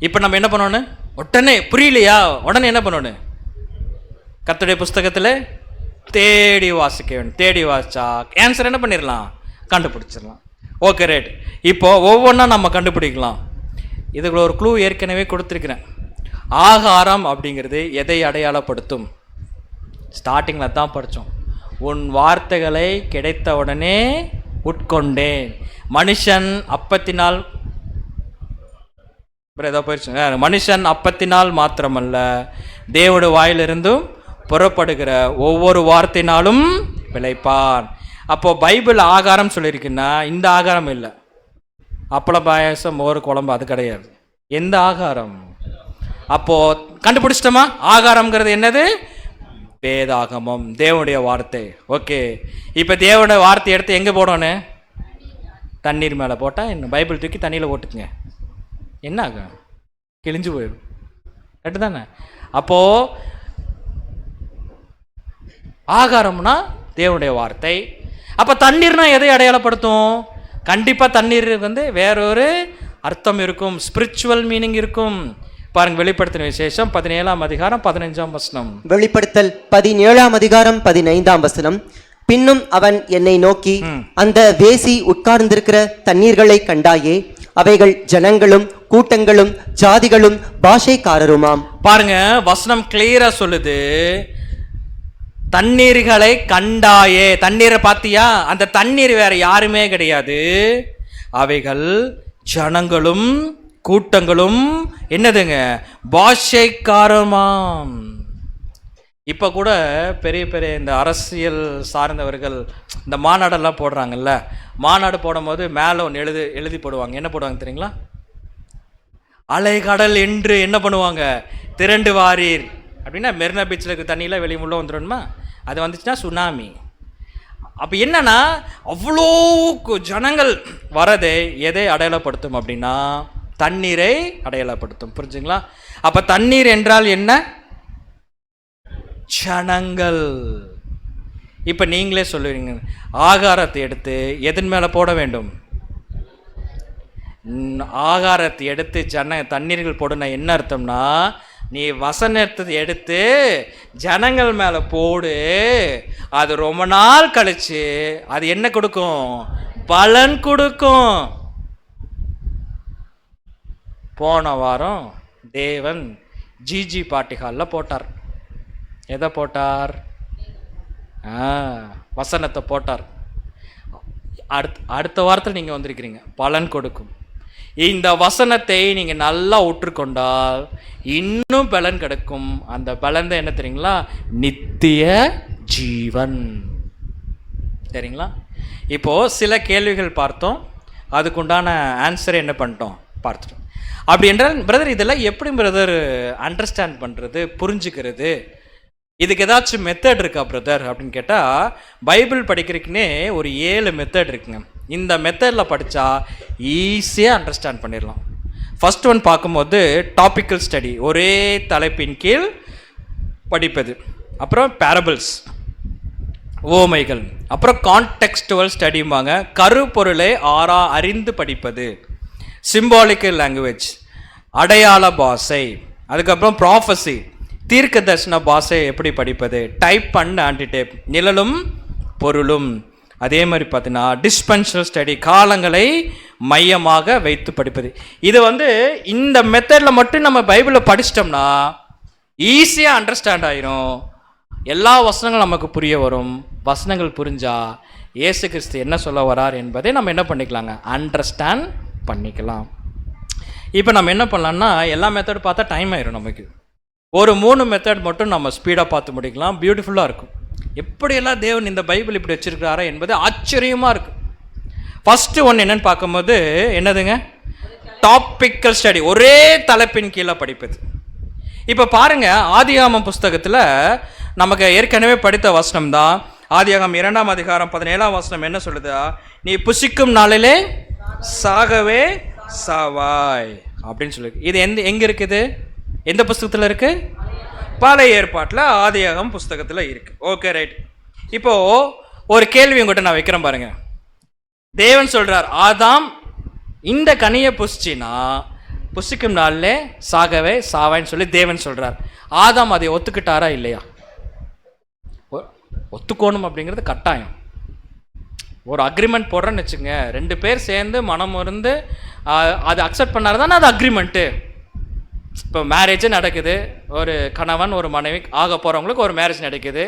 இப்போ நம்ம என்ன பண்ணணும்? உடனே புரியலையா? உடனே என்ன பண்ணணும்? கர்த்தருடைய புஸ்தகத்தில் தேடி வாசிக்க வேண்டும். தேடி வாசிச்சா ஆன்சர் என்ன பண்ணிடலாம்? கண்டுபிடிச்சிடலாம். Okay right. இப்போ ஒவ்வொன்றா நம்ம கண்டுபிடிக்கலாம். இதுக்குள்ள ஒரு க்ளூ ஏற்கனவே கொடுத்துருக்கிறேன். ஆகாரம் அப்படிங்கிறது எதை அடையாளப்படுத்தும்? ஸ்டார்டிங்கில் தான் படித்தோம். உன் வார்த்தைகளை கிடைத்த உடனே உட்கொண்டேன். மனுஷன் அப்பத்தினால் ஏதோ போயிடுச்சு. மனுஷன் அப்பத்தினால் மாத்திரமல்ல, தேவனுடைய வாயிலிருந்தும் புறப்படுகிற ஒவ்வொரு வார்த்தையினாலும் பிழைப்பான். அப்போது பைபிள் ஆகாரம் சொல்லியிருக்குன்னா இந்த ஆகாரம் இல்லை, அப்பள பாயாசம் மோர் குழம்பு அது கிடையாது. எந்த ஆகாரம்? அப்போது கண்டுபிடிச்சிட்டோமா? ஆகாரம்ங்கிறது என்னது? வேதாகமம், தேவனுடைய வார்த்தை. ஓகே, இப்போ தேவனுடைய வார்த்தை எடுத்து எங்கே போடணும்? தண்ணீர் மேலே போட்டால் என்ன? பைபிள் தூக்கி தண்ணியில் போட்டுக்குங்க, என்ன ஆகும்? கிழிஞ்சு போயிடும். கரெக்டு தானே? அப்போது ஆகாரம்னா தேவனுடைய வார்த்தை. அப்போ தண்ணீர்னா எதை அடையாளப்படுத்தும்? கண்டிப்பாக தண்ணீருக்கு வந்து வேறொரு அர்த்தம் இருக்கும், ஸ்பிரிச்சுவல் மீனிங் இருக்கும். பாருங்க, வெளிப்படுத்தின விசேஷம் 17ஆம் அதிகாரம் 15ஆம் வசனம். வெளிப்படுத்தல் 17ஆம் அதிகாரம் 15ஆம் வசனம். பின்னும் அவன் என்னை நோக்கி, அந்த வேசி உட்கார்ந்திருக்கிற தண்ணீர்களை கண்டாயே, அவைகள் ஜனங்களும் கூட்டங்களும் ஜாதிகளும் பாஷைக்காரருமாம். பாருங்க, வசனம் கிளியரா சொல்லுது, தண்ணீர்களை கண்டாயே. தண்ணீரை பார்த்தியா? அந்த தண்ணீர் வேற யாருமே கிடையாது, அவைகள் ஜனங்களும் கூட்டங்களும் என்னதுங்க? பாஷைக்காரமாம். இப்போ கூட பெரிய பெரிய இந்த அரசியல் சார்ந்தவர்கள் இந்த மாநாடெல்லாம் போடுறாங்கல்ல, மாநாடு போடும்போது மேலே ஒன்று எழுதி போடுவாங்க. என்ன போடுவாங்க தெரியுங்களா? அலைகடல் என்று என்ன பண்ணுவாங்க? திரண்டு வாரீர் அப்படின்னா மெரினா பீச்சில் இருக்க தண்ணியில் வெளியே உள்ள வந்துடணுமா? அது வந்துச்சுன்னா சுனாமி. அப்போ என்னன்னா அவ்வளோ ஜனங்கள் வரதை எதை அடையாளப்படுத்தும் அப்படின்னா தண்ணீரை அடையாளப்படுத்தும். புரிஞ்சுங்களா? அப்போ தண்ணீர் என்றால் என்ன? ஜனங்கள். இப்போ நீங்களே சொல்லுவீங்க, ஆகாரத்தை எடுத்து எதன் மேலே போட வேண்டும்? ஆகாரத்தை எடுத்து தண்ணீர்கள் போடுனா என்ன அர்த்தம்னா, நீ வசனத்தை எடுத்து ஜனங்கள் மேலே போடு, அது ரொம்ப நாள் கழிச்சு அது என்ன கொடுக்கும்? பலன் கொடுக்கும். போன வாரம் தேவன் ஜிஜி பார்ட்டி ஹாலில் போட்டார். எதை போட்டார்? வசனத்தை போட்டார். அடுத்த வாரத்தில் நீங்கள் வந்திருக்கிறீங்க, பலன் கொடுக்கும். இந்த வசனத்தை நீங்கள் நல்லா உற்றுக்கொண்டால் இன்னும் பலன் கிடைக்கும். அந்த பலன் தான் என்ன தெரியுங்களா? நித்திய ஜீவன். சரிங்களா? இப்போது சில கேள்விகள் பார்த்தோம், அதுக்குண்டான ஆன்சரை என்ன பண்ணிட்டோம்? பார்த்துட்டோம். அப்படி என்றால் பிரதர் இதெல்லாம் எப்படி பிரதர் அண்டர்ஸ்டாண்ட் பண்ணுறது, புரிஞ்சுக்கிறது? இதுக்கு ஏதாச்சும் மெத்தட் இருக்கா பிரதர் அப்படின்னு கேட்டால், பைபிள் படிக்கிறதுக்குன்னே ஒரு 7 மெத்தட் இருக்குங்க. இந்த மெத்தடில் படித்தா ஈஸியாக அண்டர்ஸ்டாண்ட் பண்ணிடலாம். ஃபர்ஸ்ட் ஒன் பார்க்கும்போது டாபிக்கல் ஸ்டடி, ஒரே தலைப்பின் கீழ் படிப்பது. அப்புறம் பேரபிள்ஸ், ஓமைகள். அப்புறம் கான்டெக்ஸ்டுவல் ஸ்டடிம்பாங்க, கருப்பொருளை அறிந்து படிப்பது. சிம்பாலிக்கல் லாங்குவேஜ், அடையாள பாஷை. அதுக்கப்புறம் ப்ராஃபஸி, தீர்க்க தரிசன பாஷை எப்படி படிப்பது. டைப் அண்ட் ஆன்டிடைப், நிழலும் பொருளும். அதே மாதிரி பார்த்தீங்கன்னா டிஸ்பென்ஷனல் ஸ்டடி, காலங்களை மையமாக வைத்து படிப்பது. இது வந்து இந்த மெத்தடில் மட்டும் நம்ம பைபிளில் படிச்சிட்டோம்னா ஈஸியாக அண்டர்ஸ்டாண்ட் ஆயிரும். எல்லா வசனங்களும் நமக்கு புரிய வரும். வசனங்கள் புரிஞ்சா இயேசு கிறிஸ்து என்ன சொல்ல வரார் என்பதை நம்ம என்ன பண்ணிக்கலாங்க? அண்டர்ஸ்டாண்ட் பண்ணிக்கலாம். இப்போ நம்ம என்ன பண்ணலாம்னா, எல்லா மெத்தட் பார்த்தா டைம் ஆயிரும் நமக்கு. ஒரு 3 மெத்தட் மட்டும் நம்ம ஸ்பீடாக பார்த்து முடிக்கலாம். பியூட்டிஃபுல்லாக இருக்கும். எப்படியெல்லாம் தேவன் இந்த பைபிள் இப்படி வச்சிருக்கிறாரா என்பது ஆச்சரியமாக இருக்கும். ஃபஸ்ட்டு ஒன்று என்னன்னு பார்க்கும்போது என்னதுங்க? டாபிக்கல் ஸ்டடி, ஒரே தலைப்பின் கீழே படிப்பது. இப்போ பாருங்க, ஆதியாகமம் புஸ்தகத்தில் நமக்கு ஏற்கனவே படித்த வசனம் தான். ஆதியாகமம் 2ஆம் அதிகாரம் 17ஆம் வசனம் என்ன சொல்லுதா? நீ புசிக்கும் நாளிலே சாகவே சாவாய் அப்படின்னு சொல்லி. இது எங்கே இருக்குது? எந்த புஸ்தகத்தில் இருக்கு? பழைய ஏற்பாட்டில் ஆதியாகமம் புஸ்தகத்தில் இருக்கு. Okay, right. இப்போ ஒரு கேள்வி உங்கள்கிட்ட நான் வைக்கிறேன் பாருங்க. தேவன் சொல்றார், ஆதாம் இந்த கனியை புசிச்சினா புசிக்கும் நாளிலே சாகவே சாவான்னு சொல்லி தேவன் சொல்றார். ஆதாம் அதை ஒத்துக்கிட்டாரா இல்லையா? ஒத்துக்கணும் அப்படிங்கிறது கட்டாயம். ஒரு அக்ரிமெண்ட் போடுறேன்னு வச்சுங்க, 2 பேர் சேர்ந்து மனம் இருந்து அது அக்செப்ட் பண்ணாரு தானே அது அக்ரிமெண்ட்டு. இப்போ மேரேஜே நடக்குது, ஒரு கணவன் ஒரு மனைவி ஆக போகிறவங்களுக்கு ஒரு மேரேஜ் நடக்குது,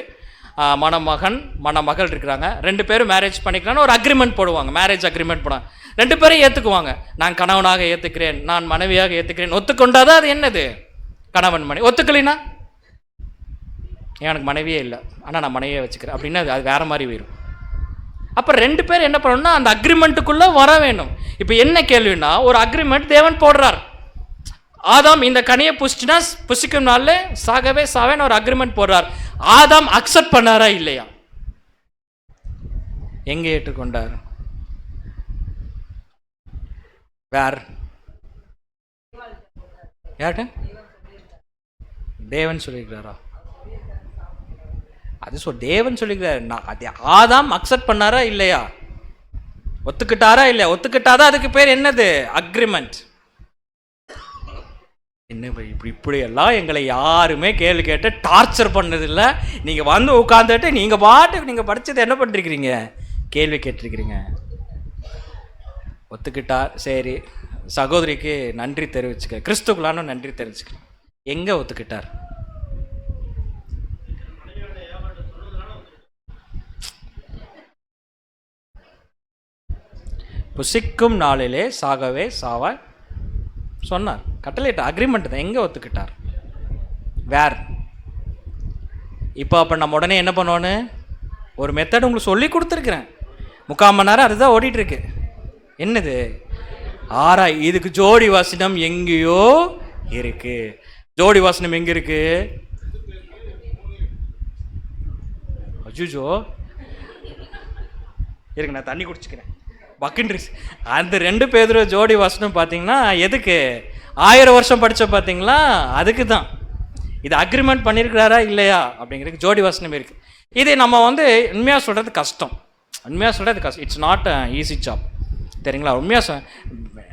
மணமகன் மணமகள் இருக்கிறாங்க, 2 பேரும் மேரேஜ் பண்ணிக்கலான்னு ஒரு அக்ரிமெண்ட் போடுவாங்க, மேரேஜ் அக்ரிமெண்ட் போடுவாங்க. 2 பேரும் ஏற்றுக்குவாங்க. நான் கணவனாக ஏற்றுக்கிறேன், நான் மனைவியாக ஏற்றுக்கிறேன். ஒத்துக்கொண்டாதான் அது என்னது? கணவன் மனைவி. ஒத்துக்கலைன்னா எனக்கு மனைவியே இல்லை, ஆனால் நான் மனைவியை வச்சுக்கிறேன் அப்படின்னா அது வேற மாதிரி போயிடும். அப்போ 2 பேர் என்ன பண்ணணும்னா அந்த அக்ரிமெண்ட்டுக்குள்ளே வர வேணும். இப்போ என்ன கேள்வின்னா, ஒரு அக்ரிமெண்ட் தேவன் போடுறார். ஆதாம் இந்த கனியை புசிச்சுனா புசிக்கும் நாள்ல சாகவே சாவேன்னு ஒரு அக்ரிமெண்ட் போடுறார். ஆதாம் அக்செப்ட் பண்ணாரா இல்லையா? எங்கே ஏற்றுக்கொண்டார்? வேர் யார்கிட்ட? தேவன் சொல்லியிருக்கிறாரா? அது தேவன் சொல்லிக்கிறார். அது ஆதாம் அக்செப்ட் பண்ணாரா இல்லையா? ஒத்துக்கிட்டாரா இல்லையா? ஒத்துக்கிட்டாதான் அதுக்கு பேர் என்னது? அக்ரிமெண்ட். என்ன இப்படி எல்லாம் எங்களை யாருமே கேள்வி கேட்டு டார்ச்சர் பண்ணதில்லை. நீங்கள் வந்து உட்காந்துட்டு நீங்கள் பாட்டுக்கு நீங்கள் படித்தது என்ன பண்ணிருக்கிறீங்க? கேள்வி கேட்டிருக்கிறீங்க. ஒத்துக்கிட்டார், சரி. சகோதரிக்கு நன்றி தெரிவிச்சுக்க, கிறிஸ்துக்குள்ளான நன்றி தெரிவிச்சுக்க. எங்கே ஒத்துக்கிட்டார்? புசிக்கும் நாளிலே சாகவே சாவ சொன்னார், கட்டளையிட்ட அக்ரிமெண்ட் தான். எங்கே ஒத்துக்கிட்டார்? வேர். இப்போ அப்போ நம்ம உடனே என்ன பண்ணோன்னு ஒரு மெத்தட் உங்களுக்கு சொல்லி கொடுத்துருக்குறேன். 3/4 மணி நேரம் அதுதான் ஓடிட்டுருக்கு. என்னது? இதுக்கு ஜோடி வசனம் எங்கேயோ இருக்கு. ஜோடி வசனம் எங்கே இருக்கு? அஜுஜோ இருக்கு, நான் தண்ணி குடிச்சுக்கிறேன். பக்கின்றிஸ் அந்த 2 பேதுரு ஜோடி வசனம் பார்த்தீங்கன்னா எதுக்கு? 1000 வருஷம் படித்த பார்த்தீங்களா? அதுக்கு தான். இது அக்ரிமெண்ட் பண்ணியிருக்கிறாரா இல்லையா அப்படிங்கிறதுக்கு ஜோடி வசனம் இருக்குது. இது நம்ம உண்மையாக சொல்கிறது கஷ்டம். இட்ஸ் நாட் ஈஸி ஜாப், சரிங்களா? உண்மையாக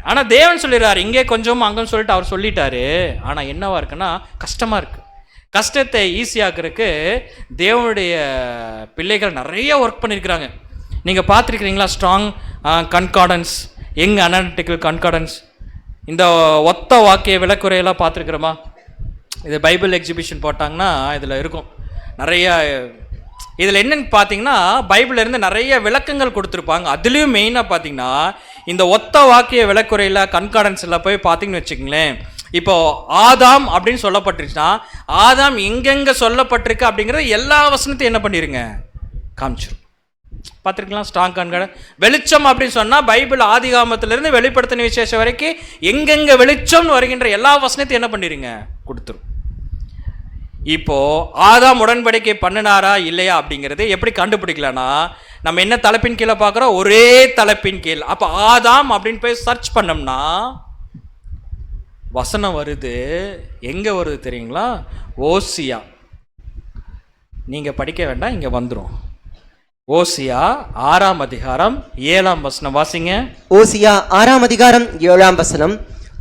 ஆனால் தேவன் சொல்லிடுறாரு, இங்கே கொஞ்சம் அங்கே சொல்லிட்டு அவர் சொல்லிட்டாரு. ஆனால் என்னவா இருக்குன்னா கஷ்டமாக இருக்குது. கஷ்டத்தை ஈஸியாக்குறதுக்கு தேவனுடைய பிள்ளைகள் நிறைய ஒர்க் பண்ணியிருக்கிறாங்க. நீங்கள் பார்த்துருக்கிறீங்களா? Strong concordance, young analytical concordance, இந்த ஒத்த வாக்கிய விளக்குறையெல்லாம் பார்த்துருக்குறோமா? இது பைபிள் எக்ஸிபிஷன் போட்டாங்கன்னா இதில் இருக்கும் நிறைய. இதில் என்னென்னு பார்த்தீங்கன்னா பைபிள்லேருந்து நிறைய விளக்கங்கள் கொடுத்துருப்பாங்க. அதுலேயும் மெயினாக பார்த்தீங்கன்னா இந்த ஒத்த வாக்கிய விளக்குறையில் கன்கார்டன்ஸில் போய் பார்த்தீங்கன்னு வச்சுக்கோங்களேன். இப்போது ஆதாம் அப்படின்னு சொல்லப்பட்டுருச்சுன்னா ஆதாம் எங்கெங்கே சொல்லப்பட்டிருக்கு அப்படிங்கிறது எல்லா வசனத்தையும் என்ன பண்ணிடுங்க? காமிச்சிடும். பார்த்துருக்கலாம். ஸ்ட்ராங் கண்கார்டன். வெளிச்சம் அப்படின்னு சொன்னால் பைபிள் ஆதிகாமத்திலிருந்து வெளிப்படுத்தின விசேஷம் வரைக்கும் எங்கெங்கே வெளிச்சம்னு வருகின்ற எல்லா வசனத்தையும் என்ன பண்ணிடுங்க? கொடுத்துரும். இப்போ ஆதாம் உடன்படிக்கை பண்ணினாரா இல்லையா அப்படிங்கிறது எப்படி கண்டுபிடிக்கலன்னா, நம்ம என்ன தலைப்பின் கீழே பார்க்குறோம்? ஒரே தலைப்பின் கீழ். அப்போ ஆதாம் அப்படின்னு போய் சர்ச் பண்ணோம்னா வசனம் வருது. எங்கே வருது தெரியுங்களா? ஓசியா. நீங்கள் படிக்க வேண்டாம், இங்கே வந்துடும். ஓசியா 6ஆம் அதிகாரம் 7ஆம் வசனம் வாசிங்க. ஓசியா 6ஆம் அதிகாரம் 7ஆம் வசனம்.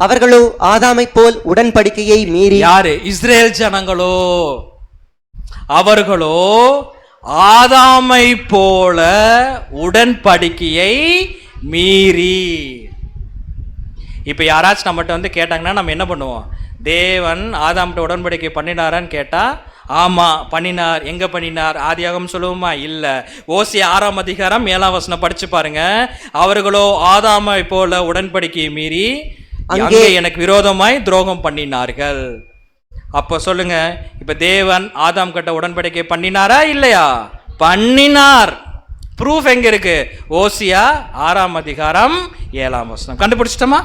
அவர்களோ ஆதாமை போல் உடன்படிக்கையை மீறி. யாரு? இஸ்ரேல் ஜனங்களோ. அவர்களோ ஆதாமை போல உடன்படிக்கையை மீறி. இப்ப யாராச்சும் நம்மகிட்ட கேட்டாங்கன்னா நம்ம என்ன பண்ணுவோம்? தேவன் ஆதாம்கிட்ட உடன்படிக்கை பண்ணினாரான்னு கேட்டா ஆமா பண்ணினார். எங்க பண்ணினார்? ஆதியாகமம் சொல்லுவோமா? இல்ல. ஓசியா 6ஆம் அதிகாரம் 7ஆம் வசனம் படிச்சு பாருங்க. அவர்களோ ஆதாமை போல உடன்படிக்கையை மீறி அங்கே எனக்கு விரோதமாய் துரோகம் பண்ணினார்கள். அப்ப சொல்லுங்க, இப்ப தேவன் ஆதாம் கிட்ட உடன்படிக்கை பண்ணினாரா இல்லையா? பண்ணினார். ப்ரூஃப் எங்க இருக்கு? ஓசியா 6ஆம் அதிகாரம் 7ஆம் வசனம். கண்டுபிடிச்சிட்டோமா?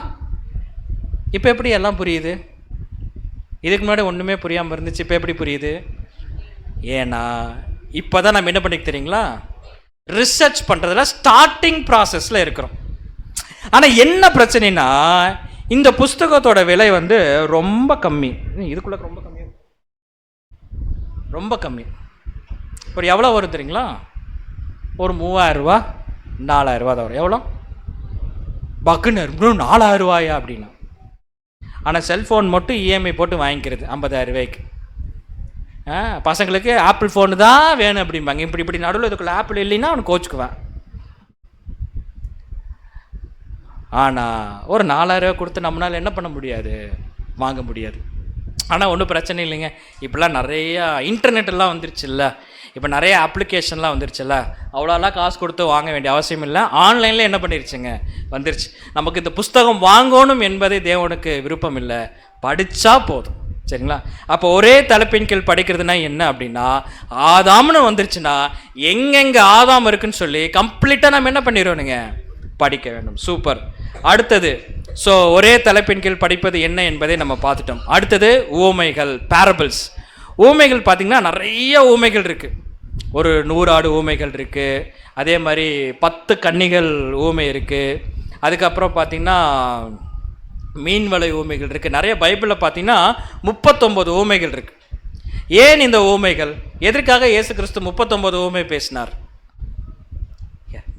இப்ப எப்படி எல்லாம் புரியுது? இதுக்கு முன்னாடி ஒன்றுமே புரியாமல் இருந்துச்சு, இப்போ எப்படி புரியுது? ஏன்னா இப்போ தான் நம்ம என்ன பண்ணிக்க தெரியுங்களா? ரிசர்ச் பண்ணுறதுல ஸ்டார்டிங் ப்ராசஸில் இருக்கிறோம். ஆனால் என்ன பிரச்சனைனா இந்த புஸ்தகத்தோட விலை ரொம்ப கம்மி. இதுக்குள்ளே ரொம்ப கம்மி. ஒரு எவ்வளோ வரும் தெரியுங்களா? ஒரு 3000 ரூபா 4000 ரூபா தான் வரும். எவ்வளோ? பக்குன்னு 4000 ரூபாயா அப்படின்னா. ஆனால் செல்ஃபோன் மட்டும் இஎம்ஐ போட்டு வாங்கிக்கிறது 50,000 ரூபாய்க்கு. பசங்களுக்கு ஆப்பிள் ஃபோனு தான் வேணும் அப்படிம்பாங்க. இப்படி நடுவில் இதுக்குள்ள ஆப்பிள் இல்லைன்னா அவனுக்கு கோச்சுக்குவேன். ஆனால் ஒரு 4000 ரூபா கொடுத்து நம்மளால் என்ன பண்ண முடியாது? வாங்க முடியாது. ஆனால் ஒன்றும் பிரச்சனை இல்லைங்க. இப்போலாம் நிறையா இன்டர்நெட்டெல்லாம் வந்துருச்சுல்ல, இப்போ நிறைய அப்ளிகேஷன்லாம் வந்துருச்சுல்ல, அவ்வளோலாம் காசு கொடுத்து வாங்க வேண்டிய அவசியம் இல்லை. ஆன்லைனில் என்ன பண்ணிருச்சுங்க? வந்துருச்சு. நமக்கு இந்த புஸ்தகம் வாங்கணும் என்பதே தேவனுக்கு விருப்பம் இல்லை, படித்தா போதும். சரிங்களா? அப்போ ஒரே தலைப்பின் கீழ் படிக்கிறதுனா என்ன அப்படின்னா, ஆதாம்னு வந்துருச்சுன்னா எங்கெங்கே ஆதாம் இருக்குன்னு சொல்லி கம்ப்ளீட்டாக நம்ம என்ன பண்ணிடுவோனுங்க, படிக்க வேண்டும். சூப்பர். அடுத்தது, ஸோ ஒரே தலைப்பின் கீழ் படிப்பது என்ன என்பதை நம்ம பார்த்துட்டோம். அடுத்தது ஊமைகள், பேரபிள்ஸ். ஊமைகள் பார்த்திங்கன்னா நிறைய ஊமைகள் இருக்குது. ஒரு 100 ஆடு ஊமைகள் இருக்குது. அதே மாதிரி 10 கன்னிகள் ஊமை இருக்குது. அதுக்கப்புறம் பார்த்திங்கன்னா மீன்வலை ஊமைகள் இருக்குது. நிறைய பைபிளில் பார்த்திங்கன்னா 39 ஊமைகள் இருக்குது. ஏன் இந்த ஊமைகள்? எதற்காக இயேசு கிறிஸ்து 39 ஊமை பேசினார்?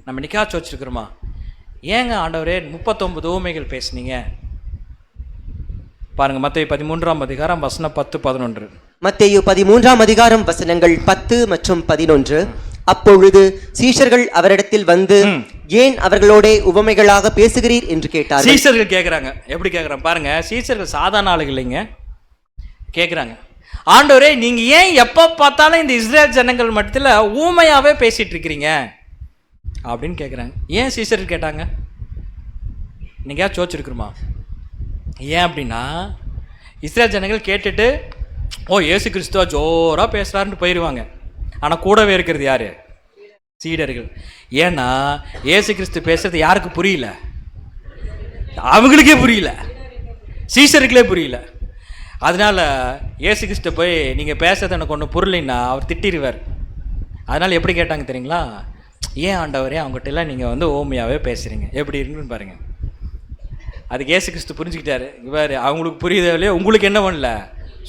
நம்ம நிக்காச்சு வச்சுருக்கிறோமா? ஏங்க ஆண்டவரே 39 ஊமைகள் பேசுனீங்க? பாருங்கள், மத்தேயு 13ஆம் அதிகாரம் வசனம் 10-11. மத்தேயு 13ஆம் அதிகாரம் வசனங்கள் 10 மற்றும் 11. அப்பொழுது சீஷர்கள் அவரிடத்தில் வந்து, ஏன் அவர்களோட உவமைகளாக பேசுகிறீர் என்று கேட்டார். சீஷர்கள் கேட்குறாங்க. எப்படி கேட்குறாங்க பாருங்க. சீஷர்கள் சாதாரண ஆளுகள் இல்லைங்க. கேட்குறாங்க, ஆண்டவரே நீங்கள் ஏன் எப்போ பார்த்தாலும் இந்த இஸ்ரேல் ஜனங்கள் மட்டத்தில் ஊமையாகவே பேசிகிட்டு இருக்கிறீங்க அப்படின்னு கேட்குறாங்க. ஏன் சீஷர்கள் கேட்டாங்க? நீங்கள் ஏன் சோச்சிருக்குமா? ஏன் அப்படின்னா, இஸ்ரேல் ஜனங்கள் கேட்டுட்டு ஓ இயேசு கிறிஸ்துவா ஜோராக பேசுகிறாருன்னு போயிடுவாங்க. ஆனால் கூடவே இருக்கிறது யார்? சீடர்கள். ஏன்னா இயேசு கிறிஸ்து பேசுறது யாருக்கு புரியல? அவங்களுக்கே புரியல, சீஷருக்களே புரியல. அதனால இயேசு கிறிஸ்து போய் நீங்கள் பேசுறது எனக்கு ஒன்று புரியலைன்னா அவர் திட்டிடுவார். அதனால் எப்படி கேட்டாங்க தெரியுங்களா? ஏன் ஆண்டவரே அவங்ககிட்ட எல்லாம் நீங்கள் வந்து ஓமையாகவே பேசுகிறீங்க, எப்படி இருக்குன்னு பாருங்கள். அதுக்கு இயேசு கிறிஸ்து புரிஞ்சுக்கிட்டாரு. இவர் அவங்களுக்கு புரியுதோ இல்லையோ, உங்களுக்கு என்ன பண்ணல,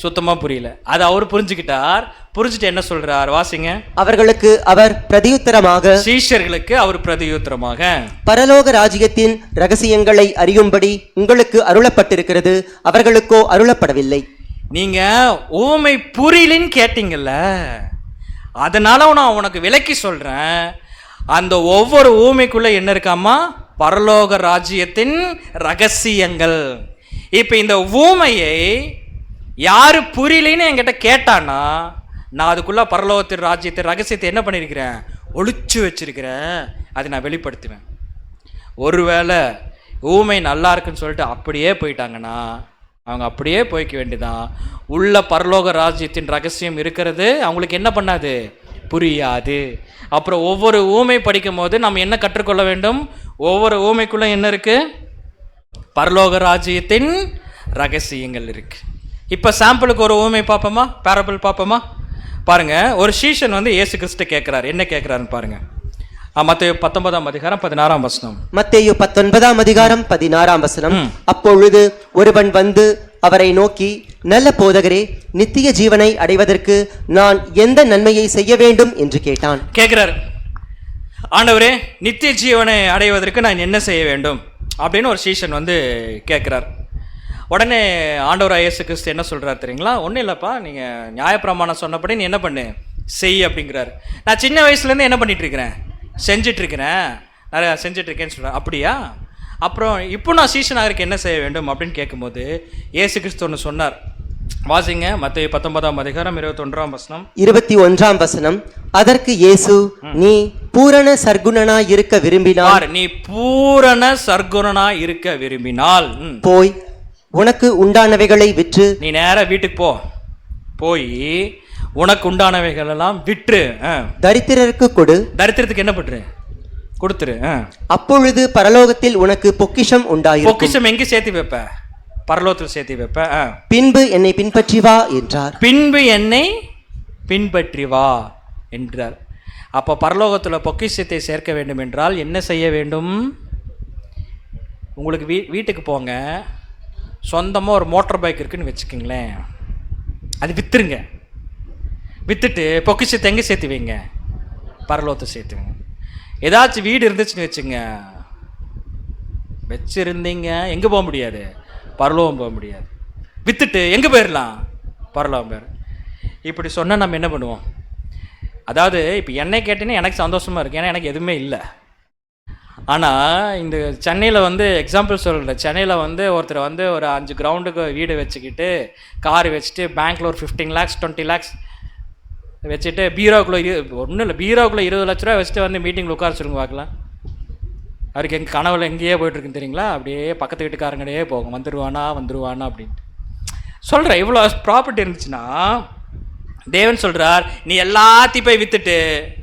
சுத்தமாக புரியல. அது அவர் புரிஞ்சுக்கிட்டார். புரிஞ்சுட்டு என்ன சொல்றார்? வாசிங்க. அவர்களுக்கு அவர் பிரதியுத்தரமாக, சீஷர்களுக்கு அவர் பிரதியுத்தரமாக, பரலோக ராஜ்யத்தின் ரகசியங்களை அறியும்படி உங்களுக்கு அருளப்பட்டிருக்கிறது, அவர்களுக்கோ அருளப்படவில்லை. நீங்க ஊமை புரியலன்னு கேட்டீங்கல்ல, அதனால நான் உனக்கு விளக்கி சொல்றேன். அந்த ஒவ்வொரு ஊமைக்குள்ள என்ன இருக்காமா? பரலோக ராஜ்யத்தின் ரகசியங்கள். இப்போ இந்த ஊமையை யாரு புரியலன்னு என்கிட்ட கேட்டானா, நான் அதுக்குள்ள பரலோகத்தின் ராஜ்யத்தின் ரகசியத்தை என்ன பண்ணியிருக்கிறேன்? ஒளிச்சு வச்சிருக்கிறேன். அதை நான் வெளிப்படுத்துவேன். ஒருவேளை ஊமை நல்லா இருக்குன்னு சொல்லிட்டு அப்படியே போயிட்டாங்கன்னா அவங்க அப்படியே போய்க்க வேண்டியதான். உள்ள பரலோக ராஜ்யத்தின் ரகசியம் இருக்கிறது அவங்களுக்கு என்ன பண்ணாது? புரியாது. அப்புறம் ஒவ்வொரு ஊமை படிக்கும் போது நம்ம என்ன கற்றுக்கொள்ள வேண்டும்? ஒவ்வொரு ஊமைக்குள்ள என்ன இருக்கு? பரலோக ராஜ்யத்தின் ரகசியங்கள் இருக்கு. இப்போ சாம்பிளுக்கு ஒரு ஊமை பார்ப்போமா, பேரபிள் பார்ப்போமா? பாருங்க, ஒரு சீஷன் வந்து இயேசு கிறிஸ்து கேட்கிறார். என்ன கேட்கிறாருன்னு பாருங்க. மத்தேயு 19ஆம் அதிகாரம் 16ஆம் வசனம். மத்தேயு 19ஆம் அதிகாரம் 16ஆம் வசனம். அப்பொழுது ஒருவன் வந்து அவரை நோக்கி, நல்ல போதகரே, நித்திய ஜீவனை அடைவதற்கு நான் எந்த நன்மையை செய்ய வேண்டும் என்று கேட்டான். கேட்கிறார், ஆண்டவரே நித்திய ஜீவனை அடைவதற்கு நான் என்ன செய்ய வேண்டும் அப்படின்னு ஒரு சீஷன் வந்து கேட்கிறார். உடனே ஆண்டவர் இயேசு கிறிஸ்து என்ன சொல்றார் தெரியுங்களா? ஒன்றும் இல்லைப்பா, நீங்கள் நியாயப்பிரமாணம் சொன்னபடி நீ என்ன பண்ணு, செய் அப்படிங்கிறார். நான் சின்ன வயசுலேருந்து என்ன பண்ணிட்டு இருக்கிறேன்? செஞ்சிட்ருக்கிறேன், நிறையா செஞ்சிட்ருக்கேன்னு சொல்கிறேன். அப்படியா? அப்புறம் இப்போ நான் சீஷனாகிறதுக்கு என்ன செய்ய வேண்டும் அப்படின்னு கேட்கும்போது இயேசு கிறிஸ்து ஒன்று சொன்னார். வாசிங்க, மத்தேயு 19ஆம் அதிகாரம் 21ஆம் வசனம். 21ஆம் வசனம். அதற்கு இயேசு, நீ பூரண சர்க்குணனாய் இருக்க விரும்பினால், நீ பூரண சர்க்குணனாய் இருக்க விரும்பினால் போய் உனக்கு உண்டானவைகளை விற்று, நீ நேரா வீட்டுக்கு போ, போய் உனக்கு உண்டானவைகள் எல்லாம் விற்று தரித்திரருக்கு கொடு. தரித்திரத்துக்கு என்ன பண்ற? கொடுத்துரு. அப்பொழுது பரலோகத்தில் உனக்கு பொக்கிஷம் உண்டாயிருக்கும். பொக்கிஷம் எங்க சேர்த்து வைப்ப? பரலோகத்தில் சேர்த்து வைப்ப. பின்பு என்னை பின்பற்றி வா என்றார். பின்பு என்னை பின்பற்றி வா என்றார். அப்போ பரலோகத்தில் பொக்கிஷத்தை சேர்க்க வேண்டும் என்றால் என்ன செய்ய வேண்டும்? உங்களுக்கு வீட்டுக்கு போங்க, சொந்தமாக ஒரு மோட்டார் பைக் இருக்குன்னு வச்சுக்கோங்களேன், அது விற்றுருங்க. விற்றுட்டு பொக்கிஷத்தை எங்கே சேர்த்து வைங்க? பரலோகத்தை சேர்த்து வைங்க. ஏதாச்சும் வீடு இருந்துச்சுன்னு வச்சுங்க, வச்சுருந்தீங்க, எங்கே போக முடியாது? பரலோகம் போக முடியாது. விற்றுட்டு எங்கே போயிடலாம்? பரலோகம் போயிடும். இப்படி சொன்னால் நம்ம என்ன பண்ணுவோம்? அதாவது இப்போ என்னை கேட்டீங்கன்னா எனக்கு சந்தோஷமாக இருக்குது, ஏன்னா எனக்கு எதுவுமே இல்லை. ஆனால் இந்த சென்னையில் வந்து எக்ஸாம்பிள் சொல்கிறேன். சென்னையில் வந்து ஒருத்தர் வந்து ஒரு 5 கிரவுண்டுக்கு வீடு வச்சுக்கிட்டு கார் வச்சுட்டு பேங்க்கில் ஒரு 15 lakhs 20 lakhs வச்சுட்டு பீரோக்குள்ளே ஒன்றும் இல்லை, பீரோக்குள்ளே 20 லட்ச ரூபா வச்சுட்டு வந்து மீட்டிங்கில் உட்கார சொல்லுங்க பார்க்கலாம். அவருக்கு எங்கள் கனவுல எங்கேயே போயிட்டுருக்குன்னு தெரியுங்களா? அப்படியே பக்கத்து வீட்டுக்காரங்களே போகும், வந்துடுவானா வந்துடுவானா அப்படின்ட்டு. சொல்கிறேன், இவ்வளோ ப்ராப்பர்ட்டி இருந்துச்சுன்னா தேவன் சொல்கிறார், நீ எல்லாத்தையும் போய் விற்றுட்டு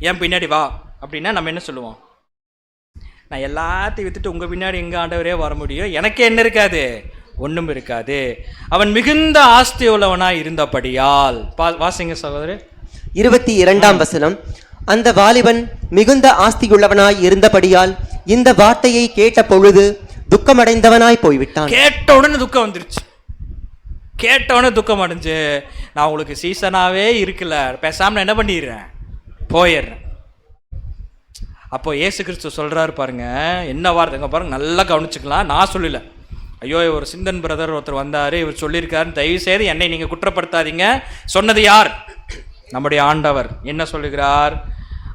என் பின்னாடி வா அப்படின்னா நம்ம என்ன சொல்லுவோம்? நான் எல்லாத்தையும் விற்றுட்டு உங்கள் பின்னாடி எங்கள் ஆண்டவரே வர முடியும், எனக்கே என்ன இருக்காது? ஒன்றும் இருக்காது. அவன் மிகுந்த ஆஸ்தி உள்ளவனாக இருந்தபடியால். வாசிங்க சகோதரர். 22ஆம் வசனம். அந்த வாலிபன் மிகுந்த ஆஸ்தியுள்ளவனாய் இருந்தபடியால் இந்த வார்த்தையை கேட்ட பொழுது துக்கமடைந்தவனாய் போய்விட்டான். கேட்ட உடனே துக்கம் வந்துருச்சு. கேட்டவொடனே துக்கம் அடைஞ்சு, நான் உங்களுக்கு சீசனாகவே இருக்குல்ல, பேசாமல் என்ன பண்ணிடுறேன், போயிடுறேன். அப்போ இயேசு கிறிஸ்து சொல்கிறாரு பாருங்க, என்ன வார்த்தைங்க பாருங்க, நல்லா கவனிச்சுக்கலாம். நான் சொல்லல, ஐயோ ஒரு சிந்தன் பிரதர் ஒருத்தர் வந்தார், இவர் சொல்லியிருக்காரு, தயவு செய்து என்னை நீங்கள் குற்றப்படுத்தாதீங்க. சொன்னது யார்? நம்முடைய ஆண்டவர். என்ன சொல்லுகிறார்?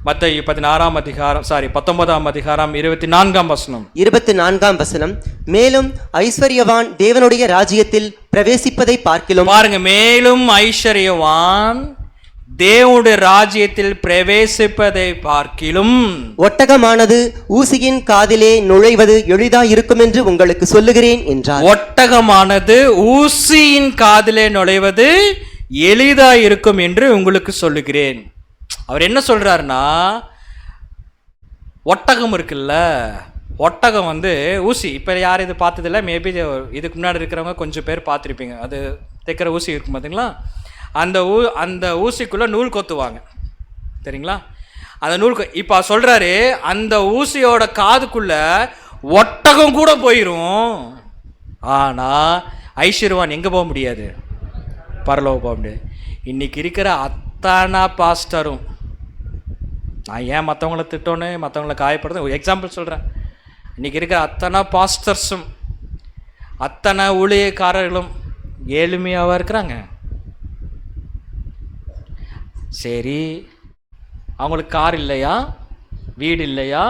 மத்தேயு 19ஆம் அதிகாரம் 24ஆம் வசனம். 24ஆம் வசனம். மேலும் ஐஸ்வர்யவான் தேவனுடைய ராஜ்யத்தில் பிரவேசிப்பதை பார்க்கிலும். பாருங்க, மேலும் ஐஸ்வர்யவான் தேவனுடைய ராஜ்யத்தில் பிரவேசிப்பதை பார்க்கிலும் ஒட்டகமானது ஊசியின் காதிலே நுழைவது எளிதாய் இருக்கும் என்று உங்களுக்கு சொல்லுகிறேன் என்றார். ஒட்டகமானது ஊசியின் காதிலே நுழைவது எளிதாய் இருக்கும் என்று உங்களுக்கு சொல்லுகிறேன். அவர் என்ன சொல்றாருன்னா, ஒட்டகம் இருக்குல்ல, ஒட்டகம் ஊசி, இப்போ யார் இது பார்த்ததில்ல, மேபி இதுக்கு முன்னாடி இருக்கிறவங்க கொஞ்சம் பேர் பார்த்துருப்பீங்க. அது தைக்கிற ஊசி இருக்கும் பார்த்தீங்களா, அந்த ஊசிக்குள்ளே நூல் கொத்துவாங்க சரிங்களா. அந்த நூல் இப்போ சொல்கிறாரு, அந்த ஊசியோட காதுக்குள்ளே ஒட்டகம் கூட போயிடும். ஆனால் ஐஸ்வர்யவான் எங்கே போக முடியாது? பரலோகம் போக முடியாது. இன்றைக்கி இருக்கிற அத்தனை பாஸ்டரும், நான் ஏன் மற்றவங்கள திட்டோன்னு மற்றவங்கள காயப்படுறது ஒரு எக்ஸாம்பிள் சொல்கிறேன். இன்றைக்கி இருக்கிற அத்தனை பாஸ்டர்ஸும் அத்தனை ஊழியக்காரர்களும் ஏழ்மையாவாக இருக்கிறாங்க. சரி, அவங்களுக்கு கார் இல்லையா, வீடு இல்லையா,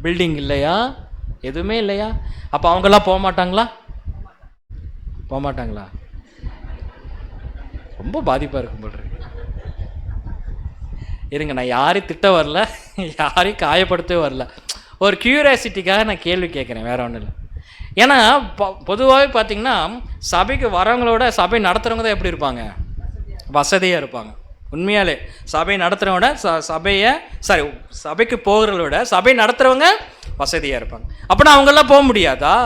பில்டிங் இல்லையா, எதுவுமே இல்லையா? அப்போ அவங்கெல்லாம் போக மாட்டாங்களா? போக மாட்டாங்களா? ரொம்ப பாதிப்பாக இருக்கும் போல் இருக்கு. இருங்க, நான் யாரையும் திட்ட வரல, யாரையும் காயப்படுத்தவே வரல, ஒரு கியூரியாசிட்டிக்காக நான் கேள்வி கேட்குறேன், வேற ஒன்றும் இல்லை. ஏன்னா பொதுவாகவே பார்த்தீங்கன்னா சபைக்கு வரவங்களோட சபை நடத்துகிறவங்க தான் எப்படி இருப்பாங்க? வசதியாக இருப்பாங்க. உண்மையாலே சபை நடத்துகிறவங்க சபைக்கு போகிறத விட சபை நடத்துகிறவங்க வசதியாக இருப்பாங்க. அப்படின்னா அவங்கெல்லாம் போக முடியாதா?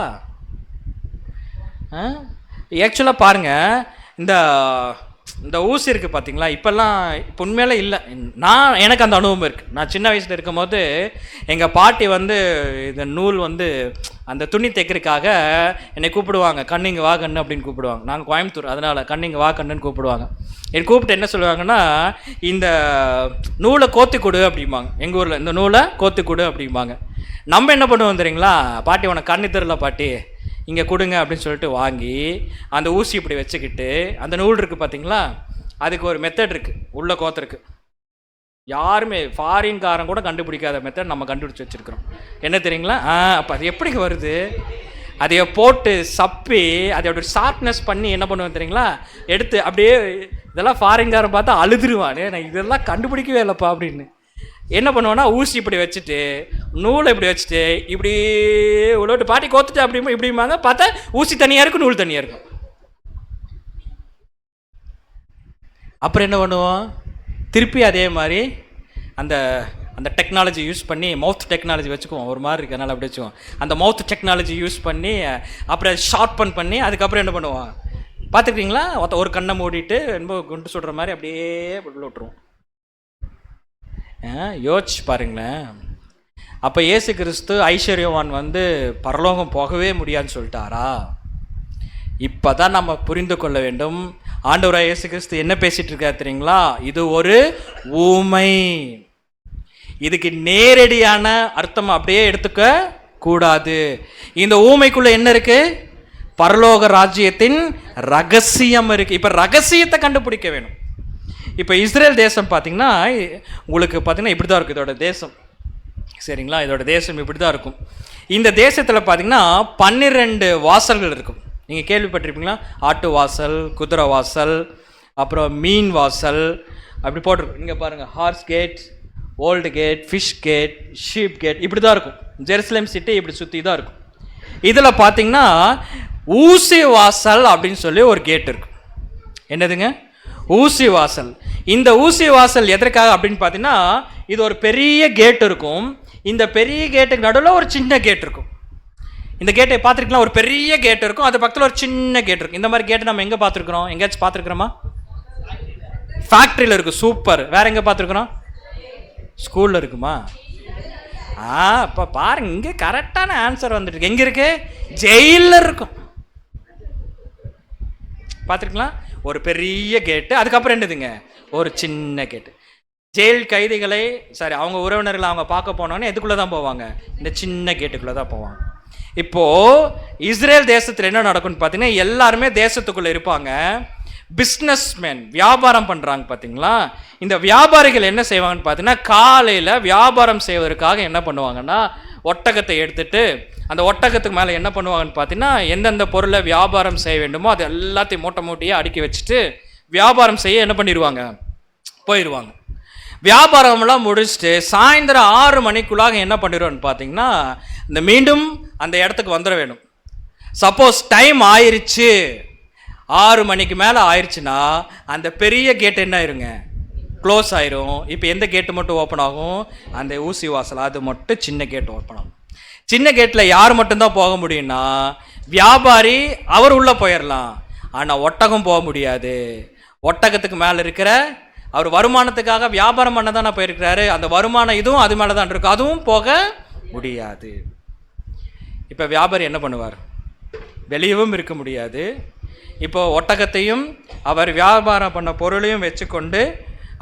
ஆக்சுவலாக பாருங்கள், இந்த ஊசி இருக்குது பார்த்தீங்களா, இப்போல்லாம் இப்போ உண்மையிலே இல்லை. எனக்கு அந்த அனுபவம் இருக்குது. நான் சின்ன வயசில் இருக்கும் போது எங்கள் பாட்டி இந்த நூல் அந்த துணி தைக்கிறதுக்காக என்னை கூப்பிடுவாங்க, கண்ணிங்க வா கண்ணு அப்படின்னு கூப்பிடுவாங்க. நாங்கள் கோயம்புத்தூர், அதனால் கண்ணிங்க வா கண்ணுன்னு கூப்பிடுவாங்க. என்னை கூப்பிட்டு என்ன சொல்லுவாங்கன்னா, இந்த நூலை கோத்தி கொடு அப்படிம்பாங்க. எங்கள் ஊரில் இந்த நூலை கோத்தி கொடு அப்படிம்பாங்க. நம்ம என்ன பண்ணுவோம் தெரியுங்களா, பாட்டி உனக்கு கண்ணு தெரியல பாட்டி, இங்கே கொடுங்க அப்படின்னு சொல்லிட்டு வாங்கி அந்த ஊசி இப்படி வச்சுக்கிட்டு, அந்த நூல் இருக்குது பார்த்தீங்களா, அதுக்கு ஒரு மெத்தட் இருக்குது உள்ள கோத்துருக்கு. யாருமே ஃபாரின்காரன் கூட கண்டுபிடிக்காத மெத்தட் நம்ம கண்டுபிடிச்சி வச்சுருக்கிறோம். என்ன தெரியுங்களா? அப்போ அது எப்படி வருது, அதைய போட்டு சப்பி அதோட ஷார்ப்னஸ் பண்ணி என்ன பண்ணுவேன் தெரியுங்களா, எடுத்து அப்படியே, இதெல்லாம் ஃபாரின்காரன் பார்த்தா அழுதுருவானே, நான் இதெல்லாம் கண்டுபிடிக்கவே இல்லைப்பா அப்படின்னு. என்ன பண்ணுவோன்னா, ஊசி இப்படி வச்சுட்டு நூலை இப்படி வச்சுட்டு இப்படி உள்ளோட்டு பாட்டி கோத்துட்டு அப்படி இப்படிம்பாங்க. பார்த்தா ஊசி தனியாக இருக்கும், நூல் தனியாக இருக்கும். அப்புறம் என்ன பண்ணுவோம், திருப்பி அதே மாதிரி அந்த டெக்னாலஜி யூஸ் பண்ணி, மவுத் டெக்னாலஜி வச்சுக்குவோம், ஒரு மாதிரி இருக்கு அதனால் அப்படி வச்சுக்குவோம். அந்த மவுத் டெக்னாலஜி யூஸ் பண்ணி அப்புறம் ஷார்ப்பன் பண்ணி அதுக்கப்புறம் என்ன பண்ணுவோம் பார்த்துக்கிட்டீங்களா, ஒரு கண்ணை மூடிட்டு ரொம்ப குண்டு சுடுற மாதிரி அப்படியே உள்ள விட்டுருவோம். யோசிச்சு பாருங்களேன். அப்போ இயேசு கிறிஸ்து ஐஸ்வர்யவான் பரலோகம் போகவே முடியாதுன்னு சொல்லிட்டாரா? இப்போ தான் நம்ம புரிந்து கொள்ள வேண்டும். ஆண்டவராய் இயேசு கிறிஸ்து என்ன பேசிகிட்டு இருக்காரு தெரியுங்களா? இது ஒரு ஊமை. இதுக்கு நேரடியான அர்த்தம் அப்படியே எடுத்துக்க கூடாது. இந்த ஊமைக்குள்ளே என்ன இருக்குது? பரலோக ராஜ்யத்தின் ரகசியம் இருக்குது. இப்போ ரகசியத்தை கண்டுபிடிக்க வேணும். இப்போ இஸ்ரேல் தேசம் பார்த்தீங்கன்னா உங்களுக்கு பார்த்தீங்கன்னா இப்படி தான் இருக்கும் இதோட தேசம், சரிங்களா? இதோட தேசம் இப்படி தான் இருக்கும். இந்த தேசத்தில் பார்த்தீங்கன்னா 12 வாசல்கள் இருக்கும். நீங்கள் கேள்விப்பட்டிருப்பீங்களா? ஆட்டு வாசல், குதிரை வாசல், அப்புறம் மீன் வாசல், அப்படி போட்டிருக்கும். இங்கே பாருங்கள், horse cat, old cat, fish cat, sheep cat, இப்படி தான் இருக்கும். ஜெருசலேம் சிட்டி இப்படி சுற்றி தான் இருக்கும். இதில் பார்த்தீங்கன்னா ஊசி வாசல் அப்படின்னு சொல்லி ஒரு கேட் இருக்குது. என்னதுங்க? ஊசி வாசல். இந்த ஊசி வாசல் எதற்காக அப்படின்னு பார்த்தீங்கன்னா, இது ஒரு பெரிய கேட் இருக்கும். இந்த பெரிய கேட்டுக்கு நடுவில் ஒரு சின்ன கேட் இருக்கும். இந்த கேட்டை பார்த்துருக்கலாம், ஒரு பெரிய கேட் இருக்கும், அது பக்கத்தில் ஒரு சின்ன கேட் இருக்கும். இந்த மாதிரி கேட்டு நம்ம எங்கே பார்த்துருக்குறோம்? எங்கேயாச்சும் பார்த்துருக்குறோமா? ஃபேக்ட்ரியில் இருக்குது. சூப்பர். வேற எங்கே பார்த்துருக்குறோம்? ஸ்கூலில் இருக்குமா? இப்போ பாருங்க, இங்கே கரெக்டான ஆன்சர் வந்துட்டு இருக்கு. எங்கே இருக்கு? ஜெயிலில் இருக்கும். பார்த்துருக்கலாம், ஒரு பெரிய கேட்டு, அதுக்கப்புறம் என்னதுங்க? ஒரு சின்ன கேட்டு. ஜெயில் கைதிகளை அவங்க உறவினர்களை அவங்க பார்க்க போனோன்னே எதுக்குள்ளே தான் போவாங்க? இந்த சின்ன கேட்டுக்குள்ளே தான் போவாங்க. இப்போது இஸ்ரேல் தேசத்தில் என்ன நடக்கும்னு பார்த்தீங்கன்னா, எல்லாருமே தேசத்துக்குள்ளே இருப்பாங்க. பிஸ்னஸ்மேன் வியாபாரம் பண்ணுறாங்க பார்த்தீங்களா? இந்த வியாபாரிகள் என்ன செய்வாங்கன்னு பார்த்தீங்கன்னா, காலையில் வியாபாரம் செய்வதற்காக என்ன பண்ணுவாங்கன்னா, ஒட்டகத்தை எடுத்துட்டு அந்த ஒட்டகத்துக்கு மேலே என்ன பண்ணுவாங்கன்னு பார்த்தீங்கன்னா, எந்தெந்த பொருளை வியாபாரம் செய்ய வேண்டுமோ அது எல்லாத்தையும் மூட்டை மூட்டையாக அடுக்கி வச்சுட்டு வியாபாரம் செய்ய என்ன பண்ணிடுவாங்க? போயிடுவாங்க. வியாபாரம்லாம் முடிச்சுட்டு சாயந்தரம் 6 மணிக்குள்ளாக என்ன பண்ணிடுவோன்னு பார்த்தீங்கன்னா, இந்த மீண்டும் அந்த இடத்துக்கு வந்துட வேணும். சப்போஸ் டைம் ஆயிடுச்சு, 6 மணிக்கு மேலே ஆயிடுச்சுன்னா அந்த பெரிய கேட் என்ன ஆயிருங்க? க்ளோஸ் ஆயிரும். இப்போ எந்த கேட்டு மட்டும் ஓப்பன் ஆகும்? அந்த ஊசி வாசல், அது மட்டும் சின்ன கேட் ஓப்பன் ஆகும். சின்ன கேட்டில் யார் மட்டும்தான் போக முடியும்னா, வியாபாரி அவர் உள்ளே போயிடலாம், ஆனால் ஒட்டகம் போக முடியாது. ஒட்டகத்துக்கு மேலே இருக்கிற அவர் வருமானத்துக்காக வியாபாரம் பண்ண தானே போயிருக்கிறாரு, அந்த வருமானம் இதுவும் அது மேலே தான் இருக்கும், அதுவும் போக முடியாது. இப்போ வியாபாரி என்ன பண்ணுவார்? வெளியவும் இருக்க முடியாது. இப்போ ஒட்டகத்தையும் அவர் வியாபாரம் பண்ண பொருளையும் வச்சுக்கொண்டு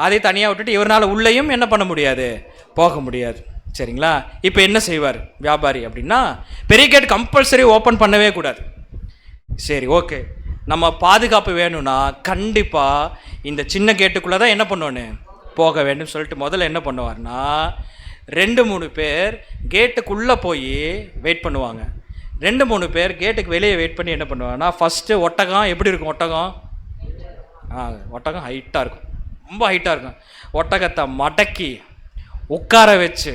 அதை தனியாக விட்டுட்டு இவரால் உள்ளேயும் என்ன பண்ண முடியாது? போக முடியாது. சரிங்களா? இப்போ என்ன செய்வார் வியாபாரி அப்படின்னா, பெரிய கேட் கம்பல்சரி ஓப்பன் பண்ணவே கூடாது. சரி, ஓகே, நம்ம பாதுகாப்பு வேணும்னா கண்டிப்பாக இந்த சின்ன கேட்டுக்குள்ளே தான் என்ன பண்ணுவோன்னு போக வேண்டும் சொல்லிட்டு முதல்ல என்ன பண்ணுவார்னா, 2-3 பேர் கேட்டுக்குள்ளே போய் வெயிட் பண்ணுவாங்க. 2-3 பேர் கேட்டுக்கு வெளியே வெயிட் பண்ணி என்ன பண்ணுவாங்கன்னா, ஃபஸ்ட்டு ஒட்டகம் எப்படி இருக்கும்? ஒட்டகம் ஹைட்டாக இருக்கும், ரொம்ப ஹைட்டாக இருக்கும். ஒட்டகத்தை மடக்கி உட்கார வச்சு,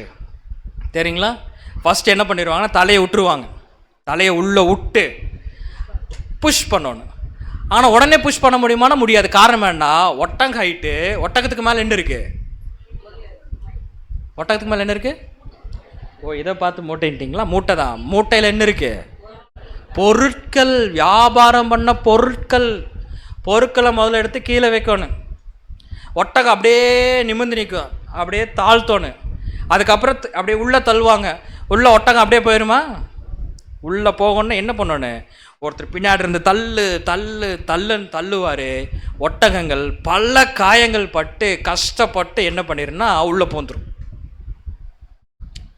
சரிங்களா, ஃபஸ்ட்டு என்ன பண்ணிடுவாங்கன்னா தலையை விட்டுருவாங்க. தலையை உள்ளே விட்டு புஷ் பண்ணணும். ஆனால் உடனே புஷ் பண்ண முடியுமானா முடியாது. காரணம் என்ன? ஒட்டகம் ஹைட்டு, ஒட்டகத்துக்கு மேலே என்ன இருக்குது? ஒட்டகத்துக்கு மேலே என்ன இருக்குது? ஓ, இதை பார்த்து மூட்டைன்ட்டிங்களா? மூட்டை தான். மூட்டையில் என்ன இருக்குது? பொருட்கள், வியாபாரம் பண்ண பொருட்களை முதல்ல எடுத்து கீழே வைக்கணும். ஒட்டகம் அப்படியே நிமிர்ந்து நிற்கும், அப்படியே தாழ்த்தோணும். அதுக்கப்புறம் அப்படியே உள்ளே தள்ளுவாங்க. உள்ளே ஒட்டகம் அப்படியே போயிடுமா? உள்ளே போகணுன்னு என்ன பண்ணணும்? ஒருத்தர் பின்னாடி இருந்து தள்ளுன்னு தள்ளுவார். ஒட்டகங்கள் பல காயங்கள் பட்டு கஷ்டப்பட்டு என்ன பண்ணிடுன்னா உள்ளே போந்துடும்.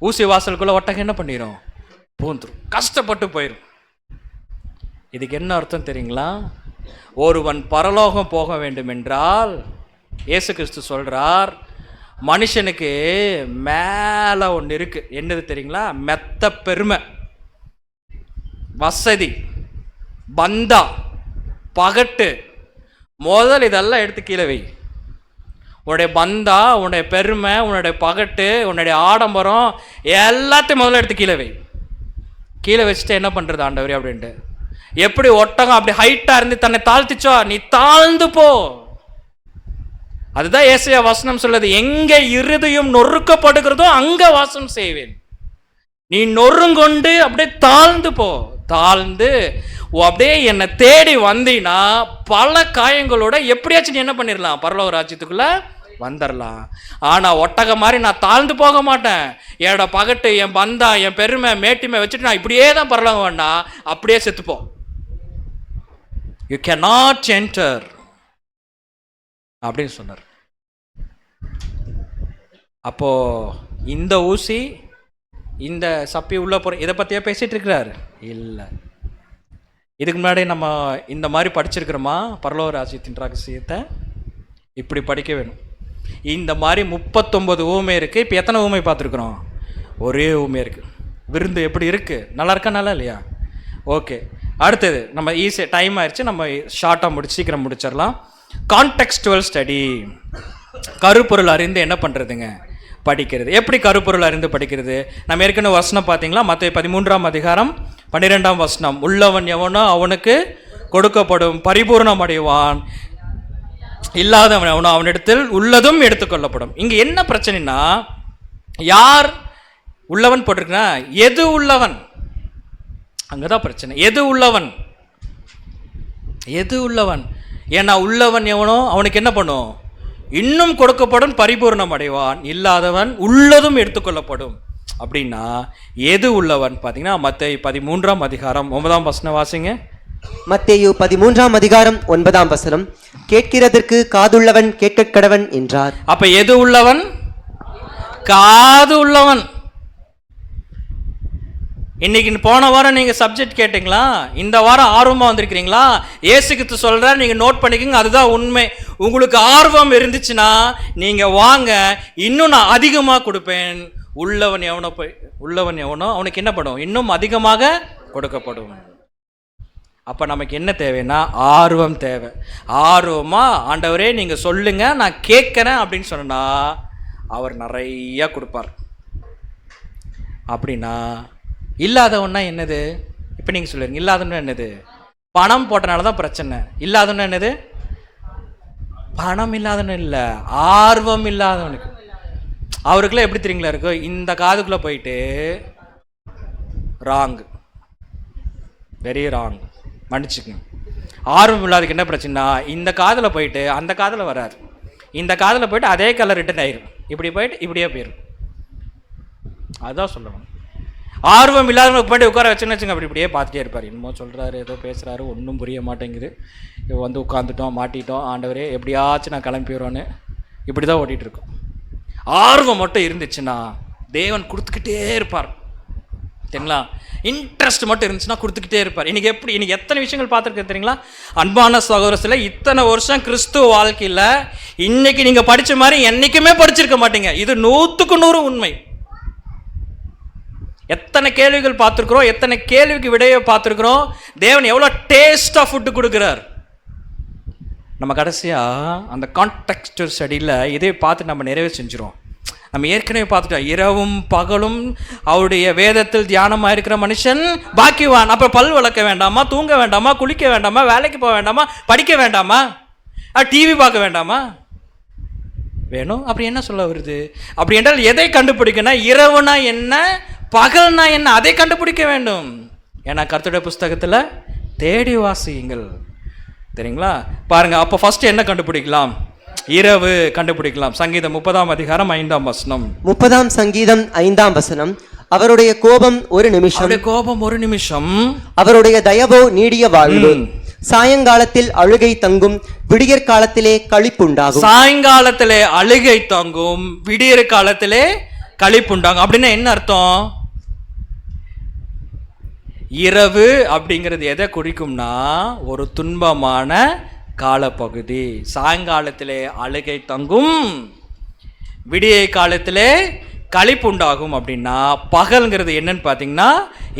ஊசி வாசலுக்குள்ளே ஒட்டகம் என்ன பண்ணிடும்? போந்துடும், கஷ்டப்பட்டு போயிடும். இதுக்கு என்ன அர்த்தம் தெரியுங்களா? ஒருவன் பரலோகம் போக வேண்டும் என்றால் இயேசு கிறிஸ்து சொல்கிறார், மனுஷனுக்கு மேலே ஒன்று இருக்குது. என்னது தெரியுங்களா? மெத்த பெருமை, வசதி, பந்தா, பகட்டு. முதல் இதெல்லாம் எடுத்து கீழே வை. உன்னுடைய பந்தா, உன்னுடைய பெருமை, உன்னுடைய பகட்டு, உன்னுடைய ஆடம்பரம் எல்லாத்தையும் முதல்ல எடுத்து கீழே வை. கீழே வச்சுட்டு என்ன பண்ணுறது ஆண்டவரே அப்படின்ட்டு, எப்படி ஒட்டகம் அப்படி ஹைட்டாக இருந்து தன்னை தாழ்த்திச்சோ நீ தாழ்ந்து போ. அதுதான் ஏசாயா வசனம் சொல்லுது, எங்கே இருதயம் நொறுக்கப்படுகிறதோ அங்கே வாசம் செய்வேன். நீ நொறுங்கொண்டு அப்படியே தாழ்ந்து போ. தாழ்ந்து அப்படியே என்னை தேடி வந்தீங்கன்னா பல காயங்களோட எப்படியாச்சும் நீ என்ன பண்ணிடலாம்? பரலோக ராஜ்யத்துக்குள்ள வந்துடலாம். ஆனால் ஒட்டகம் மாதிரி நான் தாழ்ந்து போக மாட்டேன். என்னோட பகட்டு, என் பந்தா, என் பெருமை, மேட்டிமை வச்சுட்டு நான் இப்படியே தான் பரலோகம் வேணா, அப்படியே செத்துப்போம். யூ கேனாட் என்டர் அப்படின்னு சொன்னார். அப்போ இந்த ஊசி, இந்த சப்பி உள்ள போகிற இதை பற்றியா பேசிகிட்டு இருக்கிறாரு? இல்லை. இதுக்கு முன்னாடி நம்ம இந்த மாதிரி படிச்சிருக்கிறோமா? பரலோக ராஜ்யத்தின் ரகசியத்தை இப்படி படிக்க வேணும். இந்த மாதிரி 39 ஊமை இருக்குது. இப்போ எத்தனை ஊமை பார்த்துருக்குறோம்? ஒரே ஊமை இருக்குது. விருந்து எப்படி இருக்குது? நல்லா இருக்கா, நல்லா இல்லையா? ஓகே, அடுத்தது நம்ம ஈஸியாக டைம் ஆயிடுச்சு, நம்ம ஷார்ட்டாக சீக்கிரம் முடிச்சிடலாம். கான்டெக்ஸ்டுவல் ஸ்டடி, கருப்பொருள் அறிந்து என்ன பண்ணுறதுங்க? படிக்கிறது. எப்படி கருப்பொருள் அறிந்து படிக்கிறது? நம்ம ஏற்கனவே வசனம் பார்த்தீங்களா? மத்தேயு 13ஆம் அதிகாரம் 12ஆம் வசனம், உள்ளவன் எவனோ அவனுக்கு கொடுக்கப்படும், பரிபூர்ணம் அடைவான், இல்லாதவன் எவனோ அவனிடத்தில் உள்ளதும் எடுத்துக்கொள்ளப்படும். இங்க என்ன பிரச்சனைனா, யார் உள்ளவன் போட்டிருக்குன்னா எது உள்ளவன், அங்கதான் பிரச்சனை. எது உள்ளவன், எது உள்ளவன்? ஏன்னா உள்ளவன் எவனோ அவனுக்கு என்ன பண்ணும், இன்னும் கொடுக்கப்படும், பரிபூர்ணம் அடைவான். இல்லாதவன் உள்ளதும் எடுத்துக்கொள்ளப்படும். அப்படின்னா எது உள்ளவன் பார்த்தீங்கன்னா மத்தேயு 13ஆம் அதிகாரம் 9ஆம் வசனம் வாசிங்க. மத்தேயு 13ஆம் அதிகாரம் 9ஆம் வசனம், கேட்கிறதற்கு காதுள்ளவன் கேட்கக் கடவன் என்றார். அப்ப எது உள்ளவன்? காது உள்ளவன். இன்னைக்கு போன வாரம் நீங்க சப்ஜெக்ட் கேட்டீங்களா? இந்த வாரம் ஆர்வமா வந்திருக்கிறீங்களா? ஏசுகித்து சொல்ற, நீங்க நோட் பண்ணிக்கோங்க, அதுதான் உண்மை. உங்களுக்கு ஆர்வம் இருந்துச்சுன்னா நீங்க வாங்க, இன்னும் நான் அதிகமாக கொடுப்பேன். உள்ளவன் எவனோ அவனுக்கு என்ன படும், இன்னும் அதிகமாக கொடுக்கப்படும். அப்ப நமக்கு என்ன தேவைன்னா ஆர்வம் தேவை. ஆர்வமா ஆண்டவரே நீங்க சொல்லுங்க, நான் கேட்கிறேன் அப்படின்னு சொன்னா அவர் நிறைய கொடுப்பார். அப்படின்னா இல்லாதவன்னா என்னது? இப்போ நீங்கள் சொல்லுங்க, இல்லாதவன்னா என்னது? பணம் போட்டனால தான் பிரச்சனை. இல்லாதவன்னா என்னது? பணம் இல்லாதவனு இல்லை, ஆர்வம் இல்லாதவனுக்கு. அவருக்குலாம் எப்படி தெரியுங்களா இருக்கும், இந்த காதுக்குள்ளே போயிட்டு ராங், வெரி ராங், மன்னிச்சுக்கங்க. ஆர்வம் இல்லாததுக்கு என்ன பிரச்சனைனா, இந்த காதில் போயிட்டு அந்த காதில் வராது, இந்த காதில் போயிட்டு அதே கலர் ரிட்டன் ஆயிரும், இப்படி போயிட்டு இப்படியே போயிடும். அதுதான் சொல்லணும். ஆர்வம் இல்லாதவங்களுக்கு போய்ட்டு உட்கார வச்சுன்னு அப்படி இப்படியே பார்த்துட்டே இருப்பார். இன்னமும் சொல்கிறாரு, ஏதோ பேசுகிறாரு, ஒன்றும் புரிய மாட்டேங்குது. வந்து உட்காந்துட்டோம், மாட்டிட்டோம், ஆண்டவரே எப்படியாச்சும் நான் கிளம்பிடுறோன்னு இப்படி தான் ஓட்டிகிட்டு இருக்கோம். ஆர்வம் மட்டும் இருந்துச்சுன்னா தேவன் கொடுத்துக்கிட்டே இருப்பார். சரிங்களா? இன்ட்ரெஸ்ட் மட்டும் இருந்துச்சுன்னா கொடுத்துக்கிட்டே இருப்பார். இன்னைக்கு எத்தனை விஷயங்கள் பார்த்துருக்கேன் தெரியுங்களா? அன்பான சகோதரத்தில் இத்தனை வருஷம் கிறிஸ்துவ வாழ்க்கையில் இன்னைக்கு நீங்கள் படித்த மாதிரி என்றைக்குமே படிச்சிருக்க மாட்டீங்க. இது 100க்கு 100 உண்மை. எத்தனை கேள்விகள் பார்த்துருக்குறோம், எத்தனை கேள்விக்கு விடையை பார்த்துருக்குறோம். தேவன் எவ்வளோ டேஸ்டாக ஃபுட்டு கொடுக்குறார். நம்ம கடைசியாக அந்த கான்டெக்ஸ்டுவல் ஸ்டடியில் இதே பார்த்து நம்ம நிறைவே செஞ்சிடும். நம்ம ஏற்கனவே பார்த்துட்டோம், இரவும் பகலும் அவருடைய வேதத்தில் தியானமாக இருக்கிற மனுஷன் பாக்கியவான். அப்போ பல் வளர்க்க வேண்டாமா, தூங்க வேண்டாமா, குளிக்க வேண்டாமா, வேலைக்கு போக வேண்டாமா, படிக்க வேண்டாமா, டிவி பார்க்க வேண்டாமா? வேணும். அப்படி என்ன சொல்ல வருது? அப்படி என்றால் எதை கண்டுபிடிக்கணும்? இரவுனா என்ன, பகல்னா என்ன, அதை கண்டுபிடிக்க வேண்டும். ஏன்னா கர்த்தருடைய புஸ்தகத்தில் தேடி வாசியுங்கள். சரிங்களா? பாருங்க, அப்போ ஃபர்ஸ்ட் என்ன கண்டுபிடிக்கலாம்? இரவு கண்டுபிடிக்கலாம். சங்கீதம் 30ஆம் அதிகாரம் 5ஆம் வசனம். 30ஆம் சங்கீதம் 5ஆம் வசனம், அவருடைய கோபம் ஒரு நிமிஷம், கோபம் ஒரு நிமிஷம், அவருடைய தயவோ நீடிய வாழ்வு. சாயங்காலத்தில் அழுகை தங்கும், விடியற் காலத்திலே களிப்புண்டாகும். சாயங்காலத்திலே அழுகை தங்கும், விடியற் காலத்திலே களிப்புண்டாகும். அப்படின்னா என்ன அர்த்தம்? இரவு அப்படிங்கிறது எதை குறிக்கும்னா ஒரு துன்பமான காலப்பகுதி. சாயங்காலத்திலே அழுகை தங்கும், விடிய காலத்திலே களிப்புண்டாகும். அப்படின்னா பகல்ங்கிறது என்னன்னு பார்த்தீங்கன்னா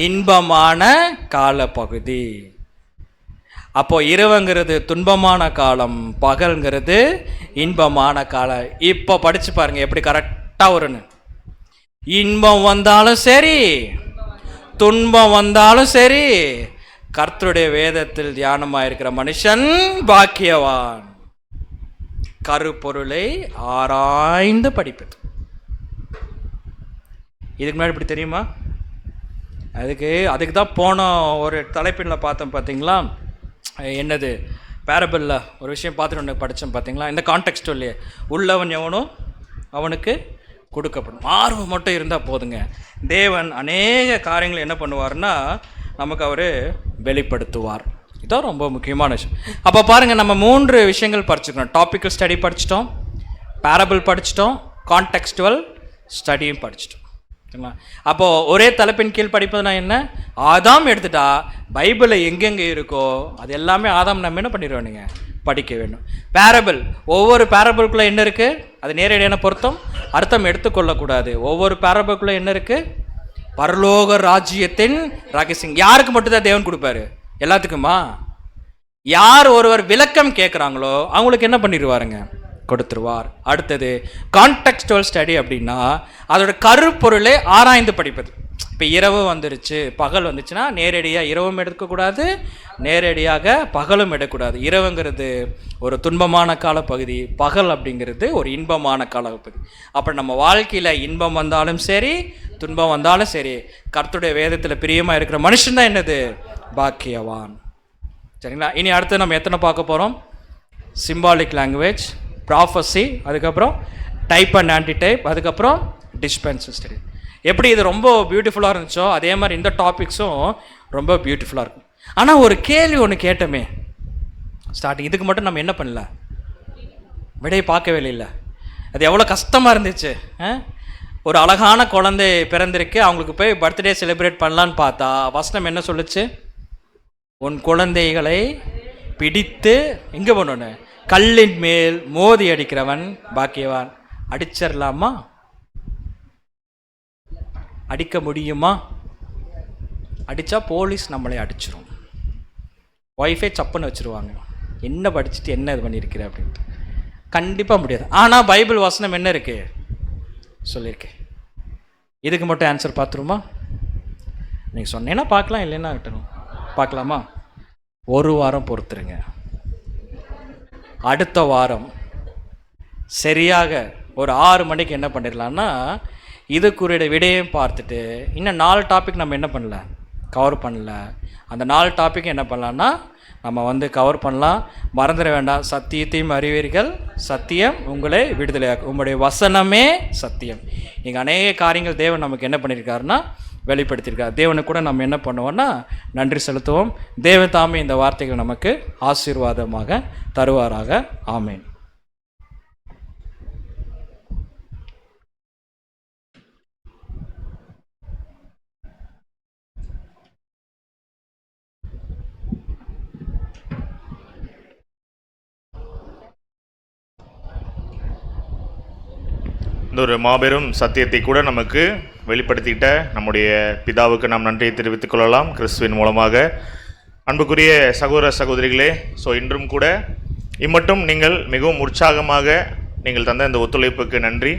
இன்பமான காலப்பகுதி. அப்போ இரவுங்கிறது துன்பமான காலம், பகல்ங்கிறது இன்பமான காலம். இப்போ படிச்சு பாருங்க எப்படி கரெக்டாக வரும்னு. இன்பம் வந்தாலும் சரி, துன்பம் வந்தாலும் சரி, கர்த்தருடைய வேதத்தில் தியானமாக இருக்கிற மனுஷன் பாக்கியவான். கருப்பொருளை ஆராய்ந்து படிப்பது. இதுக்கு முன்னாடி இப்படி தெரியுமா? அதுக்கு தான் போன ஒரு தலைப்பில் பார்த்தோம் பார்த்தீங்களா? என்னது, பேரபிளில் ஒரு விஷயம் பார்த்துட்டு ஒன்று படித்தோம் பார்த்தீங்களா? இந்த கான்டெக்ஸ்டுவல்லையே உள்ளவன் எவனோ அவனுக்கு கொடுக்கப்படும். ஆர்வம் மட்டும் இருந்தால் போதுங்க. தேவன் அநேக காரியங்கள் என்ன பண்ணுவார்னா நமக்கு அவர் வெளிப்படுத்துவார். இதுதான் ரொம்ப முக்கியமான விஷயம். அப்போ பாருங்கள், நம்ம 3 விஷயங்கள் படிச்சுக்கணும். டாபிக்கல் ஸ்டடி படிச்சிட்டோம், பேரபிள் படிச்சிட்டோம், கான்டெக்ஸ்டுவல் ஸ்டடியும் படிச்சிட்டோம். சரிங்களா? அப்போது ஒரே தலைப்பின் கீழ் படிப்பதுனா என்ன? ஆதாம் எடுத்துட்டா பைபிளில் எங்கெங்கே இருக்கோ அது எல்லாமே ஆதாம் நம்ம என்ன பண்ணிடுவோம், நீங்கள் படிக்க வேண்டும். பேரபிள், ஒவ்வொரு பேரபிளுக்குள்ளே என்ன இருக்குது, அது நேரடியான பொருத்தம், அர்த்தம் எடுத்துக்கொள்ளக்கூடாது. ஒவ்வொரு பேரபிளுக்குள்ளே என்ன இருக்குது? பரலோக ராஜ்யத்தின் ரகசியம். யாருக்கு மட்டும்தான் தேவன் கொடுப்பாரு? எல்லாத்துக்குமா? யார் ஒருவர் விளக்கம் கேட்குறாங்களோ அவங்களுக்கு என்ன பண்ணிடுவாருங்க? கொடுத்துருவார். அடுத்தது கான்டெக்ஸ்டுவல் ஸ்டடி அப்படின்னா அதோட கருப்பொருளை ஆராய்ந்து படிப்பது. இப்போ இரவு வந்துருச்சு, பகல் வந்துச்சுன்னா நேரடியாக இரவும் எடுக்கக்கூடாது, நேரடியாக பகலும் எடுக்கக்கூடாது. இரவுங்கிறது ஒரு துன்பமான காலப்பகுதி, பகல் அப்படிங்கிறது ஒரு இன்பமான காலப்பகுதி. அப்போ நம்ம வாழ்க்கையில் இன்பம் வந்தாலும் சரி, துன்பம் வந்தாலும் சரி, கர்த்தருடைய வேதத்தில் பிரியமாக இருக்கிற மனுஷன் தான் என்னது? பாக்கியவான். சரிங்களா? இனி அடுத்து நம்ம எத்தனை பார்க்க போகிறோம்? சிம்பாலிக் லாங்குவேஜ், ப்ராஃபஸி, அதுக்கப்புறம் டைப் அண்ட் ஆன்டி டைப், அதுக்கப்புறம் டிஸ்பென்சர் ஸ்டடி. எப்படி இது ரொம்ப பியூட்டிஃபுல்லாக இருந்துச்சோ அதே மாதிரி இந்த டாபிக்ஸும் ரொம்ப பியூட்டிஃபுல்லாக இருக்கும். ஆனால் ஒரு கேள்வி ஒன்று கேட்டோமே ஸ்டார்டிங், இதுக்கு மட்டும் நம்ம என்ன பண்ணல? விடையை பார்க்கவே இல்லை. அது எவ்வளோ கஷ்டமாக இருந்துச்சு. ஒரு அழகான குழந்தை பிறந்திருக்கு, அவங்களுக்கு போய் பர்த்டே செலிப்ரேட் பண்ணலான்னு பார்த்தா வசனம் என்ன சொல்லுச்சு? உன் குழந்தைகளை பிடித்து எங்கே பண்ணணும்? கல்லின் மேல் மோதி அடிக்கிறவன் பாக்கியவான். அடிச்சிடலாமா? அடிக்க முடியுமா? அடித்தா போலீஸ் நம்மளை அடிச்சிடும், ஒய்ஃபை சப்புன்னு வச்சுருவாங்க, என்ன படிச்சுட்டு என்ன இது பண்ணியிருக்கிற அப்படின்ட்டு. கண்டிப்பாக முடியாது. ஆனால் பைபிள் வசனம் என்ன இருக்குது சொல்லியிருக்கேன். இதுக்கு மட்டும் ஆன்சர் பார்த்துருமா? நீங்கள் சொன்னீங்கன்னா பார்க்கலாம், இல்லைன்னா விட்டுரும். பார்க்கலாமா? ஒரு வாரம் பொறுத்துருங்க. அடுத்த வாரம் சரியாக ஒரு 6 மணிக்கு என்ன பண்ணிடலான்னா இதுக்குரிய விடையும் பார்த்துட்டு இன்னும் 4 டாபிக் நம்ம என்ன பண்ணல, கவர் பண்ணல. அந்த 4 டாபிக் என்ன பண்ணலான்னா நம்ம கவர் பண்ணலாம். மறந்துட வேண்டாம், சத்தியத்தையும் அறிவீர்கள், சத்தியம் உங்களை விடுதலையாக்கும், உங்களுடைய வசனமே சத்தியம். இங்கே அநேக காரியங்கள் தேவன் நமக்கு என்ன பண்ணியிருக்காருன்னா வெளிப்படுத்தியிருக்கார். தேவனுக்கு கூட நம்ம என்ன பண்ணுவோம்னா நன்றி செலுத்துவோம். தேவன் தாமே இந்த வார்த்தைகள் நமக்கு ஆசீர்வாதமாக தருவாராக. ஆமேன். இந்த ஒரு மாபெரும் சத்தியத்தை கூட நமக்கு வெளிப்படுத்திக்கிட்ட நம்முடைய பிதாவுக்கு நாம் நன்றியை தெரிவித்துக் கொள்ளலாம் கிறிஸ்துவின் மூலமாக. அன்புக்குரிய சகோதர சகோதரிகளே, இன்றும் கூட இம்மட்டும் நீங்கள் மிகவும் உற்சாகமாக நீங்கள் தந்த இந்த ஒத்துழைப்புக்கு நன்றி.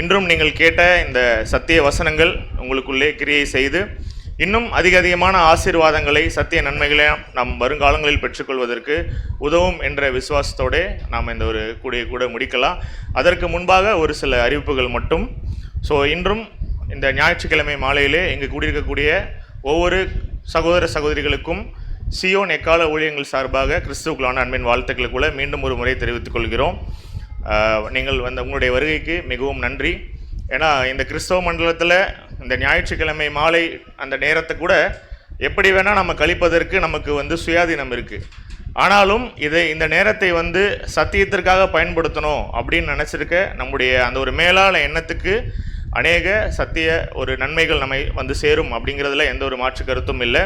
இன்றும் நீங்கள் கேட்ட இந்த சத்திய வசனங்கள் உங்களுக்குள்ளே கிரியை செய்து இன்னும் அதிகமான ஆசீர்வாதங்களை, சத்திய நன்மைகளை நாம் வருங்காலங்களில் பெற்றுக்கொள்வதற்கு உதவும் என்ற விசுவாசத்தோடு நாம் இந்த ஒரு கூட முடிக்கலாம். அதற்கு முன்பாக ஒரு சில அறிவிப்புகள் மட்டும். இன்றும் இந்த ஞாயிற்றுக்கிழமை மாலையிலே இங்கு கூடியிருக்கக்கூடிய ஒவ்வொரு சகோதர சகோதரிகளுக்கும் சியோன் எக்கால ஊழியங்கள் சார்பாக கிறிஸ்துவுக்குள்ளான அன்பின் வாழ்த்துக்களை கூட மீண்டும் ஒரு முறை தெரிவித்துக் கொள்கிறோம். நீங்கள் உங்களுடைய வருகைக்கு மிகவும் நன்றி. ஏன்னா இந்த கிறிஸ்தவ மண்டலத்தில் இந்த ஞாயிற்றுக்கிழமை மாலை அந்த நேரத்தை கூட எப்படி வேணால் நம்ம கழிப்பதற்கு நமக்கு சுயாதீனம் இருக்குது. ஆனாலும் இந்த நேரத்தை சத்தியத்திற்காக பயன்படுத்தணும் அப்படின்னு நினச்சிருக்க நம்முடைய அந்த ஒரு மேலான எண்ணத்துக்கு அநேக சத்திய ஒரு நன்மைகள் நம்மை சேரும் அப்படிங்கிறதுல எந்த ஒரு மாற்று கருத்தும் இல்லை.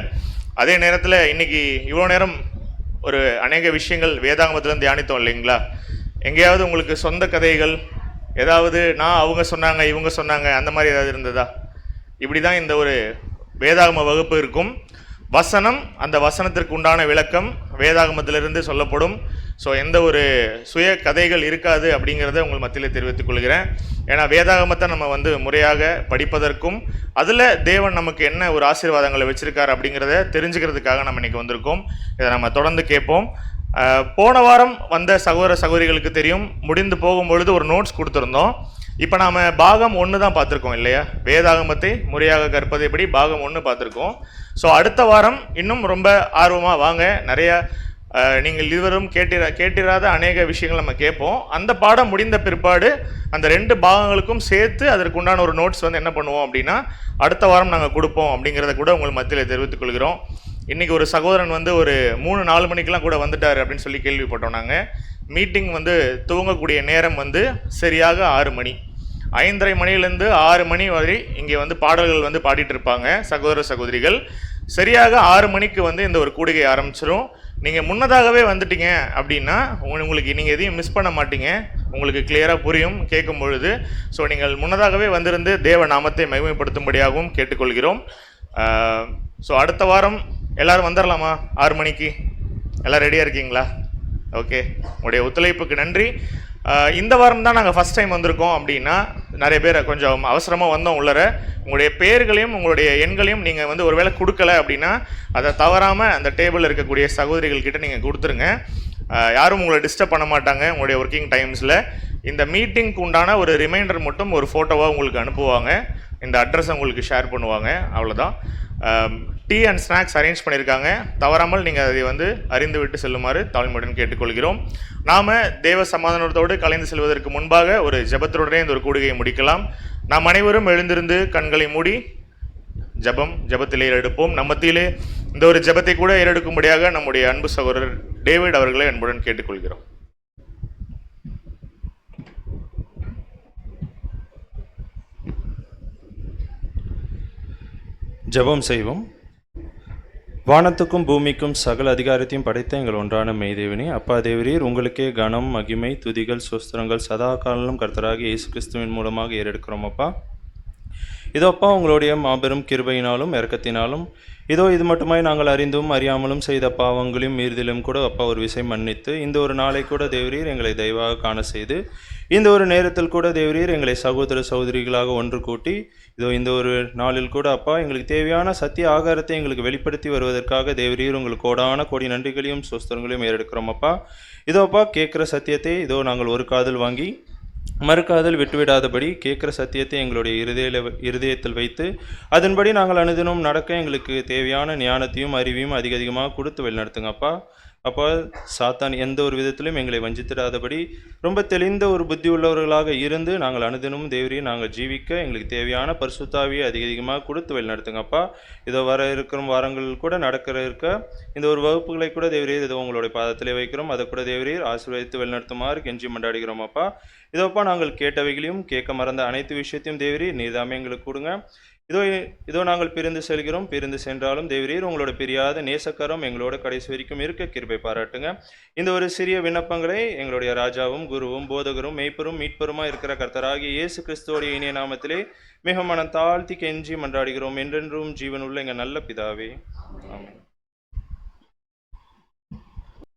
அதே நேரத்தில் இன்றைக்கி இவ்வளோ நேரம் ஒரு அநேக விஷயங்கள் வேதாகமத்திலேருந்து தியானித்தோம் இல்லைங்களா? எங்கேயாவது உங்களுக்கு சொந்த கதைகள் ஏதாவது அவங்க சொன்னாங்க இவங்க சொன்னாங்க அந்த மாதிரி ஏதாவது இருந்ததா? இப்படி தான் இந்த ஒரு வேதாகம வகுப்பு இருக்கும். வசனம், அந்த வசனத்திற்கு உண்டான விளக்கம் வேதாகமத்திலிருந்து சொல்லப்படும். எந்த ஒரு சுய கதைகள் இருக்காது அப்படிங்கிறத உங்கள் மத்தியில் தெரிவித்துக் கொள்கிறேன். ஏன்னா வேதாகமத்தை நம்ம முறையாக படிப்பதற்கும் அதில் தேவன் நமக்கு என்ன ஒரு ஆசீர்வாதங்களை வச்சுருக்கார் அப்படிங்கிறத தெரிஞ்சுக்கிறதுக்காக நம்ம இன்றைக்கி வந்திருக்கோம். இதை நம்ம தொடர்ந்து கேட்போம். போன வாரம் வந்த சகோதர சகோதரிகளுக்கு தெரியும், முடிந்து போகும்பொழுது ஒரு நோட்ஸ் கொடுத்துருந்தோம். இப்போ நாம் பாகம் 1 தான் பார்த்துருக்கோம் இல்லையா? வேதாகமத்தை முறையாக கற்பது எப்படி பாகம் 1 பார்த்துருக்கோம். அடுத்த வாரம் இன்னும் ரொம்ப ஆர்வமாக வாங்க. நிறையா நீங்கள் இதுவரும் கேட்டிராத அநேக விஷயங்கள் நம்ம கேட்போம். அந்த பாடம் முடிந்த பிற்பாடு அந்த 2 பாகங்களுக்கும் சேர்த்து அதற்குண்டான ஒரு நோட்ஸ் என்ன பண்ணுவோம் அப்படின்னா அடுத்த வாரம் நாங்கள் கொடுப்போம் அப்படிங்கிறத கூட உங்கள் மத்தியில் தெரிவித்துக் கொள்கிறோம். இன்றைக்கி ஒரு சகோதரன் ஒரு 3-4 மணிக்கெலாம் கூட வந்துட்டார் அப்படின்னு சொல்லி கேள்விப்பட்டோம். நாங்கள் மீட்டிங் துவங்கக்கூடிய நேரம் சரியாக 6 மணி, 5:30 மணிலேருந்து 6 மணி வரை இங்கே பாடல்கள் பாடிட்டு இருப்பாங்க சகோதர சகோதரிகள். சரியாக 6 மணிக்கு இந்த ஒரு கூடுகை ஆரம்பிச்சிடும். நீங்கள் முன்னதாகவே வந்துட்டீங்க அப்படின்னா உங்களுக்கு நீங்கள் எதையும் மிஸ் பண்ண மாட்டீங்க, உங்களுக்கு கிளியராக புரியும் கேட்கும் பொழுது. நீங்கள் முன்னதாகவே வந்திருந்து தேவ நாமத்தை மகிமைப்படுத்தும்படியாகவும் கேட்டுக்கொள்கிறோம். அடுத்த வாரம் எல்லோரும் வந்துடலாமா? 6 மணிக்கு எல்லோரும் ரெடியாக இருக்கீங்களா? ஓகே, உங்களுடைய ஒத்துழைப்புக்கு நன்றி. இந்த வாரம் தான் நாங்கள் ஃபஸ்ட் டைம் வந்திருக்கோம் அப்படின்னா நிறைய பேர் கொஞ்சம் அவசரமாக வந்தோம் உள்ளர. உங்களுடைய பேர்களையும் உங்களுடைய எண்களையும் நீங்கள் வந்து ஒருவேளை கொடுக்கல அப்படின்னா அதை தவறாமல் அந்த டேபிளில் இருக்கக்கூடிய சகோதரிகள்கிட்ட நீங்கள் கொடுத்துருங்க. யாரும் உங்களை டிஸ்டர்ப் பண்ண மாட்டாங்க உங்களுடைய ஒர்க்கிங் டைம்ஸில். இந்த மீட்டிங்க்கு உண்டான ஒரு ரிமைண்டர் மட்டும் ஒரு ஃபோட்டோவாக உங்களுக்கு அனுப்புவாங்க, இந்த அட்ரஸை உங்களுக்கு ஷேர் பண்ணுவாங்க, அவ்வளோதான். டீ அண்ட் ஸ்நாக்ஸ் அரேஞ்ச் பண்ணியிருக்காங்க, தவறாமல் நீங்கள் அதை வந்து அறிந்து விட்டு செல்லுமாறு தாழ்மையுடன் கேட்டுக்கொள்கிறோம். நாம் தேவ சமாதானத்தோடு கலைந்து செல்வதற்கு முன்பாக ஒரு ஜெபத்துடனே இந்த ஒரு கூடுகையை முடிக்கலாம். நாம் அனைவரும் எழுந்திருந்து கண்களை மூடி ஜெபத்திலே எடுப்போம். நம்மத்திலே இந்த ஒரு ஜெபத்தை கூட ஏறெடுக்கும்படியாக நம்முடைய அன்பு சகோதரர் டேவிட் அவர்களை அன்புடன் கேட்டுக்கொள்கிறோம். ஜெபம் செய்வோம். வானத்துக்கும் பூமிக்கும் சகல அதிகாரத்தையும் படைத்த எங்கள் ஒன்றான மெய்தேவனே, அப்பா தேவரீர், உங்களுக்கே கனம், மகிமை, துதிகள், சோஸ்திரங்கள் சதா காலம் கர்த்தராகிய இயேசு கிறிஸ்துவின் மூலமாக ஏறெடுக்கிறோம். அப்பா இதோ அப்பா, உங்களுடைய மாபெரும் கிருபையினாலும் இரக்கத்தினாலும் இதோ இது மட்டுமாய் நாங்கள் அறிந்தும் அறியாமலும் செய்த பாவங்களையும் மீறுதலும் கூட அப்பா ஒரு விசை மன்னித்து இந்த ஒரு நாளை கூட தேவரீர் எங்களை தயவாக காண செய்து இந்த ஒரு நேரத்தில் கூட தேவரீர் எங்களை சகோதர சகோதரிகளாக ஒன்று கூட்டி இதோ இந்த ஒரு நாளில் கூட அப்பா எங்களுக்கு தேவையான சத்திய ஆகாரத்தை எங்களுக்கு வெளிப்படுத்தி வருவதற்காக தேவரீர் உங்களுக்கு கோடான கோடி நன்றிகளையும் சோஸ்திரங்களையும் ஏறெடுக்கிறோம். அப்பா இதோ அப்பா, கேட்குற சத்தியத்தை இதோ நாங்கள் ஒரு காதில் வாங்கி மறுக்காதல் விட்டுவிடாதபடி கேட்குற சத்தியத்தை எங்களுடைய இருதயத்தில் வைத்து அதன்படி நாங்கள் அனுதினம் நடக்க எங்களுக்கு தேவையான ஞானத்தையும் அறிவையும் அதிகமாக கொடுத்து வழிநடத்துங்க. அப்பா சாத்தான் எந்த ஒரு விதத்திலும் எங்களை வஞ்சித்திடாதபடி ரொம்ப தெளிந்த ஒரு புத்தி உள்ளவர்களாக இருந்து நாங்கள் அனுதினமும் தேவரையும் நாங்கள் ஜீவிக்க எங்களுக்கு தேவையான பரிசுத்தாவியை அதிகமாக கொடுத்து வழிநடத்துங்க. அப்பா இதோ வர இருக்கிற வாரங்களில் கூட இருக்க இந்த ஒரு வகுப்புகளை கூட தேவரீர் இதோ உங்களுடைய பாதத்திலே வைக்கிறோம். அதை கூட தேவரீர் ஆசீர்வதித்து வழிநடத்துமாறு கெஞ்சி மண்டாடுகிறோம். அப்பா இதோப்பா, நாங்கள் கேட்டவைகளையும் கேட்க மறந்த அனைத்து விஷயத்தையும் தேவரீர் நீர்தாமே எங்களுக்கு கொடுங்க. இதோ நாங்கள் பிரிந்து செல்கிறோம். பிரிந்து சென்றாலும் தேவரீர் உங்களோட பிரியாத நேசக்கரம் எங்களோட கடைசி வரைக்கும் இருக்க கிருபை பாராட்டுங்க. இந்த ஒரு சிறிய விண்ணப்பங்களை எங்களுடைய ராஜாவும் குருவும் போதகரும் மெய்ப்பரும் மீட்பருமா இருக்கிற கர்த்தராகிய இயேசு கிறிஸ்துவோடைய இனிய நாமத்திலே மிக மனம் தாழ்த்தி கெஞ்சி மன்றாடுகிறோம். என்றென்றும் ஜீவனுள்ள எங்கள் நல்ல பிதாவே, ஆமென்.